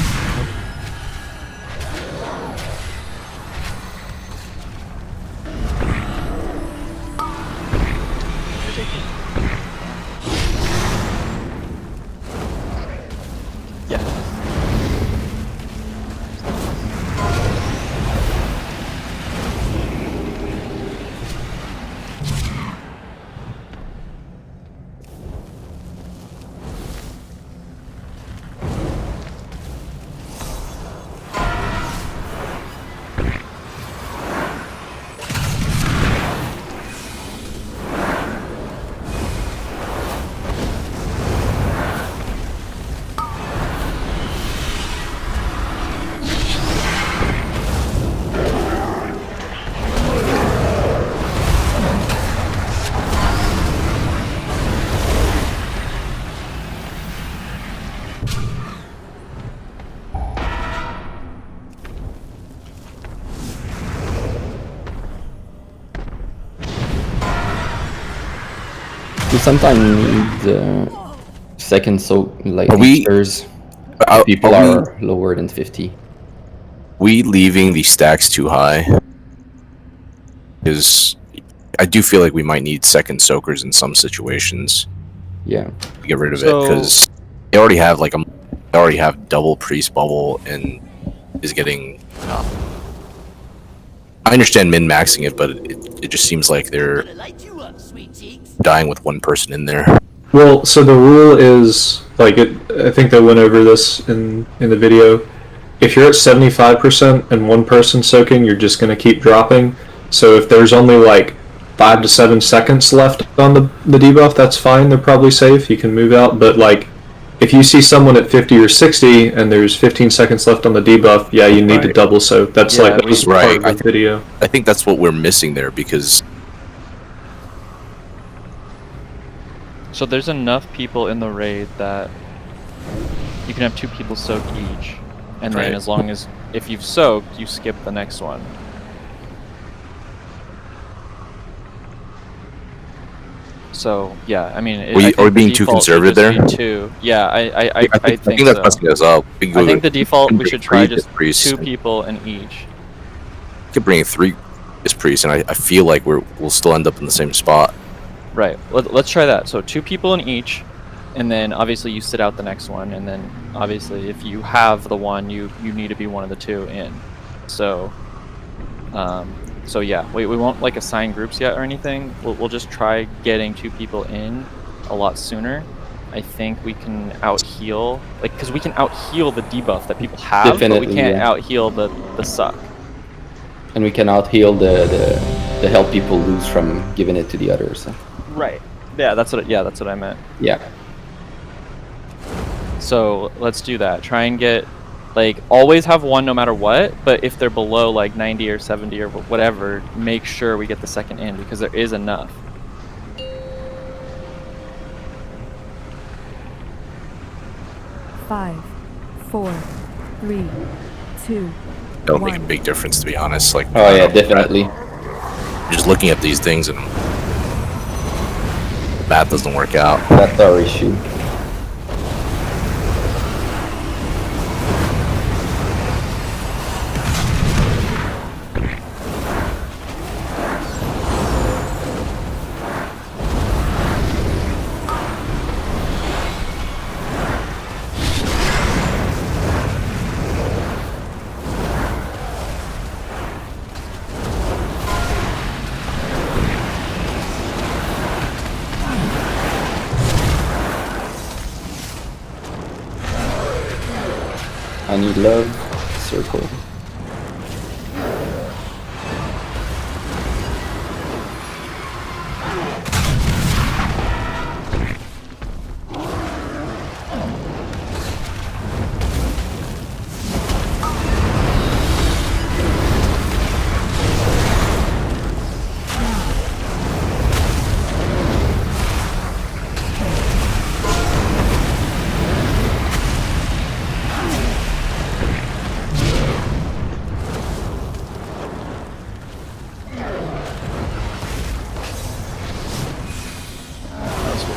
We sometimes need second like meters. People are lower than 50. We leaving the stacks too high? Because I do feel like we might need second soakers in some situations. Yeah. To get rid of it because they already have like they already have double priest bubble and is getting. I understand min maxing it, but it just seems like they're dying with one person in there. Well, so the rule is like I think they went over this in the video. If you're at 75% and one person soaking, you're just going to keep dropping. So if there's only like 5 to 7 seconds left on the debuff, that's fine. They're probably safe. You can move out. But like, if you see someone at 50 or 60 and there's 15 seconds left on the debuff, yeah, you need to double soak. That's that was part of the video. I think that's what we're missing there because. So there's enough people in the raid that you can have 2 people soak each, and then as long as if you've soaked, you skip the next one. So yeah, I mean, Are we the being too default should conservative just there? be 2. Yeah, I think that's so. messing us up. We can go I think the default we bring should try 3 just priests 2 and- people in each. We could bring 3 as priests, and I feel like we'll still end up in the same spot. Right. Let's try that. So 2 people in each, and then obviously you sit out the next one, and then obviously if you have the one, you need to be one of the 2 in. So, so yeah, we won't like assign groups yet or anything. We'll just try getting 2 people in a lot sooner. I think we can out heal, like, because we can out heal the debuff that people have, but we Definitely, can't yeah. out heal the suck. And we cannot heal the help people lose from giving it to the others. So. Right. Yeah, that's what I meant. Yeah. So let's do that. Try and get, like, always have 1 no matter what, but if they're below like 90 or 70 or whatever, make sure we get the second in, because there is enough. Five, 4, 3, 2. I don't make a big difference, to be honest. Like, oh yeah, definitely. Just looking at these things and math doesn't work out. That's our issue. I need love, circle.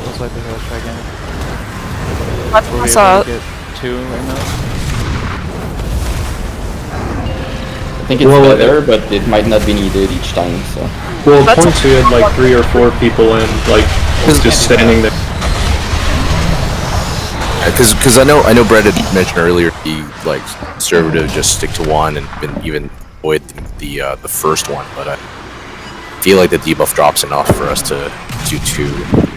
Let's like let's try again. I Were we saw able to get 2 right now? I think it's better, but it might not be needed each time. So. Well, points we had like 3 or 4 people in, like just standing there. Because I know Brett had mentioned earlier, be like conservative, just stick to 1 and even avoid the first one. But I feel like the debuff drops enough for us to do 2.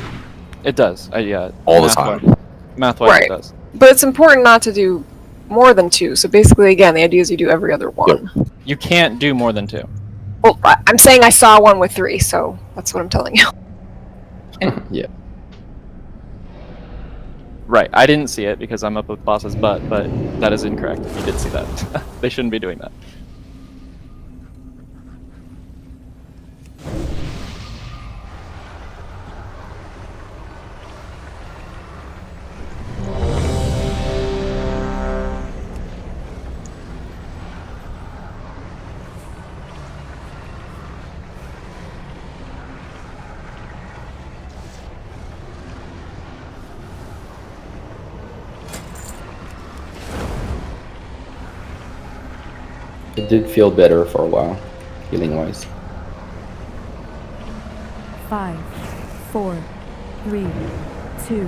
It does. Yeah. All the time. Math-wise, Right. it does. But it's important not to do more than 2. So basically, again, the idea is you do every other one. You can't do more than 2. Well, I'm saying I saw one with 3, so that's what I'm telling you. Yeah. Right. I didn't see it because I'm up with boss's butt, but that is incorrect. You did see that. They shouldn't be doing that. It did feel better for a while, healing wise. 5, 4, 3, 2,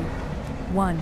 1.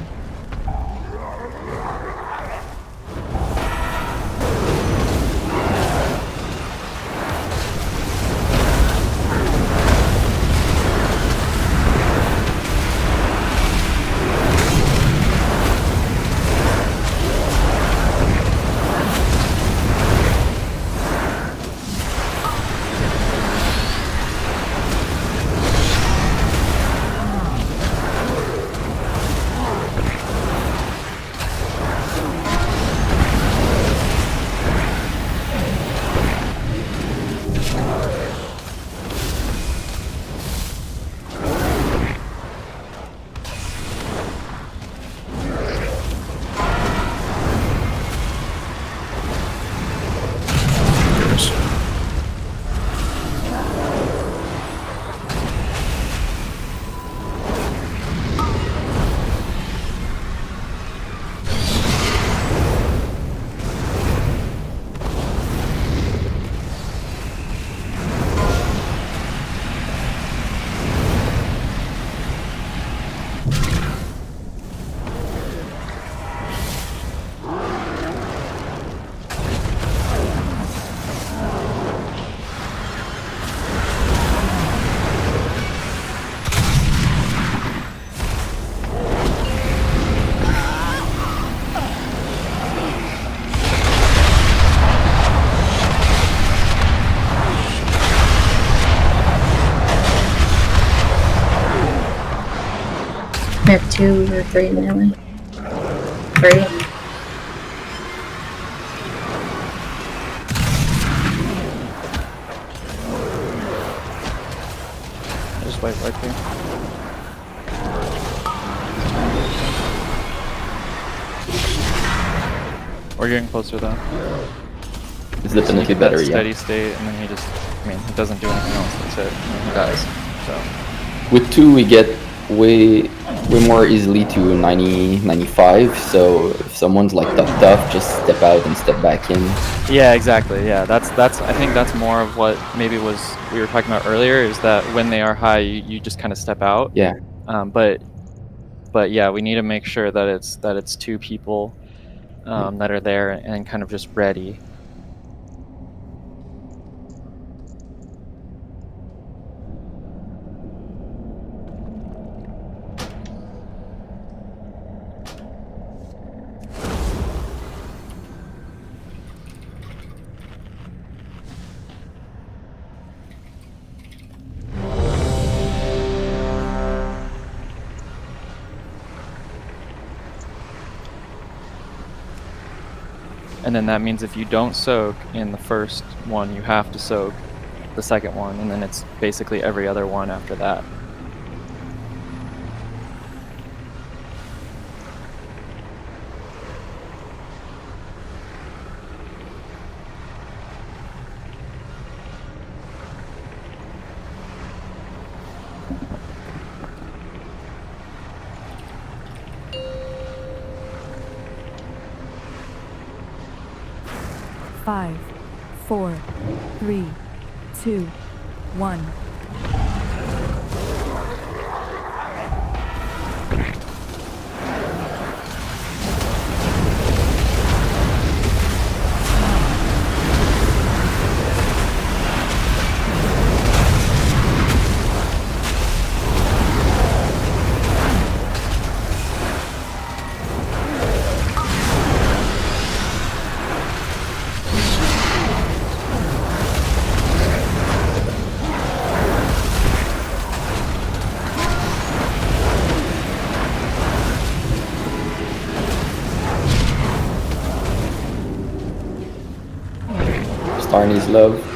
We have 2 or 3 melee. 3. Just wait right there. We're getting closer though. It's definitely Keep better, that yeah. steady state, and then he just, I mean, he doesn't do anything else. That's it. And he dies. So. With 2, we get way more easily to 90, 95. So if someone's like tough, just step out and step back in. Yeah, exactly. Yeah, that's. I think that's more of what maybe was we were talking about earlier. Is that when they are high, you just kind of step out. Yeah. But yeah, we need to make sure that it's 2 people that are there and kind of just ready. And then that means if you don't soak in the first one, you have to soak the second one, and then it's basically every other one after that. Five, 4, 3, 2, 1. Star needs love.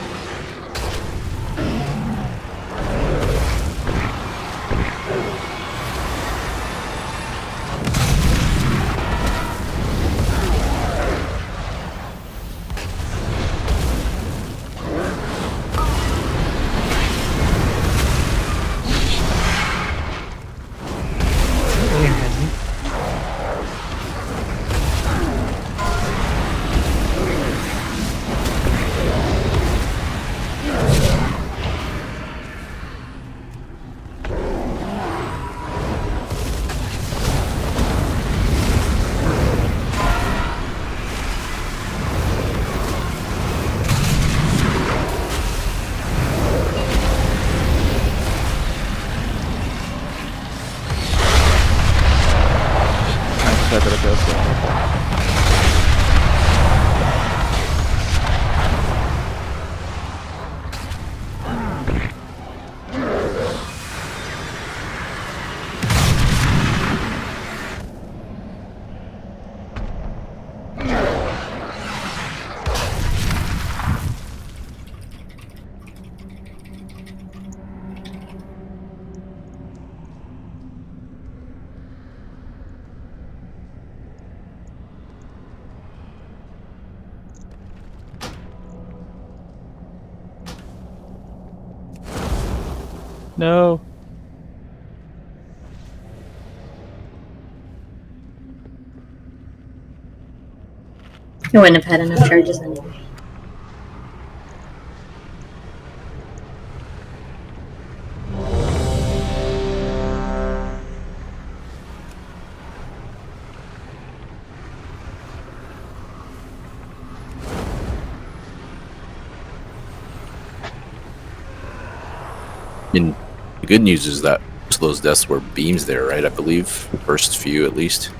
No. You wouldn't have had enough charges anyway. I mean, the good news is that most of those deaths were beams there, right? I believe. First few, at least.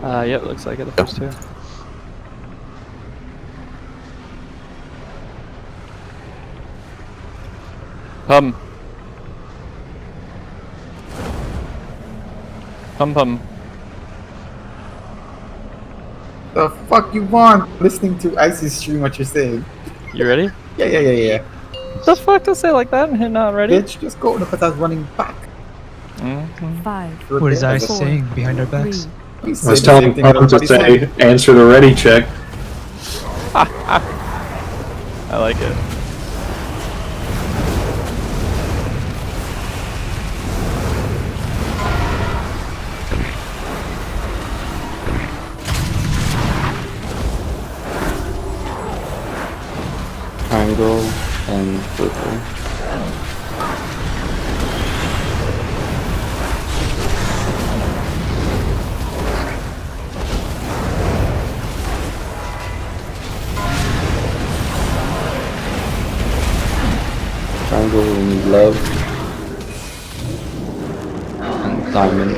Yep, looks like it, the first two. Pum. Pum. The fuck you want? Listening to Icy stream what you're saying. You ready? Yeah. The fuck to say like that and not ready? Bitch, just go because I was running back. 5. What is Ice saying behind our backs? I was telling Pum to say, answer the ready check. I like it. Triangle and purple. Triangle, we need love. And diamond.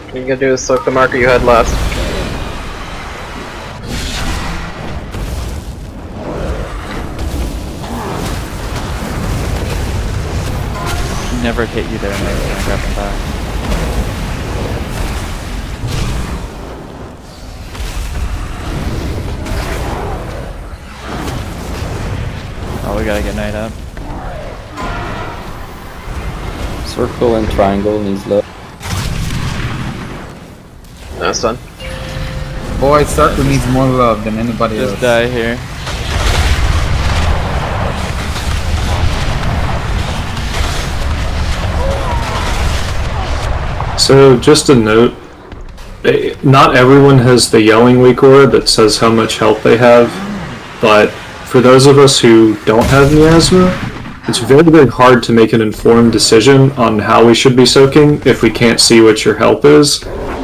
What you gonna do is soak the marker you had last. Never hit you there, maybe when I grab them back. Oh, we gotta get Knight up. Circle and triangle needs love. That's done. Boy, Circle needs more love than anybody else. Just die here. So, just a note, not everyone has the yelling weak aura that says how much health they have, but for those of us who don't have miasma, it's very, very hard to make an informed decision on how we should be soaking if we can't see what your health is.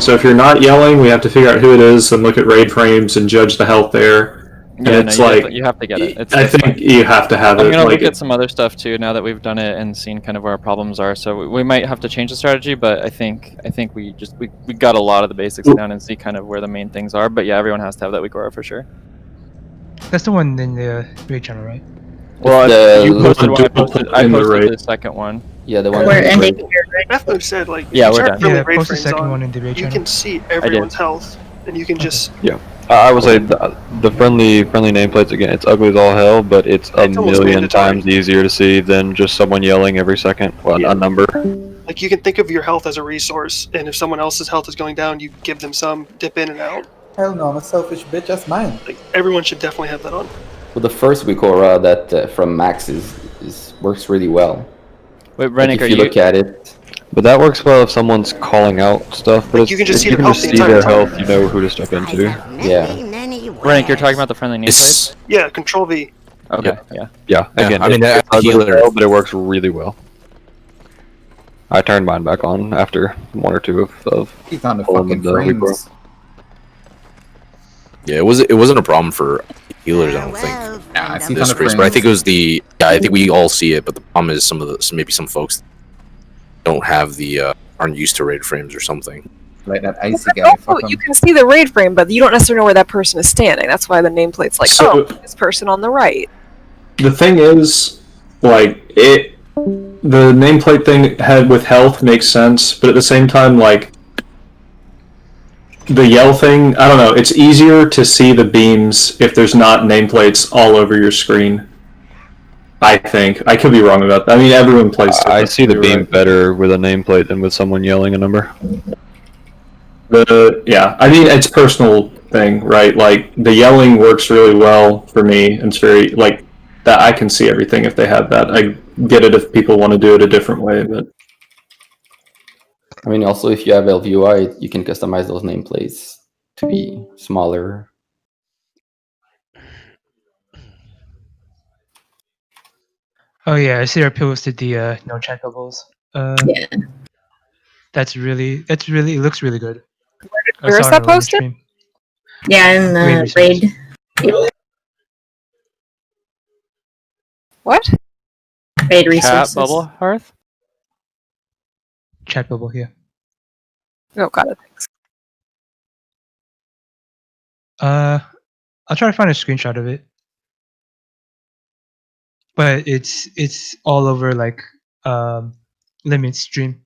So if you're not yelling, we have to figure out who it is and look at raid frames and judge the health there. And Yeah, it's no, like, you have to get it. I think you have to have it. I'm gonna like look at some other stuff too now that we've done it and seen kind of where our problems are. So we might have to change the strategy, but I think we got a lot of the basics down and see kind of where the main things are. But yeah, everyone has to have that weak aura for sure. That's the one in the raid channel, right? Well, you posted one. I in the posted raid. the second one. Yeah, the one. We're ending here, right? Definitely said, like, Yeah, if you we're turn done. friendly Yeah, raid post the frames second on, one in the raid you channel. can see everyone's health, and you can just... Yeah. I would say the friendly nameplates, again, it's ugly as all hell, but it's a It's almost million mandatory. times easier to see than just someone yelling every second. Well, a number. Like, you can think of your health as a resource, and if someone else's health is going down, you give them some, dip in and out. Hell no, I'm a selfish bitch, that's mine. Like, everyone should definitely have that on. Well, the first weak aura that from Max is works really well. Wait, Like, Rennick, if you look at it, But that works well if someone's calling out stuff. But Like, you can just if see you their can health just the see entire their time. health, you know who to step into. yeah. Rennick, you're talking about the friendly nameplate? Yeah, Control V. Okay, yeah. Yeah, again, I mean, it's the ugly as healer. hell, but it works really well. I turned mine back on after one or two of He's on the pulling fucking the weak aura. frames. Yeah, it wasn't a problem for healers, I don't think. Yeah, I see This on the race, but I frames. think it was I think we all see it, but the problem is maybe some folks don't have aren't used to raid frames or something. Like that icy But guy. also, Fuck him. you can see the raid frame, but you don't necessarily know where that person is standing. That's why the nameplate's like, So- oh, this person on the right. The thing is, like, the nameplate thing had with health makes sense, but at the same time, like, the yell thing, I don't know, it's easier to see the beams if there's not nameplates all over your screen. I think. I could be wrong about that. I mean, everyone plays I see the differently, beam right? better with a nameplate than with someone yelling a number. Yeah, I mean, it's personal thing, right? Like, the yelling works really well for me, and it's very, like, that I can see everything if they have that. I get it if people want to do it a different way, but... I mean, also if you have LVUI, you can customize those nameplates to be smaller. Oh yeah, I see I posted the no checkables. Yeah. It looks really good. Where to Where is saw it that on the posted? stream. Yeah, in the raid. What? Raid Chat resources. bubble, Hearth? Chat bubble here. Oh, got it. Thanks. I'll try to find a screenshot of it. But it's all over like limit stream.